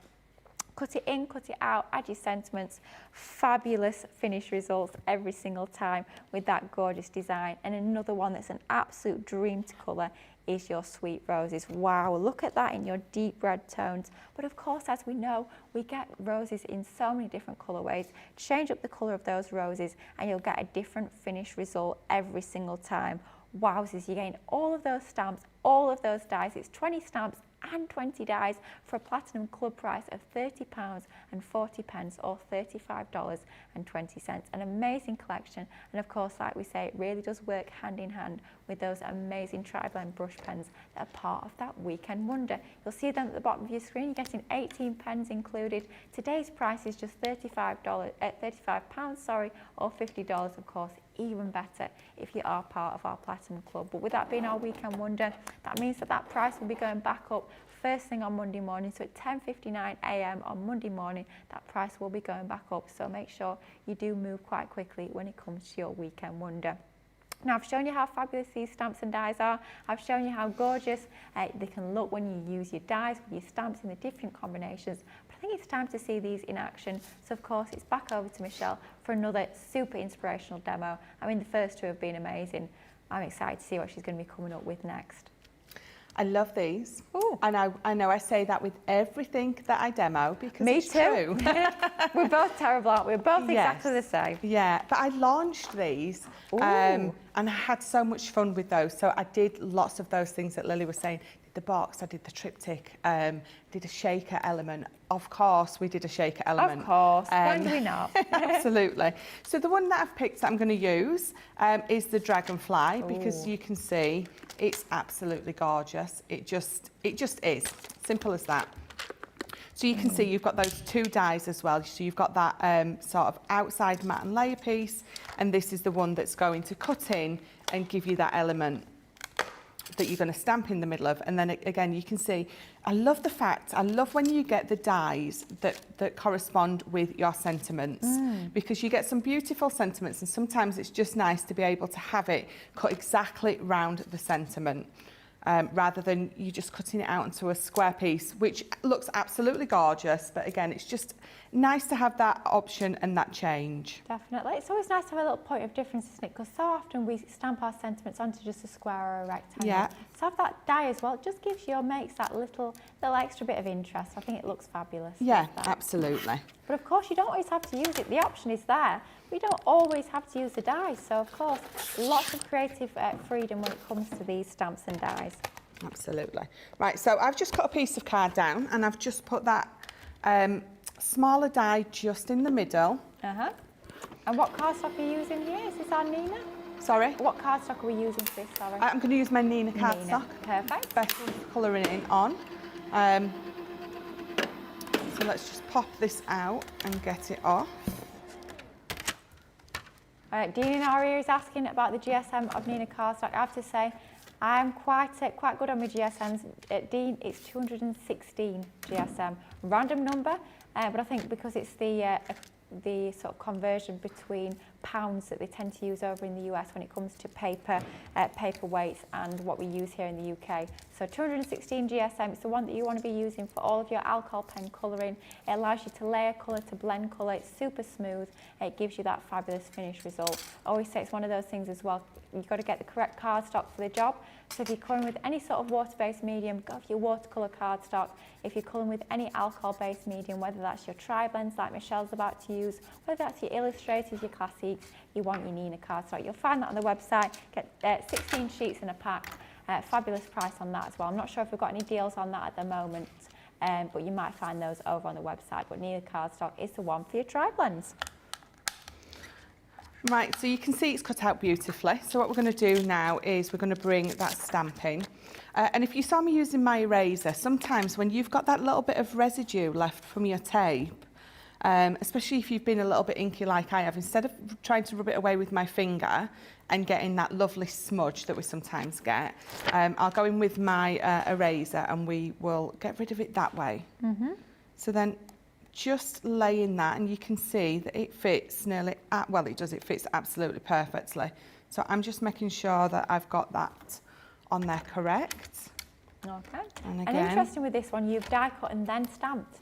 Cut it in, cut it out, add your sentiments. Fabulous finished results every single time with that gorgeous design. And another one that's an absolute dream to colour is your sweet roses. Wow, look at that in your deep red tones. But of course, as we know, we get roses in so many different colourways. Change up the colour of those roses and you'll get a different finished result every single time. Wowzers, you gain all of those stamps, all of those dies. It's 20 stamps and 20 dies for a platinum club price of £30.40 or $35.20. An amazing collection, and of course, like we say, it really does work hand in hand with those amazing tri-blend brush pens that are part of that weekend wonder. You'll see them at the bottom of your screen. You're getting 18 pens included. Today's price is just £35, or $50, of course. Even better if you are part of our Platinum Club. But with that being our weekend wonder, that means that price will be going back up first thing on Monday morning. So at 10:59 a.m. on Monday morning, that price will be going back up. So make sure you do move quite quickly when it comes to your weekend wonder. Now, I've shown you how fabulous these stamps and dies are. I've shown you how gorgeous they can look when you use your dies with your stamps in the different combinations. But I think it's time to see these in action. So, of course, it's back over to Michelle for another super inspirational demo. I mean, the first two have been amazing. I'm excited to see what she's going to be coming up with next. I love these. Ooh. And I know I say that with everything that I demo because Me it's too. true. We're both terrible, aren't we? We're both exactly the same. Yeah, but I launched these and I had so much fun with those. So I did lots of those things that Lily was saying. Did the box, I did the triptych, did a shaker element. Of course, we did a shaker element. Of course, when do we not? Absolutely. So the one that I've picked that I'm going to use is the Dragonfly because you can see it's absolutely gorgeous. It just is. Simple as that. So you can see you've got those two dies as well. So you've got that sort of outside matte and layer piece, and this is the one that's going to cut in and give you that element that you're going to stamp in the middle of. And then again, you can see, I love when you get the dies that correspond with your sentiments because you get some beautiful sentiments, and sometimes it's just nice to be able to have it cut exactly round the sentiment. rather than you just cutting it out into a square piece, which looks absolutely gorgeous. But again, it's just nice to have that option and that change. Definitely. It's always nice to have a little point of difference, isn't it? Because so often we stamp our sentiments onto just a square or a rectangle. Yeah. So have that die as well. It just gives your makes that little extra bit of interest. I think it looks fabulous. Yeah, absolutely. But of course, you don't always have to use it. The option is there. We don't always have to use the dies. So of course, lots of creative freedom when it comes to these stamps and dies. Absolutely. Right, so I've just cut a piece of card down and I've just put that smaller die just in the middle. Uh-huh. And what cardstock are you using here? Is this our Nina? Sorry? What cardstock are we using for this, sorry? I'm going to use my Nina cardstock. Nina. Perfect. Best colouring it on. So let's just pop this out and get it off. Dean in our ear is asking about the GSM of Nina cardstock. I have to say, I'm quite good on my GSMs. Dean, it's 216 GSM. Random number, but I think because it's the sort of conversion between pounds that they tend to use over in the US when it comes to paper weights and what we use here in the UK. So 216 GSM, it's the one that you want to be using for all of your alcohol pen colouring. It allows you to layer colour, to blend colour. It's super smooth. It gives you that fabulous finished result. I always say it's one of those things as well. You've got to get the correct cardstock for the job. So if you're colouring with any sort of water-based medium, go for your watercolour cardstock. If you're colouring with any alcohol-based medium, whether that's your tri-blends like Michelle's about to use, whether that's your illustrators, your classics, you want your Nina cardstock. You'll find that on the website. Get 16 sheets in a pack. Fabulous price on that as well. I'm not sure if we've got any deals on that at the moment, but you might find those over on the website. But Nina cardstock is the one for your tri-blends. Right, so you can see it's cut out beautifully. So what we're going to do now is we're going to bring that stamp in. And if you saw me using my eraser, sometimes when you've got that little bit of residue left from your tape, especially if you've been a little bit inky like I have, instead of trying to rub it away with my finger and getting that lovely smudge that we sometimes get, I'll go in with my eraser and we will get rid of it that way. Mm-hmm. So then just laying that, and you can see that it fits nearly, well it does, it fits absolutely perfectly. So I'm just making sure that I've got that on there correct. Okay. And And again, interesting with this one, you've die cut and then stamped.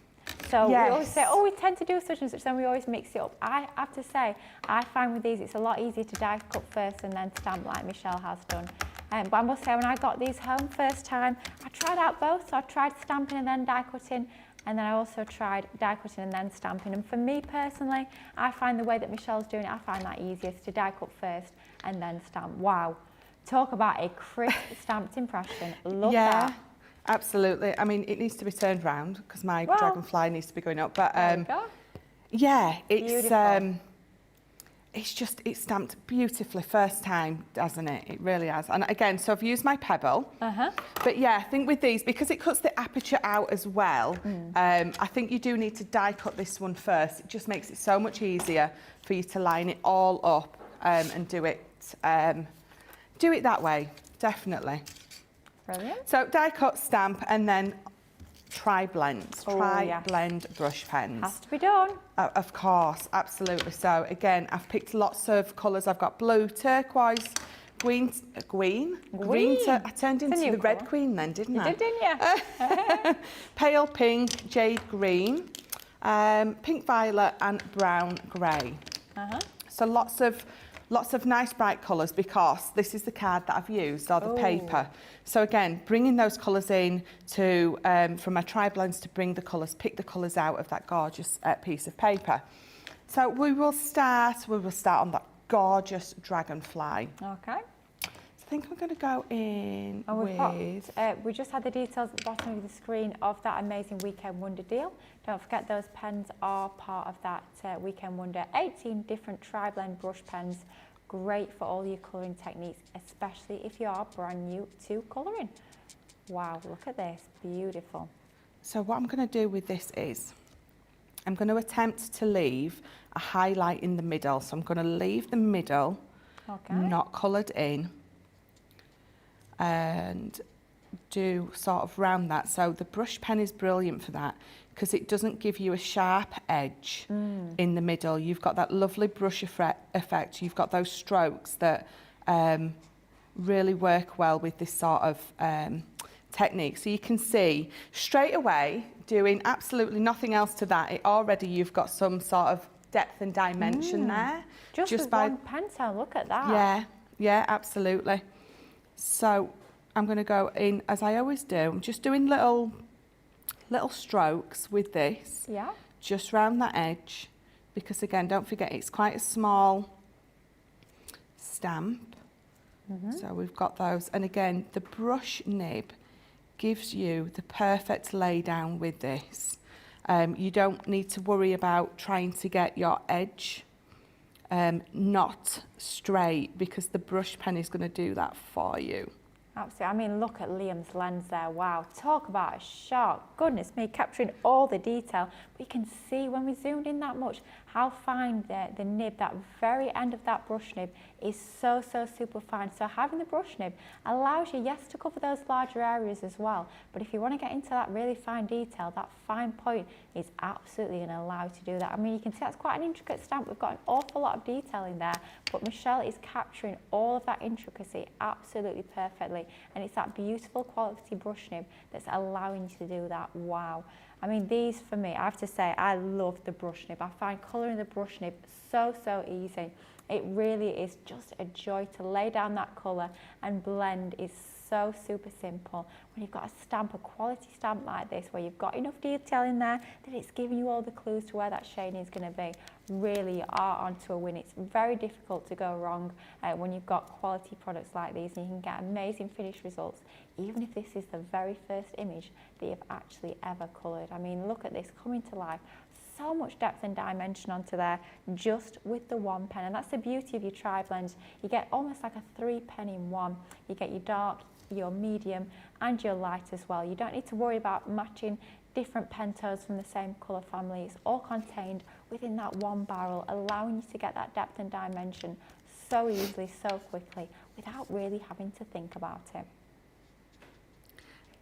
So Yes. we always say, oh, we tend to do such and such, then we always mix it up. I have to say, I find with these, it's a lot easier to die cut first and then stamp like Michelle has done. But I must say, when I got these home first time, I tried out both. So I tried stamping and then die cutting. And then I also tried die cutting and then stamping. And for me personally, I find the way that Michelle's doing it, I find that easiest, to die cut first and then stamp. Wow. Talk about a crisp stamped impression. Love that. Absolutely. I mean, it needs to be turned round because my Dragonfly needs to be going up. But There we go. yeah, Beautiful. It's stamped beautifully first time, doesn't it? It really has. And again, so I've used my pebble. But yeah, I think with these, because it cuts the aperture out as well, I think you do need to die cut this one first. It just makes it so much easier for you to line it all up and do it that way, definitely. Brilliant. So die cut, stamp, and then tri-blends, tri-blend brush pens. Has to be done. Of course, absolutely. So again, I've picked lots of colours. I've got blue, turquoise, green. I turned into the red queen then, didn't I? You did, didn't you? Pale pink, jade green, pink violet, and brown grey. So lots of nice bright colours, because this is the card that I've used, or the paper. So again, bringing those colours in to from my tri-blends to bring the colours, pick the colours out of that gorgeous piece of paper. So we will start on that gorgeous Dragonfly. Okay. I think we're going to go in with... we just had the details at the bottom of the screen of that amazing Weekend Wonder deal. Don't forget those pens are part of that Weekend Wonder. 18 different tri-blend brush pens. Great for all your colouring techniques, especially if you are brand new to colouring. Wow, look at this. Beautiful. So what I'm going to do with this is I'm going to attempt to leave a highlight in the middle. So I'm going to leave the middle not coloured in, and do sort of round that. So the brush pen is brilliant for that, because it doesn't give you a sharp edge in the middle. You've got that lovely brush effect. You've got those strokes that really work well with this sort of technique. So you can see straight away, doing absolutely nothing else to that, you've got some sort of depth and dimension there. Just with by one pencil, look at that. Yeah, yeah, absolutely. So I'm going to go in, as I always do, I'm just doing little strokes with this, Yeah. just round that edge, because again, don't forget, it's quite a small stamp. So we've got those, and again, the brush nib gives you the perfect lay down with this. You don't need to worry about trying to get your edge not straight, because the brush pen is going to do that for you. Absolutely. I mean, look at Liam's lens there. Wow. Talk about a shot. Goodness me, capturing all the detail. But you can see when we zoomed in that much, how fine the nib, that very end of that brush nib, is so super fine. So having the brush nib allows you, yes, to cover those larger areas as well. But if you want to get into that really fine detail, that fine point is absolutely going to allow you to do that. I mean, you can see that's quite an intricate stamp. We've got an awful lot of detail in there, but Michelle is capturing all of that intricacy absolutely perfectly. And it's that beautiful quality brush nib that's allowing you to do that. Wow. I mean, these for me, I have to say, I love the brush nib. I find colouring the brush nib so easy. It really is just a joy to lay down that colour, and blend is so super simple. When you've got a stamp, a quality stamp like this, where you've got enough detail in there that it's giving you all the clues to where that shading is going to be, really are onto a win. It's very difficult to go wrong when you've got quality products like these, and you can get amazing finished results, even if this is the very first image that you've actually ever coloured. I mean, look at this coming to life. So much depth and dimension onto there just with the one pen, and that's the beauty of your tri-blends. You get almost like a 3 pen in one. You get your dark, your medium and your light as well. You don't need to worry about matching different pen tones from the same colour family. It's all contained within that one barrel, allowing you to get that depth and dimension so easily, so quickly, without really having to think about it.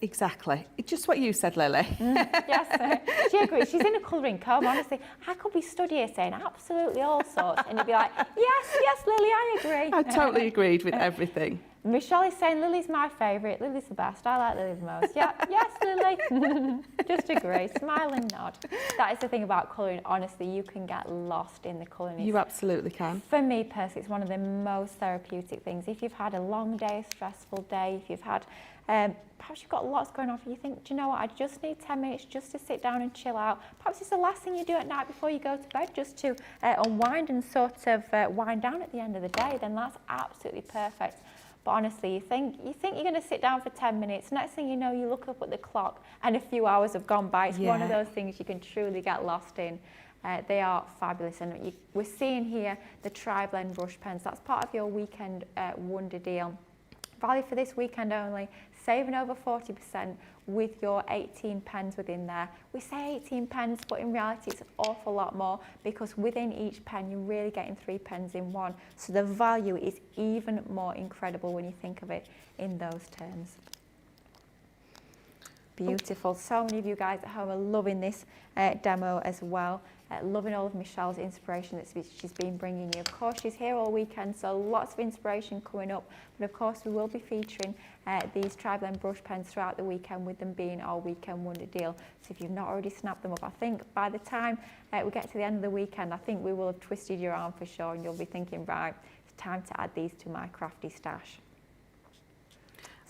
Exactly. It's just what you said, Lily. Yes, she agrees. She's in a colouring comb. Honestly, I could be stood here saying absolutely all sorts, and you'd be like, yes, Lily, I agree. I totally agreed with everything. Michelle is saying Lily's my favourite. Lily's the best. I like Lily the most. Yeah, yes, Lily. Just agree. Smile and nod. That is the thing about colouring. Honestly, you can get lost in the colouring. You absolutely can. For me personally, it's one of the most therapeutic things. If you've had a long day, a stressful day, if you've had perhaps you've got lots going on, you think, do you know what, I just need 10 minutes just to sit down and chill out. Perhaps it's the last thing you do at night before you go to bed, just to unwind and sort of wind down at the end of the day, then that's absolutely perfect. But honestly, you think you're going to sit down for 10 minutes, next thing you know, you look up at the clock and a few hours have gone by. It's one of those things you can truly get lost in. They are fabulous, and we're seeing here the tri-blend brush pens. That's part of your weekend wonder deal. Value for this weekend only, saving over 40% with your 18 pens within there. We say 18 pens, but in reality it's an awful lot more, because within each pen you're really getting 3 pens in one. So the value is even more incredible when you think of it in those terms. Beautiful. So many of you guys at home are loving this demo as well. Loving all of Michelle's inspiration that she's been bringing you. Of course, she's here all weekend, so lots of inspiration coming up. But of course, we will be featuring these tri-blend brush pens throughout the weekend, with them being our weekend wonder deal. So if you've not already snapped them up, I think by the time we get to the end of the weekend, I think we will have twisted your arm for sure, and you'll be thinking, right, it's time to add these to my crafty stash.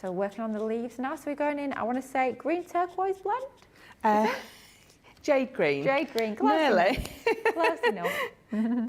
So working on the leaves now. So we're going in, I want to say green turquoise blend? Jade green. Jade green. Close nearly. Close enough.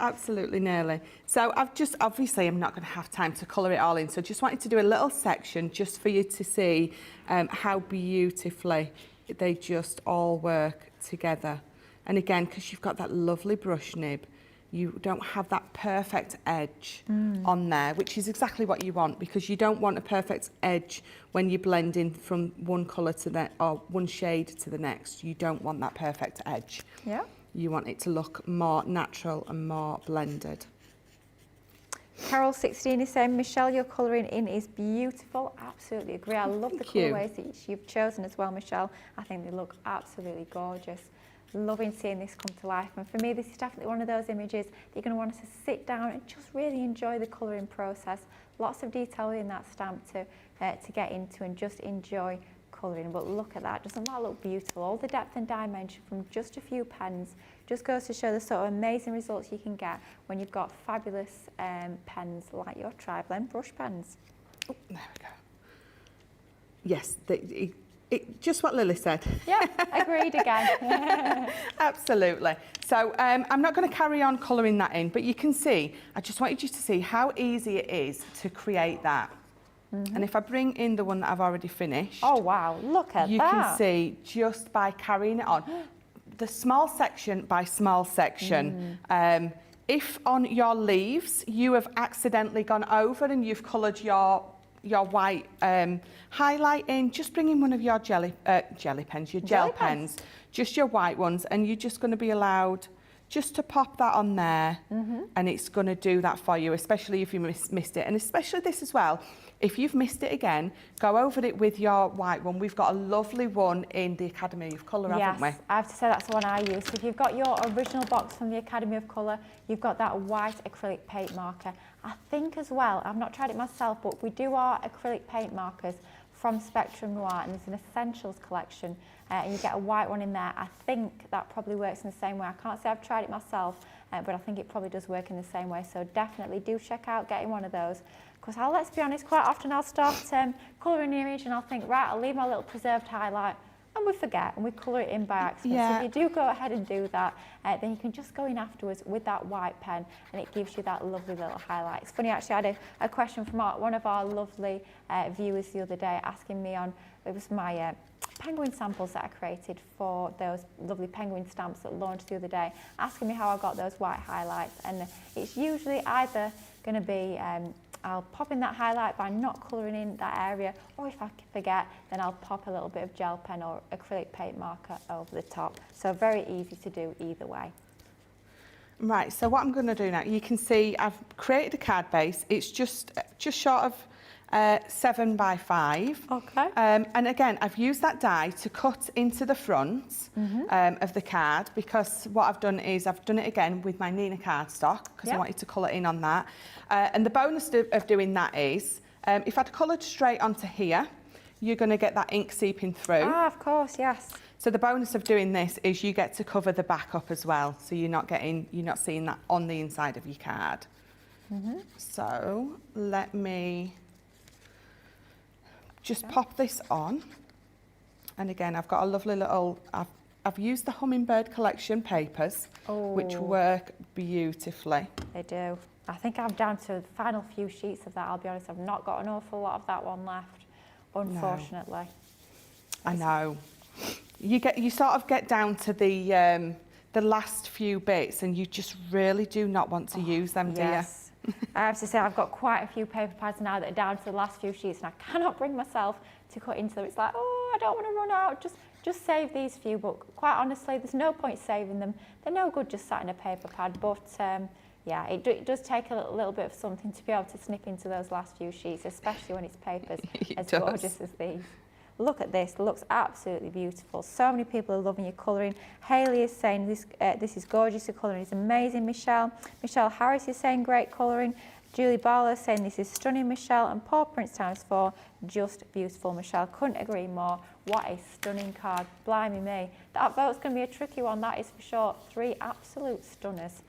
Absolutely nearly. So I've just, obviously I'm not going to have time to colour it all in, so just wanted to do a little section just for you to see how beautifully they just all work together. And again, because you've got that lovely brush nib, you don't have that perfect edge on there, which is exactly what you want, because you don't want a perfect edge when you're blending from one colour to the, or one shade to the next. You don't want that perfect edge. Yeah. You want it to look more natural and more blended. Carol16 is saying, Michelle, your colouring in is beautiful. Absolutely agree. I love the colourways that you've chosen as well, Michelle. I think they look absolutely gorgeous. Loving seeing this come to life, and for me this is definitely one of those images that you're going to want to sit down and just really enjoy the colouring process. lots of detail in that stamp to get into and just enjoy colouring. But look at that, doesn't that look beautiful? All the depth and dimension from just a few pens just goes to show the sort of amazing results you can get when you've got fabulous pens like your Tri-Blend brush pens. Oh, there we go. Yes, just what Lily said. Yeah, agreed again. Absolutely. So I'm not going to carry on colouring that in, but you can see, I just wanted you to see how easy it is to create that. And if I bring in the one that I've already finished. Oh wow, look at that. You can see just by carrying it on, the small section by small section. If on your leaves you have accidentally gone over and you've coloured your white highlight in, just bring in one of your gel pens, just your white ones, and you're just going to be allowed just to pop that on there, and it's going to do that for you, especially if you missed it. And especially this as well, if you've missed it again, go over it with your white one. We've got a lovely one in the Academy of Colour, haven't we? Yes, I have to say that's the one I use. So if you've got your original box from the Academy of Colour, you've got that white acrylic paint marker. I think as well, I've not tried it myself, but we do our acrylic paint markers from Spectrum Noir, and there's an Essentials collection, and you get a white one in there. I think that probably works in the same way. I can't say I've tried it myself, but I think it probably does work in the same way. So definitely do check out getting one of those. Because let's be honest, quite often I'll start colouring the image and I'll think, right, I'll leave my little preserved highlight, and we forget and we colour it in by accident. Yeah. So if you do go ahead and do that, then you can just go in afterwards with that white pen and it gives you that lovely little highlight. It's funny, actually, I had a question from one of our lovely viewers the other day asking me it was my penguin samples that I created for those lovely penguin stamps that launched the other day, asking me how I got those white highlights. And it's usually either going to be I'll pop in that highlight by not colouring in that area, or if I forget, then I'll pop a little bit of gel pen or acrylic paint marker over the top. So very easy to do either way. Right, so what I'm going to do now, you can see I've created a card base. It's just short of 7 by 5. Okay. And again, I've used that die to cut into the front of the card, because what I've done is I've done it again with my Nina cardstock, because I wanted to colour in on that. And the bonus of doing that is, if I'd coloured straight onto here, you're going to get that ink seeping through. Ah, of course, yes. So the bonus of doing this is you get to cover the back up as well, so you're not seeing that on the inside of your card. So let me just pop this on, and again I've got a lovely little, I've used the Hummingbird collection papers, which work beautifully. They do. I think I'm down to the final few sheets of that, I'll be honest. I've not got an awful lot of that one left, unfortunately. No. I know. You sort of get down to the last few bits and you just really do not want to use them, do you? I have to say I've got quite a few paper pads now that are down to the last few sheets, and I cannot bring myself to cut into them. It's like, oh, I don't want to run out, just save these few. But quite honestly, there's no point saving them. They're no good just sat in a paper pad. But yeah, it does take a little bit of something to be able to snip into those last few sheets, especially when it's papers as gorgeous as these. Look at this, it looks absolutely beautiful. So many people are loving your colouring. Hayley is saying this is gorgeous, your colouring is amazing, Michelle. Michelle Harris is saying great colouring. Julie Barlow is saying this is stunning, Michelle. And Paul Prince ×4, just beautiful, Michelle. Couldn't agree more. What a stunning card, blimey me. That vote's going to be a tricky one, that is for sure. 3 absolute stunners.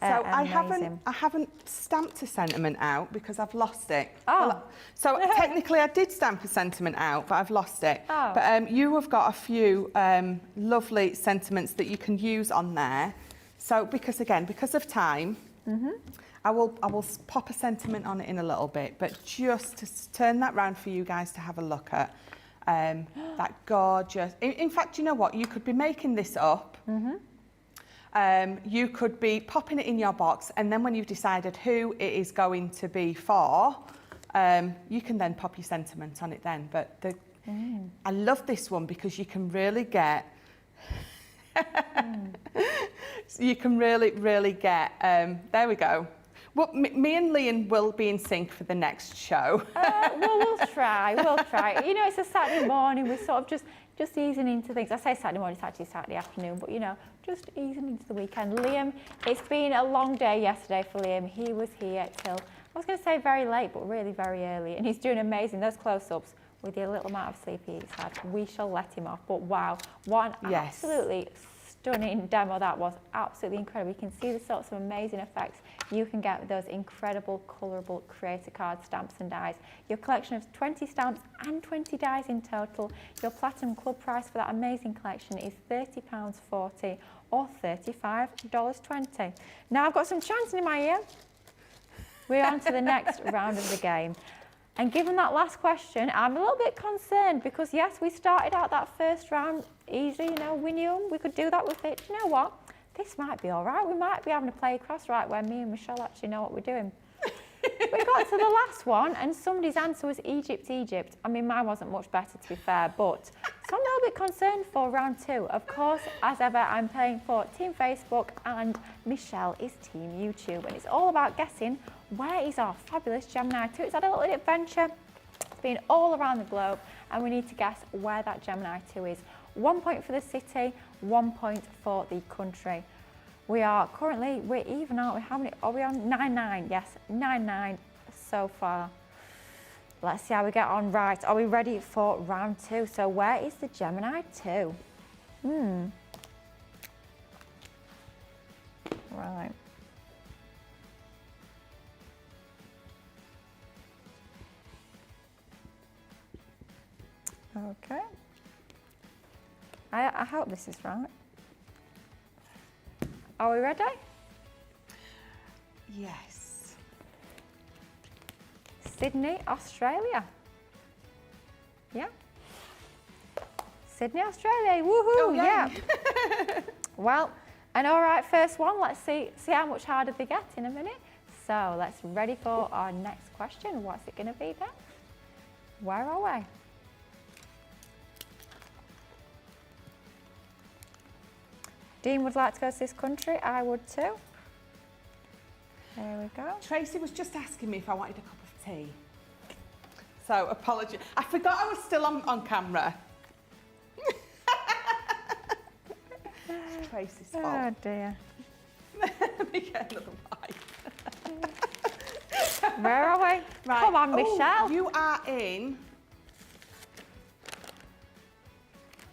So I haven't stamped a sentiment out because I've lost it. Oh. Well, so technically I did stamp a sentiment out, but I've lost it. Oh. But you have got a few lovely sentiments that you can use on there. So because of time, I will pop a sentiment on it in a little bit, but just to turn that round for you guys to have a look at. That gorgeous. In fact, you know what? You could be making this up. You could be popping it in your box, and then when you've decided who it is going to be for, you can then pop your sentiment on it then. But I love this one because you can really get, there we go. Well, me and Liam will be in sync for the next show. Well, we'll try. You know, it's a Saturday morning, we're sort of just easing into things. I say Saturday morning, it's actually Saturday afternoon, but you know, just easing into the weekend. Liam, it's been a long day yesterday for Liam. He was here till I was going to say very late, but really very early. And he's doing amazing. Those close-ups with the little amount of sleep he's had, we shall let him off. But wow, what an absolutely stunning demo that was. Absolutely incredible. You can see the sorts of amazing effects you can get with those incredible Colorable creator card stamps and dies. Your collection of 20 stamps and 20 dies in total. Your Platinum Club price for that amazing collection is £30.40 or $35.20. Now I've got some chanting in my ear. We're on to the next round of the game. And given that last question, I'm a little bit concerned because yes, we started out that first round easy, you know, we knew we could do that with it. Do you know what? This might be all right. We might be having to play across right where me and Michelle actually know what we're doing. We got to the last one and somebody's answer was Egypt, Egypt. I mean, mine wasn't much better to be fair, but so I'm a little bit concerned for round two. Of course, as ever, I'm playing for Team Facebook and Michelle is Team YouTube. And it's all about guessing where is our fabulous Gemini 2. It's had a little adventure, been all around the globe, and we need to guess where that Gemini 2 is. 1 point for the city, 1 point for the country. We are currently, we're even, aren't we? How many are we on? 9-9, yes, 9-9 so far. Let's see how we get on. Right, are we ready for round two? So where is the Gemini 2? Right. Okay. I hope this is right. Are we ready? Yes. Sydney, Australia. Yeah. Sydney, Australia. Woohoo! Oh, yeah. Well, an all right first one. Let's see how much harder they get in a minute. So let's ready for our next question. What's it going to be next? Where are we? Dean would like to go to this country. I would too. There we go. Tracy was just asking me if I wanted a cup of tea. So, apologies. I forgot I was still on camera. It's Tracy's fault. Oh dear. Let me get another bite. Where are we? Right. Come on, Michelle. Oh, you are in.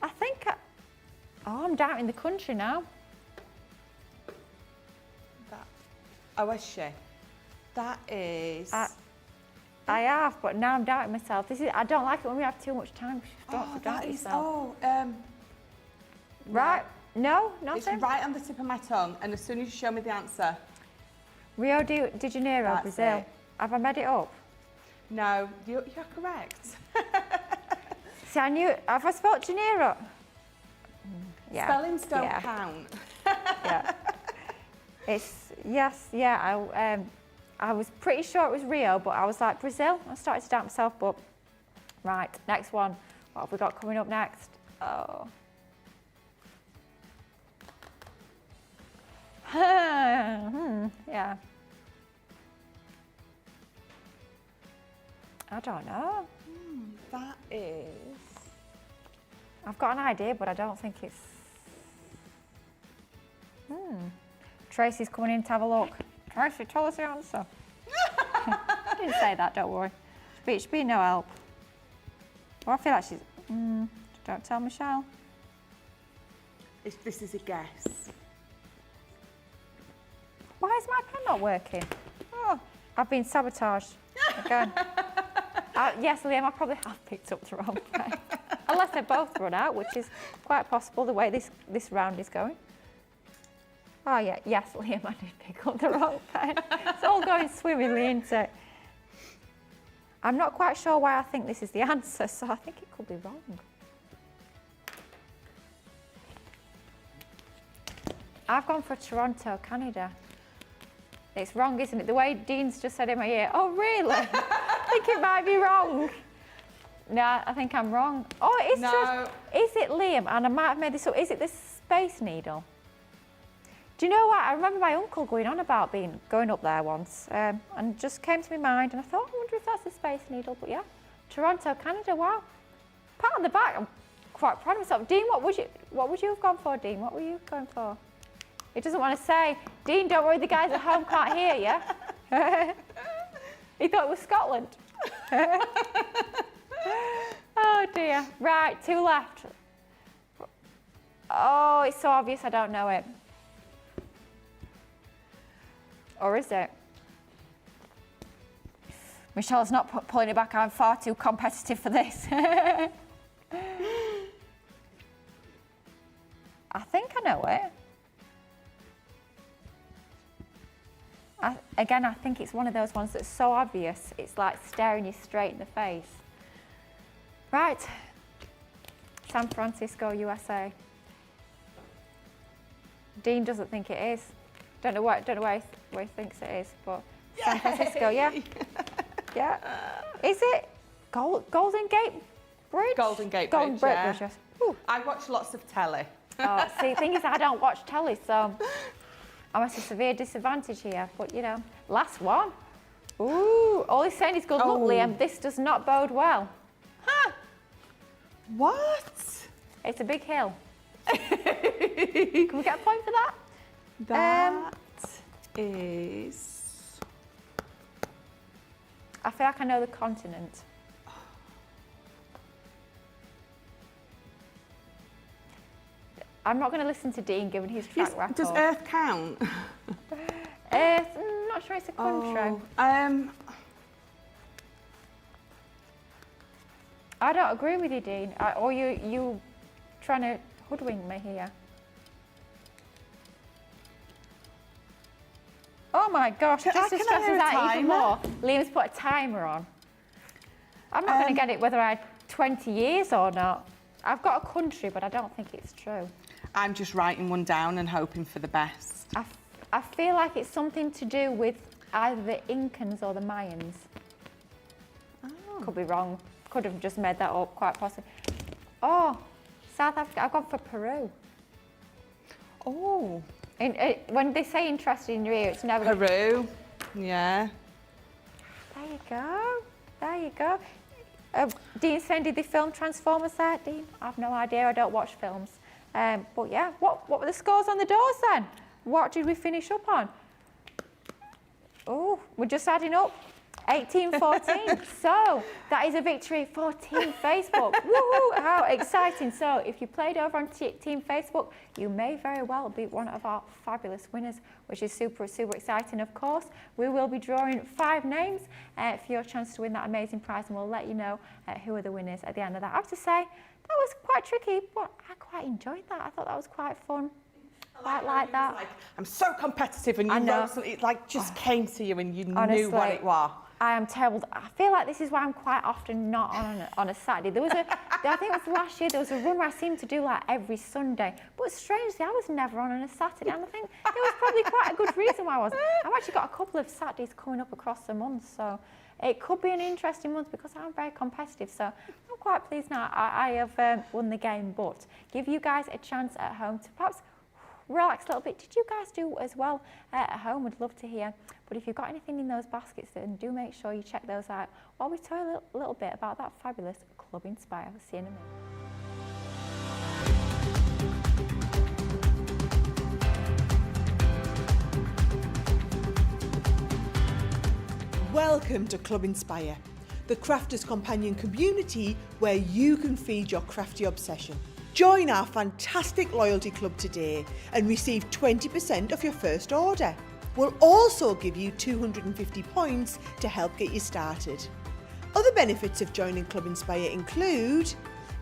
I think. Oh, I'm doubting the country now. Oh, is she? That is. I have, but now I'm doubting myself. I don't like it when we have too much time. Don't forget yourself. Right? No, nothing. It's right on the tip of my tongue, and as soon as you show me the answer. Rio de Janeiro, That's Brazil. it. Have I made it up? No, you're correct. See, I knew. Have I spelled Janeiro? Yeah. Spellings don't count. Yeah. It's yes, yeah. I was pretty sure it was Rio, but I was like Brazil. I started to doubt myself, but right. Next one. What have we got coming up next? Oh. Yeah. I don't know. That is. I've got an idea, but I don't think it's. Tracy's coming in to have a look. Tracy, tell us the answer. I didn't say that, don't worry. She's been no help. Well, I feel like she's. Don't tell Michelle. This is a guess. Why is my pen not working? Oh, I've been sabotaged again. Yes, Liam, I probably have picked up the wrong pen. Unless they both run out, which is quite possible the way this round is going. Oh yeah, yes, Liam, I did pick up the wrong pen. It's all going swimmingly, isn't it? I'm not quite sure why I think this is the answer, so I think it could be wrong. I've gone for Toronto, Canada. It's wrong, isn't it? The way Dean's just said in my ear, oh really? I think it might be wrong. No, I think I'm wrong. Oh, it's just, is it Liam? And I might have made this up. Is it the Space Needle? Do you know what? I remember my uncle going on about going up there once, and just came to my mind, and I thought, I wonder if that's the Space Needle. But yeah, Toronto, Canada. Wow. Pat on the back. I'm quite proud of myself. Dean, what would you have gone for, Dean? What were you going for? He doesn't want to say. Dean, don't worry, the guys at home can't hear you. He thought it was Scotland. Oh dear. Right, 2 left. Oh, it's so obvious I don't know it. Or is it? Michelle's not pulling it back. I'm far too competitive for this. I think I know it. Again, I think it's one of those ones that's so obvious, it's like staring you straight in the face. Right, San Francisco, USA. Dean doesn't think it is. Don't know where he thinks it is, but San Francisco, yeah. Yeah. Is it Golden Gate Bridge? Golden Gate Golden Bridge, yeah. Bridge, yes. Ooh. I watch lots of telly. Oh, see, the thing is, I don't watch telly, so I'm at a severe disadvantage here. But, you know, last one. Ooh, all he's saying is good luck, Liam. This does not bode well. Huh? What? It's a big hill. Can we get a point for that? That is... I feel like I know the continent. I'm not going to listen to Dean given his track record. Does Earth count? Earth, I'm not sure it's a country. I don't agree with you, Dean. Or you trying to hoodwink me here. Oh my gosh, this just stresses out even more. Liam's put a timer on. I'm not going to get it whether I had 20 years or not. I've got a country, but I don't think it's true. I'm just writing one down and hoping for the best. I feel like it's something to do with either the Incans or the Mayans. Oh. Could be wrong. Could have just made that up, quite possibly. Oh, South Africa. I've gone for Peru. Oh. When they say interested in your ear, it's never... Peru, yeah. There you go. There you go. Dean saying, did they film Transformers there? Dean, I've no idea. I don't watch films. But yeah, what were the scores on the doors then? What did we finish up on? Oh, we're just adding up. 18-14. So that is a victory for Team Facebook. Woohoo! How exciting. So if you played over on Team Facebook, you may very well be one of our fabulous winners, which is super, super exciting, of course. We will be drawing 5 names for your chance to win that amazing prize, and we'll let you know who are the winners at the end of that. I have to say, that was quite tricky, but I quite enjoyed that. I thought that was quite fun. Quite like that. Like, I'm so competitive, and you know, it like just came to you and you knew what it was. I am terrible. I feel like this is why I'm quite often not on a Saturday. There was I think it was last year, there was a run where I seemed to do like every Sunday. But strangely, I was never on a Saturday. And I think there was probably quite a good reason why I wasn't. I've actually got a couple of Saturdays coming up across the month. So it could be an interesting month because I'm very competitive. So I'm quite pleased now. I have won the game, but give you guys a chance at home to perhaps relax a little bit. Did you guys do as well at home? Would love to hear. But if you've got anything in those baskets, then do make sure you check those out while we tell you a little bit about that fabulous Club Inspire. We'll see you in a minute. Welcome to Club Inspire, the crafters' companion community where you can feed your crafty obsession. Join our fantastic loyalty club today and receive 20% off your first order. We'll also give you 250 points to help get you started. Other benefits of joining Club Inspire include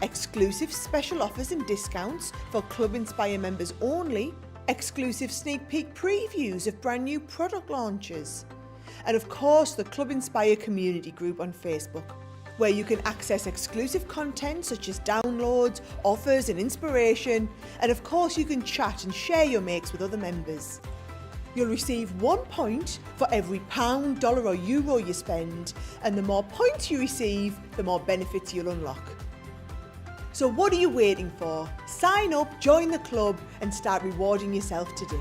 exclusive special offers and discounts for Club Inspire members only, exclusive sneak peek previews of brand new product launches, and of course the Club Inspire community group on Facebook, where you can access exclusive content such as downloads, offers and inspiration, and of course you can chat and share your makes with other members. You'll receive 1 point for every £1, dollar or euro you spend, and the more points you receive, the more benefits you'll unlock. So what are you waiting for? Sign up, join the club and start rewarding yourself today.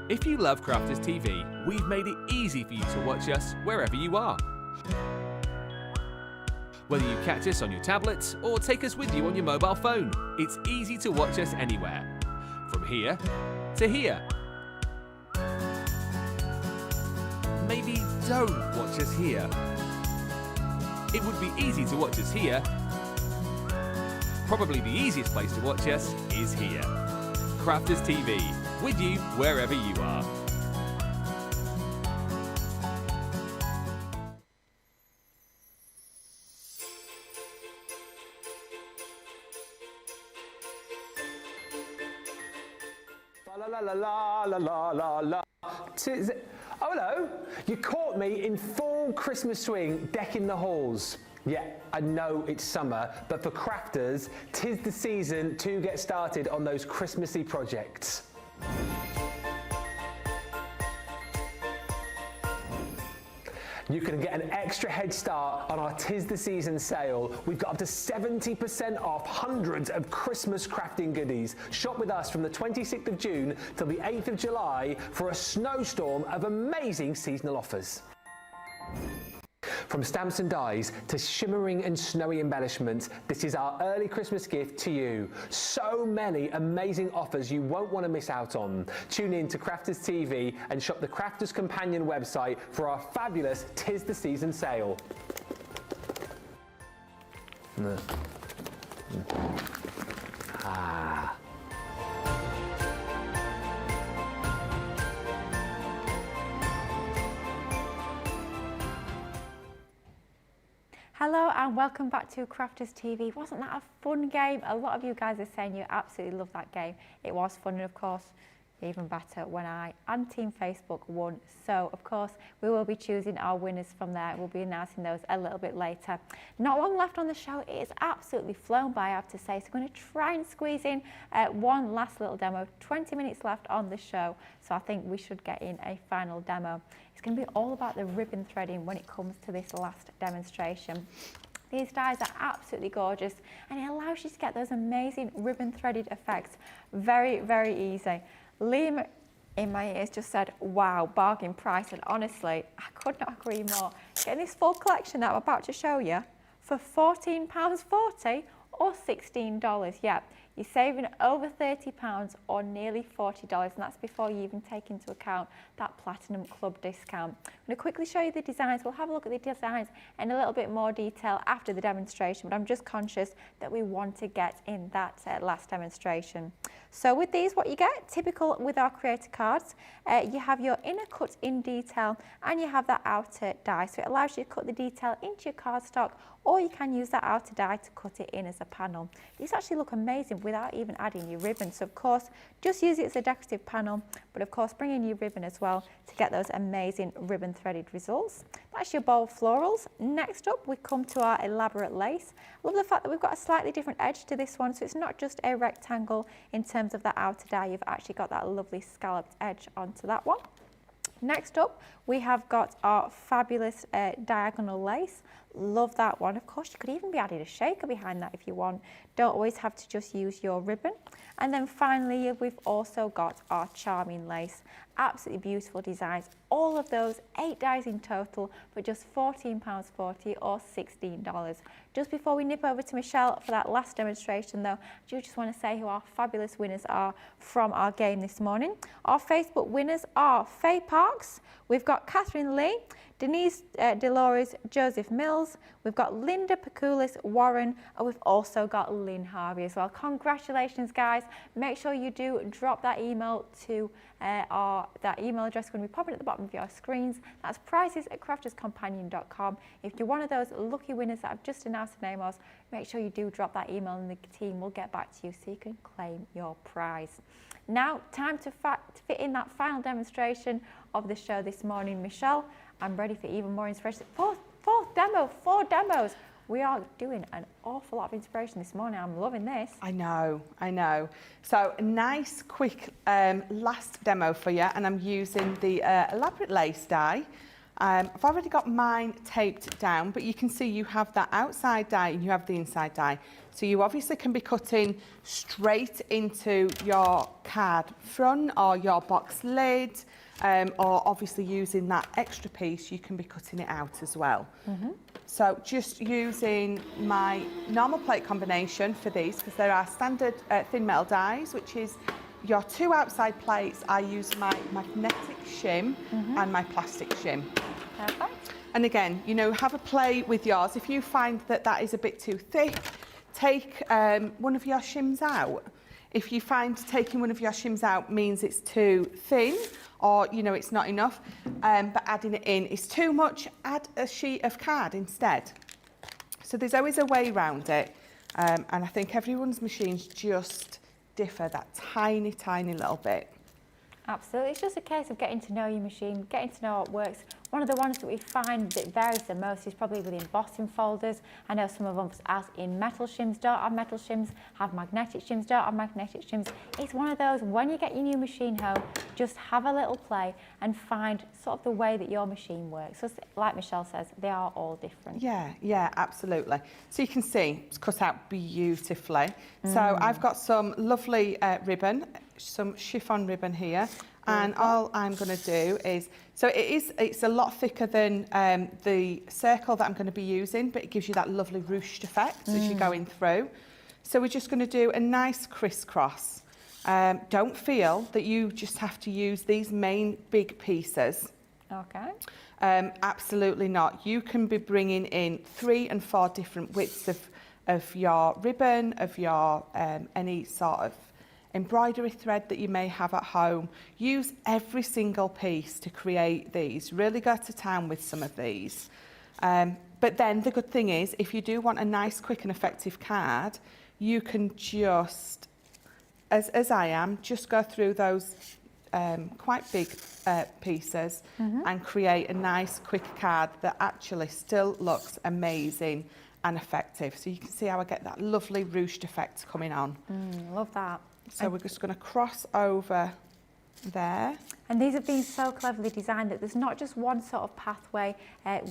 If you love Crafters TV, we've made it easy for you to watch us wherever you are. Whether you catch us on your tablets or take us with you on your mobile phone, it's easy to watch us anywhere. From here, to here. Maybe don't watch us here. It would be easy to watch us here. Probably the easiest place to watch us is here. Crafters TV, with you wherever you are. La la la la la la la la. Oh hello! You caught me in full Christmas swing, decking the halls. Yeah, I know it's summer, but for crafters, 'tis the season to get started on those Christmassy projects. You can get an extra head start on our 'Tis the Season sale. We've got up to 70% off hundreds of Christmas crafting goodies. Shop with us from the 26th of June till the 8th of July for a snowstorm of amazing seasonal offers. From stamps and dies to shimmering and snowy embellishments, this is our early Christmas gift to you. So many amazing offers you won't want to miss out on. Tune in to Crafters TV and shop the Crafters Companion website for our fabulous 'Tis the Season sale. Ah. Hello and welcome back to Crafters TV. Wasn't that a fun game? A lot of you guys are saying you absolutely love that game. It was fun, and of course, even better when I and Team Facebook won. So, of course, we will be choosing our winners from there. We'll be announcing those a little bit later. Not long left on the show. It is absolutely flown by, I have to say. So I'm going to try and squeeze in one last little demo. 20 minutes left on the show. So I think we should get in a final demo. It's going to be all about the ribbon threading when it comes to this last demonstration. These dies are absolutely gorgeous, and it allows you to get those amazing ribbon threaded effects very, very easy. Liam in my ears just said, wow, bargain price, and honestly, I could not agree more. Getting this full collection that I'm about to show you for £14.40 or $16. Yeah, you're saving over £30 or nearly $40, and that's before you even take into account that Platinum Club discount. I'm going to quickly show you the designs. We'll have a look at the designs in a little bit more detail after the demonstration, but I'm just conscious that we want to get in that last demonstration. So with these, what you get, typical with our creator cards, you have your inner cut in detail and you have that outer die. So it allows you to cut the detail into your cardstock, or you can use that outer die to cut it in as a panel. These actually look amazing without even adding your ribbon. So of course, just use it as a decorative panel, but of course bring in your ribbon as well to get those amazing ribbon threaded results. That's your bold florals. Next up, we come to our elaborate lace. I love the fact that we've got a slightly different edge to this one, so it's not just a rectangle in terms of the outer die, you've actually got that lovely scalloped edge onto that one. Next up, we have got our fabulous diagonal lace. Love that one. Of course, you could even be adding a shaker behind that if you want. Don't always have to just use your ribbon. And then finally, we've also got our charming lace. Absolutely beautiful designs. All of those 8 dies in total for just £14.40 or $16. Just before we nip over to Michelle for that last demonstration though, I do just want to say who our fabulous winners are from our game this morning. Our Facebook winners are Faye Parks, we've got Catherine Lee, Denise Delores, Joseph Mills, we've got Linda Paculis Warren, and we've also got Lynn Harvey as well. Congratulations guys. Make sure you do drop that email to that email address going to be popping at the bottom of your screens. That's prizes@crafterscompanion.com. If you're one of those lucky winners that I've just announced the name of, make sure you do drop that email and the team will get back to you so you can claim your prize. Now, time to fit in that final demonstration of the show this morning. Michelle, I'm ready for even more inspiration. Fourth demo, 4 demos. We are doing an awful lot of inspiration this morning. I'm loving this. I know. So a nice, quick last demo for you, and I'm using the elaborate lace die. I've already got mine taped down, but you can see you have that outside die and you have the inside die. So you obviously can be cutting straight into your card front or your box lid, or obviously using that extra piece, you can be cutting it out as well. So just using my normal plate combination for these, because there are standard thin metal dies, which is your 2 outside plates, I use my magnetic shim and my plastic shim. Perfect. And again, you know, have a play with yours. If you find that that is a bit too thick, take one of your shims out. If you find taking one of your shims out means it's too thin, or you know it's not enough, but adding it in is too much, add a sheet of card instead. So there's always a way around it, and I think everyone's machines just differ that tiny, tiny little bit. Absolutely, it's just a case of getting to know your machine, getting to know what works. One of the ones that we find that varies the most is probably with embossing folders. I know some of us, as in metal shims, don't have metal shims, have magnetic shims, don't have magnetic shims. It's one of those, when you get your new machine home, just have a little play and find sort of the way that your machine works. So like Michelle says, they are all different. Yeah, absolutely. So you can see it's cut out beautifully. So I've got some lovely ribbon, some chiffon ribbon here, and all I'm going to do is, so it's a lot thicker than the circle that I'm going to be using, but it gives you that lovely ruched effect as you're going through. So we're just going to do a nice crisscross. Don't feel that you just have to use these main big pieces. Okay. Absolutely not. You can be bringing in 3 and 4 different widths of your ribbon, of your any sort of embroidery thread that you may have at home. Use every single piece to create these. Really go to town with some of these. But then the good thing is, if you do want a nice, quick and effective card, you can just, as I am, just go through those quite big pieces and create a nice, quick card that actually still looks amazing and effective. So you can see how I get that lovely ruched effect coming on. Love that. So we're just going to cross over there. And these have been so cleverly designed that there's not just one sort of pathway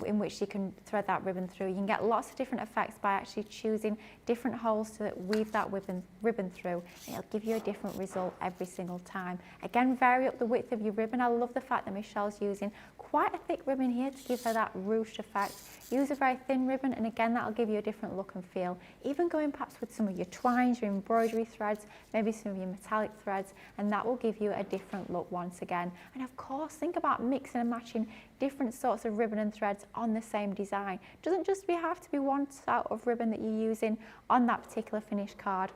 in which you can thread that ribbon through. You can get lots of different effects by actually choosing different holes to weave that ribbon through. And it'll give you a different result every single time. Again, vary up the width of your ribbon. I love the fact that Michelle's using quite a thick ribbon here to give her that ruched effect. Use a very thin ribbon, and again, that'll give you a different look and feel. Even going perhaps with some of your twines, your embroidery threads, maybe some of your metallic threads, and that will give you a different look once again. And of course, think about mixing and matching different sorts of ribbon and threads on the same design. It doesn't just have to be one sort of ribbon that you're using on that particular finished card.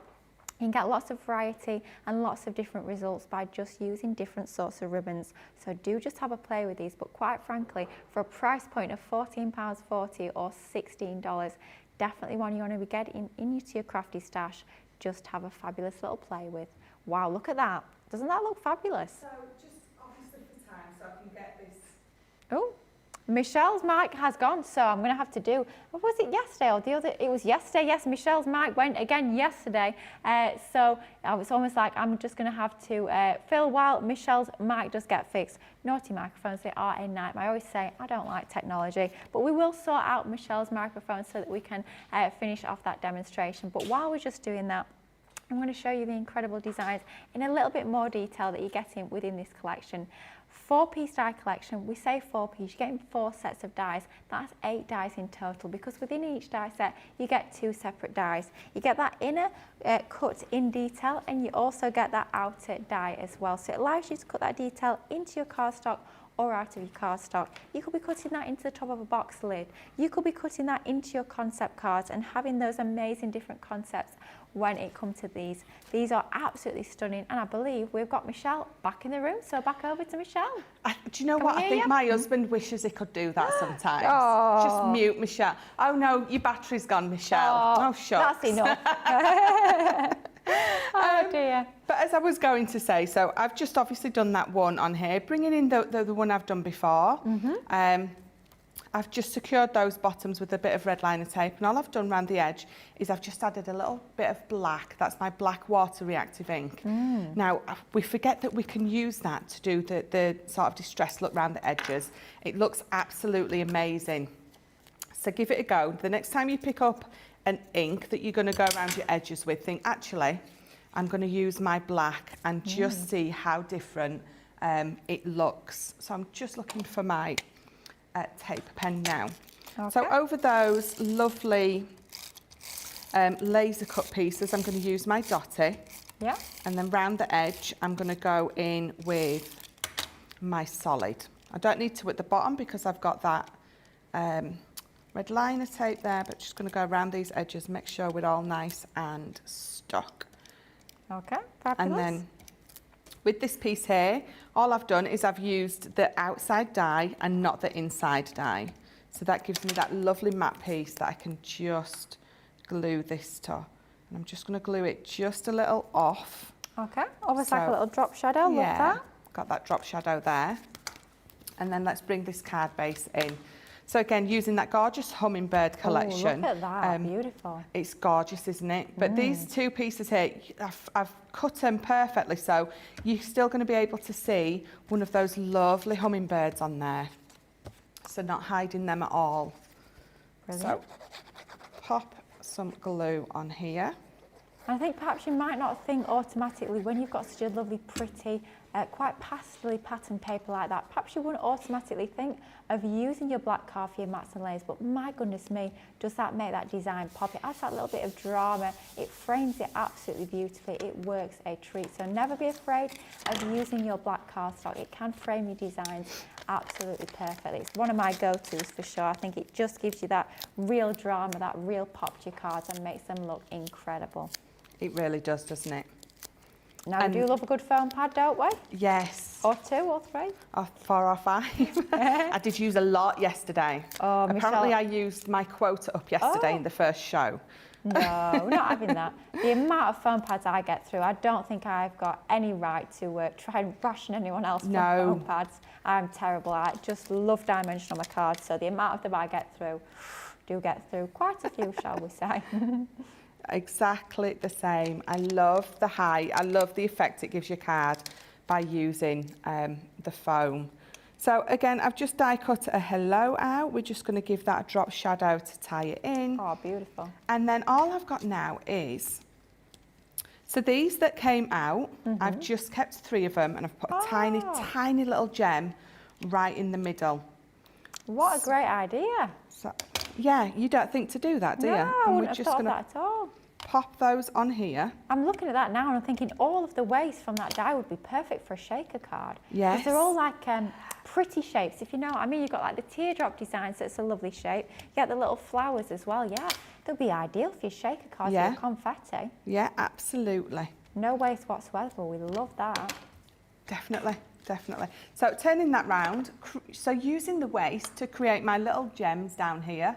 You can get lots of variety and lots of different results by just using different sorts of ribbons. So do just have a play with these, but quite frankly, for a price point of £14.40 or $16, definitely one you want to be getting into your crafty stash. Just have a fabulous little play with. Wow, look at that. Doesn't that look fabulous? So just obviously for time, so I can get this. Oh, Michelle's mic has gone, so I'm going to have to do, or was it yesterday or the other? It was yesterday, yes, Michelle's mic went again yesterday. So it's almost like I'm just going to have to fill while Michelle's mic does get fixed. Naughty microphones, they are a nightmare. I always say I don't like technology, but we will sort out Michelle's microphone so that we can finish off that demonstration. But while we're just doing that, I'm going to show you the incredible designs in a little bit more detail that you're getting within this collection. 4-piece die collection, we say 4-piece, you're getting 4 sets of dies. That's 8 dies in total, because within each die set you get 2 separate dies. You get that inner cut in detail, and you also get that outer die as well. So it allows you to cut that detail into your cardstock or out of your cardstock. You could be cutting that into the top of a box lid. You could be cutting that into your concept cards and having those amazing different concepts when it comes to these. These are absolutely stunning, and I believe we've got Michelle back in the room, so back over to Michelle. Do you know what? I think my husband wishes he could do that sometimes. Oh. Just mute Michelle. Oh no, your battery's gone, Michelle. Oh, shucks. That's enough. Oh dear. But as I was going to say, so I've just obviously done that one on here, bringing in the one I've done before. I've just secured those bottoms with a bit of red liner tape, and all I've done around the edge is I've just added a little bit of black. That's my black water reactive ink. Now, we forget that we can use that to do the sort of distressed look around the edges. It looks absolutely amazing. So give it a go. The next time you pick up an ink that you're going to go around your edges with, think, actually, I'm going to use my black and just see how different it looks. So I'm just looking for my tape pen now. Okay. So over those lovely laser cut pieces, I'm going to use my dotty. Yeah. And then round the edge, I'm going to go in with my solid. I don't need to at the bottom because I've got that red liner tape there, but just going to go around these edges, make sure we're all nice and stuck. Okay, fabulous. And then with this piece here, all I've done is I've used the outside die and not the inside die. So that gives me that lovely matte piece that I can just glue this to. And I'm just going to glue it just a little off. Okay, almost like a little drop shadow, love that. Got that drop shadow there. And then let's bring this card base in. So again, using that gorgeous hummingbird collection. Oh, look at that, beautiful. It's gorgeous, isn't it? But these two pieces here, I've cut them perfectly, so you're still going to be able to see one of those lovely hummingbirds on there. So not hiding them at all. Brilliant. So pop some glue on here. I think perhaps you might not think automatically when you've got such a lovely, pretty, quite pastely pattern paper like that, perhaps you wouldn't automatically think of using your black card for your mats and layers, but my goodness me, does that make that design pop. It adds that little bit of drama, it frames it absolutely beautifully, it works a treat. So never be afraid of using your black cardstock, it can frame your designs absolutely perfectly. It's one of my go-tos for sure. I think it just gives you that real drama, that real pop to your cards and makes them look incredible. It really does, doesn't it? Now, we do love a good foam pad, don't we? Yes. Or 2 or 3. Or 4 or 5. I did use a lot yesterday. Oh, apparently Michelle. I used my quota up yesterday in the first show. No, we're not having that. The amount of foam pads I get through, I don't think I've got any right to try and ration anyone else from foam pads. I'm terrible. I just love dimension on my cards, so the amount of them I get through, do get through quite a few, shall we say. Exactly the same. I love the height. I love the effect it gives your card by using the foam. So again, I've just die cut a hello out. We're just going to give that a drop shadow to tie it in. Oh, beautiful. And then all I've got now is, so these that came out, I've just kept 3 of them and I've put a tiny, tiny little gem right in the middle. What a great idea. So, yeah, you don't think to do that, do you? No, I wouldn't have thought of that at all. Pop those on here. I'm looking at that now and I'm thinking all of the waste from that die would be perfect for a shaker card. Yes. Because they're all like pretty shapes, if you know what I mean. You've got like the teardrop design, so it's a lovely shape. You get the little flowers as well, yeah. They'll be ideal for your shaker cards with your confetti. Yeah, absolutely. No waste whatsoever, we love that. Definitely, definitely. So turning that round, so using the waste to create my little gems down here,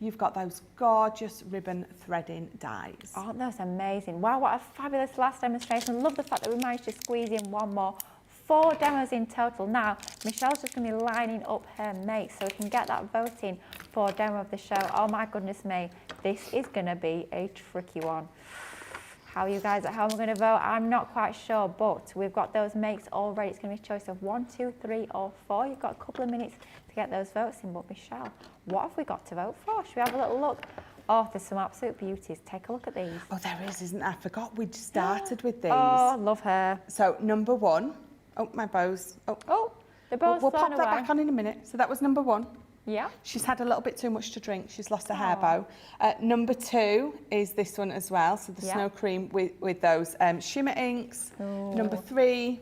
you've got those gorgeous ribbon threading dies. Aren't those amazing? Wow, what a fabulous last demonstration. Love the fact that we managed to squeeze in one more. 4 demos in total. Now, Michelle's just going to be lining up her mates so we can get that voting for demo of the show. Oh my goodness me, this is going to be a tricky one. How you guys at home are going to vote, I'm not quite sure, but we've got those makes all ready. It's going to be a choice of 1, 2, 3 or 4. You've got a couple of minutes to get those votes in, but Michelle, what have we got to vote for? Should we have a little look? Oh, there's some absolute beauties. Take a look at these. Oh, there is, isn't there? I forgot we'd started with these. Oh, love her. So number 1, oh, my bows. Oh, the bows We'll flown pop that away. back on in a minute. So that was number 1. Yeah. She's had a little bit too much to drink. She's lost her hair bow. Number 2 is this one as well. So the snow cream with those shimmer inks. Ooh. Number 3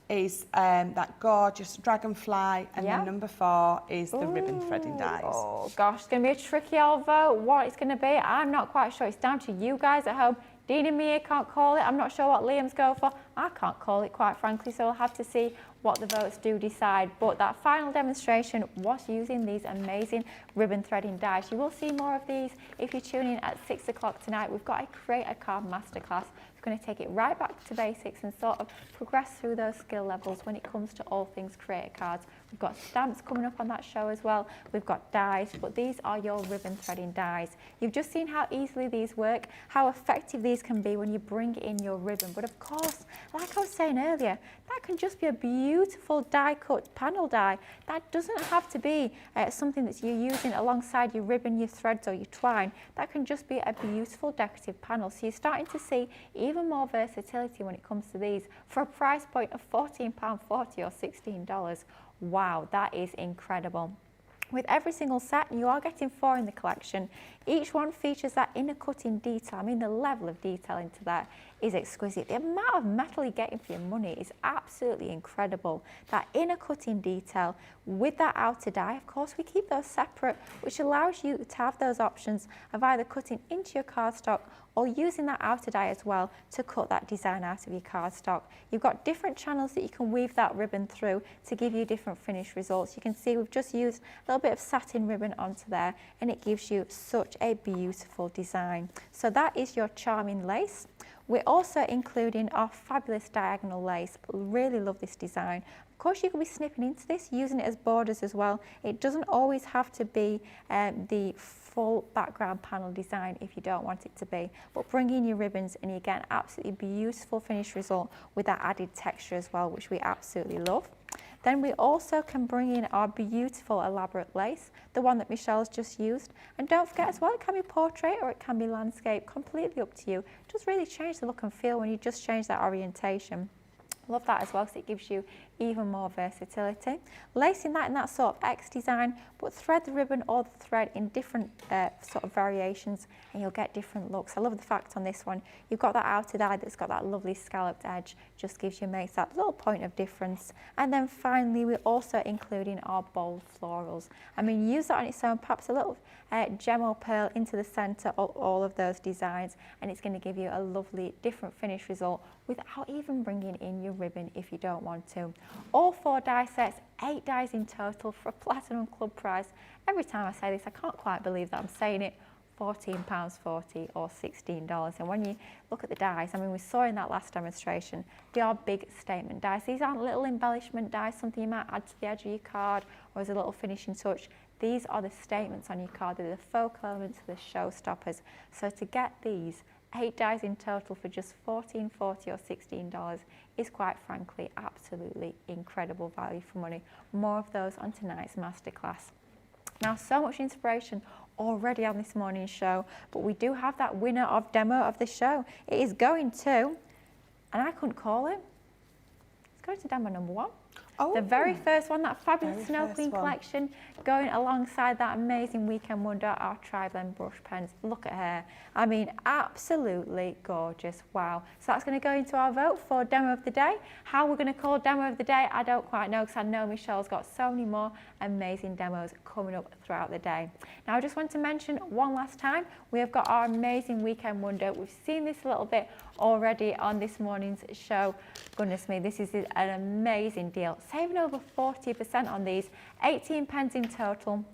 is that gorgeous Dragonfly. And then number 4 is the ribbon threading dies. Oh gosh, it's going to be a tricky old vote. What it's going to be, I'm not quite sure. It's down to you guys at home. Dean and Mia can't call it. I'm not sure what Liam's go for. I can't call it, quite frankly, so we'll have to see what the votes do decide. But that final demonstration was using these amazing ribbon threading dies. You will see more of these if you tune in at 6 o'clock tonight. We've got a Create a Card Masterclass. We're going to take it right back to basics and sort of progress through those skill levels when it comes to all things Create a Cards. We've got stamps coming up on that show as well. We've got dies, but these are your ribbon threading dies. You've just seen how easily these work, how effective these can be when you bring in your ribbon. But of course, like I was saying earlier, that can just be a beautiful die cut panel die. That doesn't have to be something that you're using alongside your ribbon, your threads or your twine. That can just be a beautiful decorative panel. So you're starting to see even more versatility when it comes to these for a price point of £14.40 or $16. Wow, that is incredible. With every single set, and you are getting 4 in the collection, each one features that inner cutting detail. I mean, the level of detail into that is exquisite. The amount of metal you're getting for your money is absolutely incredible. That inner cutting detail with that outer die, of course, we keep those separate, which allows you to have those options of either cutting into your cardstock or using that outer die as well to cut that design out of your cardstock. You've got different channels that you can weave that ribbon through to give you different finished results. You can see we've just used a little bit of satin ribbon onto there, and it gives you such a beautiful design. So that is your charming lace. We're also including our fabulous diagonal lace. Really love this design. Of course, you can be snipping into this, using it as borders as well. It doesn't always have to be the full background panel design if you don't want it to be, but bring in your ribbons and you get an absolutely beautiful finished result with that added texture as well, which we absolutely love. Then we also can bring in our beautiful elaborate lace, the one that Michelle's just used. And don't forget as well, it can be portrait or it can be landscape, completely up to you. It does really change the look and feel when you just change that orientation. Love that as well, because it gives you even more versatility. Lacing that in that sort of X design, but thread the ribbon or the thread in different sort of variations and you'll get different looks. I love the fact on this one, you've got that outer die that's got that lovely scalloped edge, just makes that little point of difference. And then finally, we're also including our bold florals. I mean, use that on its own, perhaps a little gem or pearl into the center of all of those designs, and it's going to give you a lovely different finish result without even bringing in your ribbon if you don't want to. All 4 die sets, 8 dies in total for a Platinum Club price. Every time I say this, I can't quite believe that I'm saying it. £14.40 or $16. And when you look at the dies, I mean, we saw in that last demonstration, they are big statement dies. These aren't little embellishment dies, something you might add to the edge of your card or as a little finishing touch. These are the statements on your card. They're the focal elements, the showstoppers. So to get these 8 dies in total for just $14.40 or $16 is quite frankly absolutely incredible value for money. More of those on tonight's masterclass. Now, so much inspiration already on this morning's show, but we do have that winner of demo of the show. It is going to, and I couldn't call it, it's going to demo number 1. Oh, the very first one, that fabulous Snow Queen one. collection, going alongside that amazing Weekend Wonder, our tri-blend brush pens. Look at her. I mean, absolutely gorgeous. Wow. So that's going to go into our vote for Demo of the Day. How we're going to call Demo of the Day, I don't quite know, because I know Michelle's got so many more amazing demos coming up throughout the day. Now, I just want to mention one last time, we have got our amazing Weekend Wonder. We've seen this a little bit already on this morning's show. Goodness me, this is an amazing deal. Saving over 40% on these, 18 pens in total.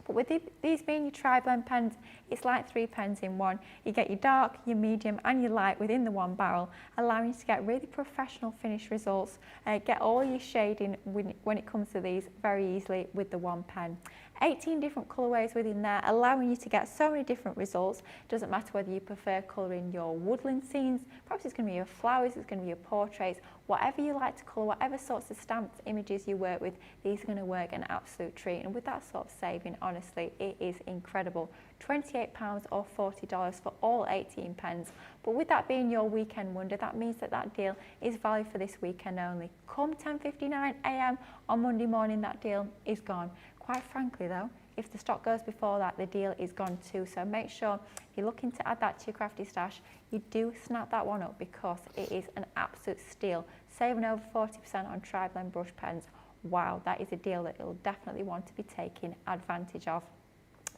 But with these being your tri-blend pens, it's like 3 pens in one. You get your dark, your medium and your light within the one barrel, allowing you to get really professional finish results, get all your shading when it comes to these very easily with the one pen. 18 different colourways within there, allowing you to get so many different results. Doesn't matter whether you prefer colouring your woodland scenes, perhaps it's going to be your flowers, it's going to be your portraits, whatever you like to colour, whatever sorts of stamped images you work with, these are going to work an absolute treat. And with that sort of saving, honestly, it is incredible. £28 or $40 for all 18 pens. But with that being your Weekend Wonder, that means that deal is valid for this weekend only. Come 10:59 a.m. on Monday morning, that deal is gone. Quite frankly though, if the stock goes before that, the deal is gone too. So make sure if you're looking to add that to your crafty stash, you do snap that one up because it is an absolute steal. Saving over 40% on tri-blend brush pens. Wow, that is a deal that you'll definitely want to be taking advantage of.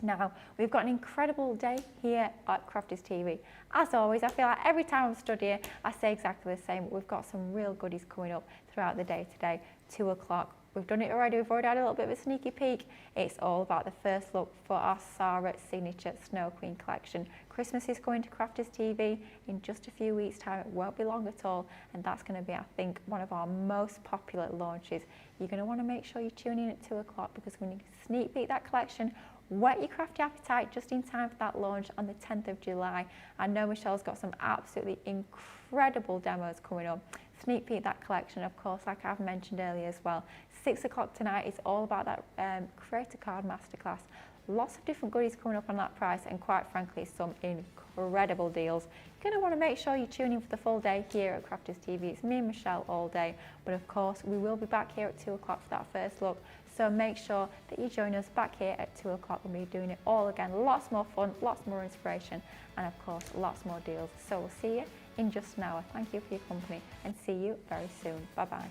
Now, we've got an incredible day here at Crafters TV. As always, I feel like every time I'm stood here, I say exactly the same, but we've got some real goodies coming up throughout the day today, 2 o'clock. We've done it already, we've already had a little bit of a sneaky peek. It's all about the first look for our Sarah signature Snow Queen collection. Christmas is coming to Crafters TV in just a few weeks' time. It won't be long at all, and that's going to be, I think, one of our most popular launches. You're going to want to make sure you tune in at 2 o'clock because when you sneak peek that collection, whet your crafty appetite just in time for that launch on the 10th of July. I know Michelle's got some absolutely incredible demos coming up. Sneak peek that collection, of course, like I've mentioned earlier as well. 6 o'clock tonight is all about that Creator Card Masterclass. Lots of different goodies coming up on that price, and quite frankly, some incredible deals. You're going to want to make sure you tune in for the full day here at Crafters TV. It's me and Michelle all day, but of course, we will be back here at 2 o'clock for that first look. So make sure that you join us back here at 2 o'clock when we're doing it all again. Lots more fun, lots more inspiration, and of course, lots more deals. So we'll see you in just an hour. Thank you for your company and see you very soon. Bye-bye.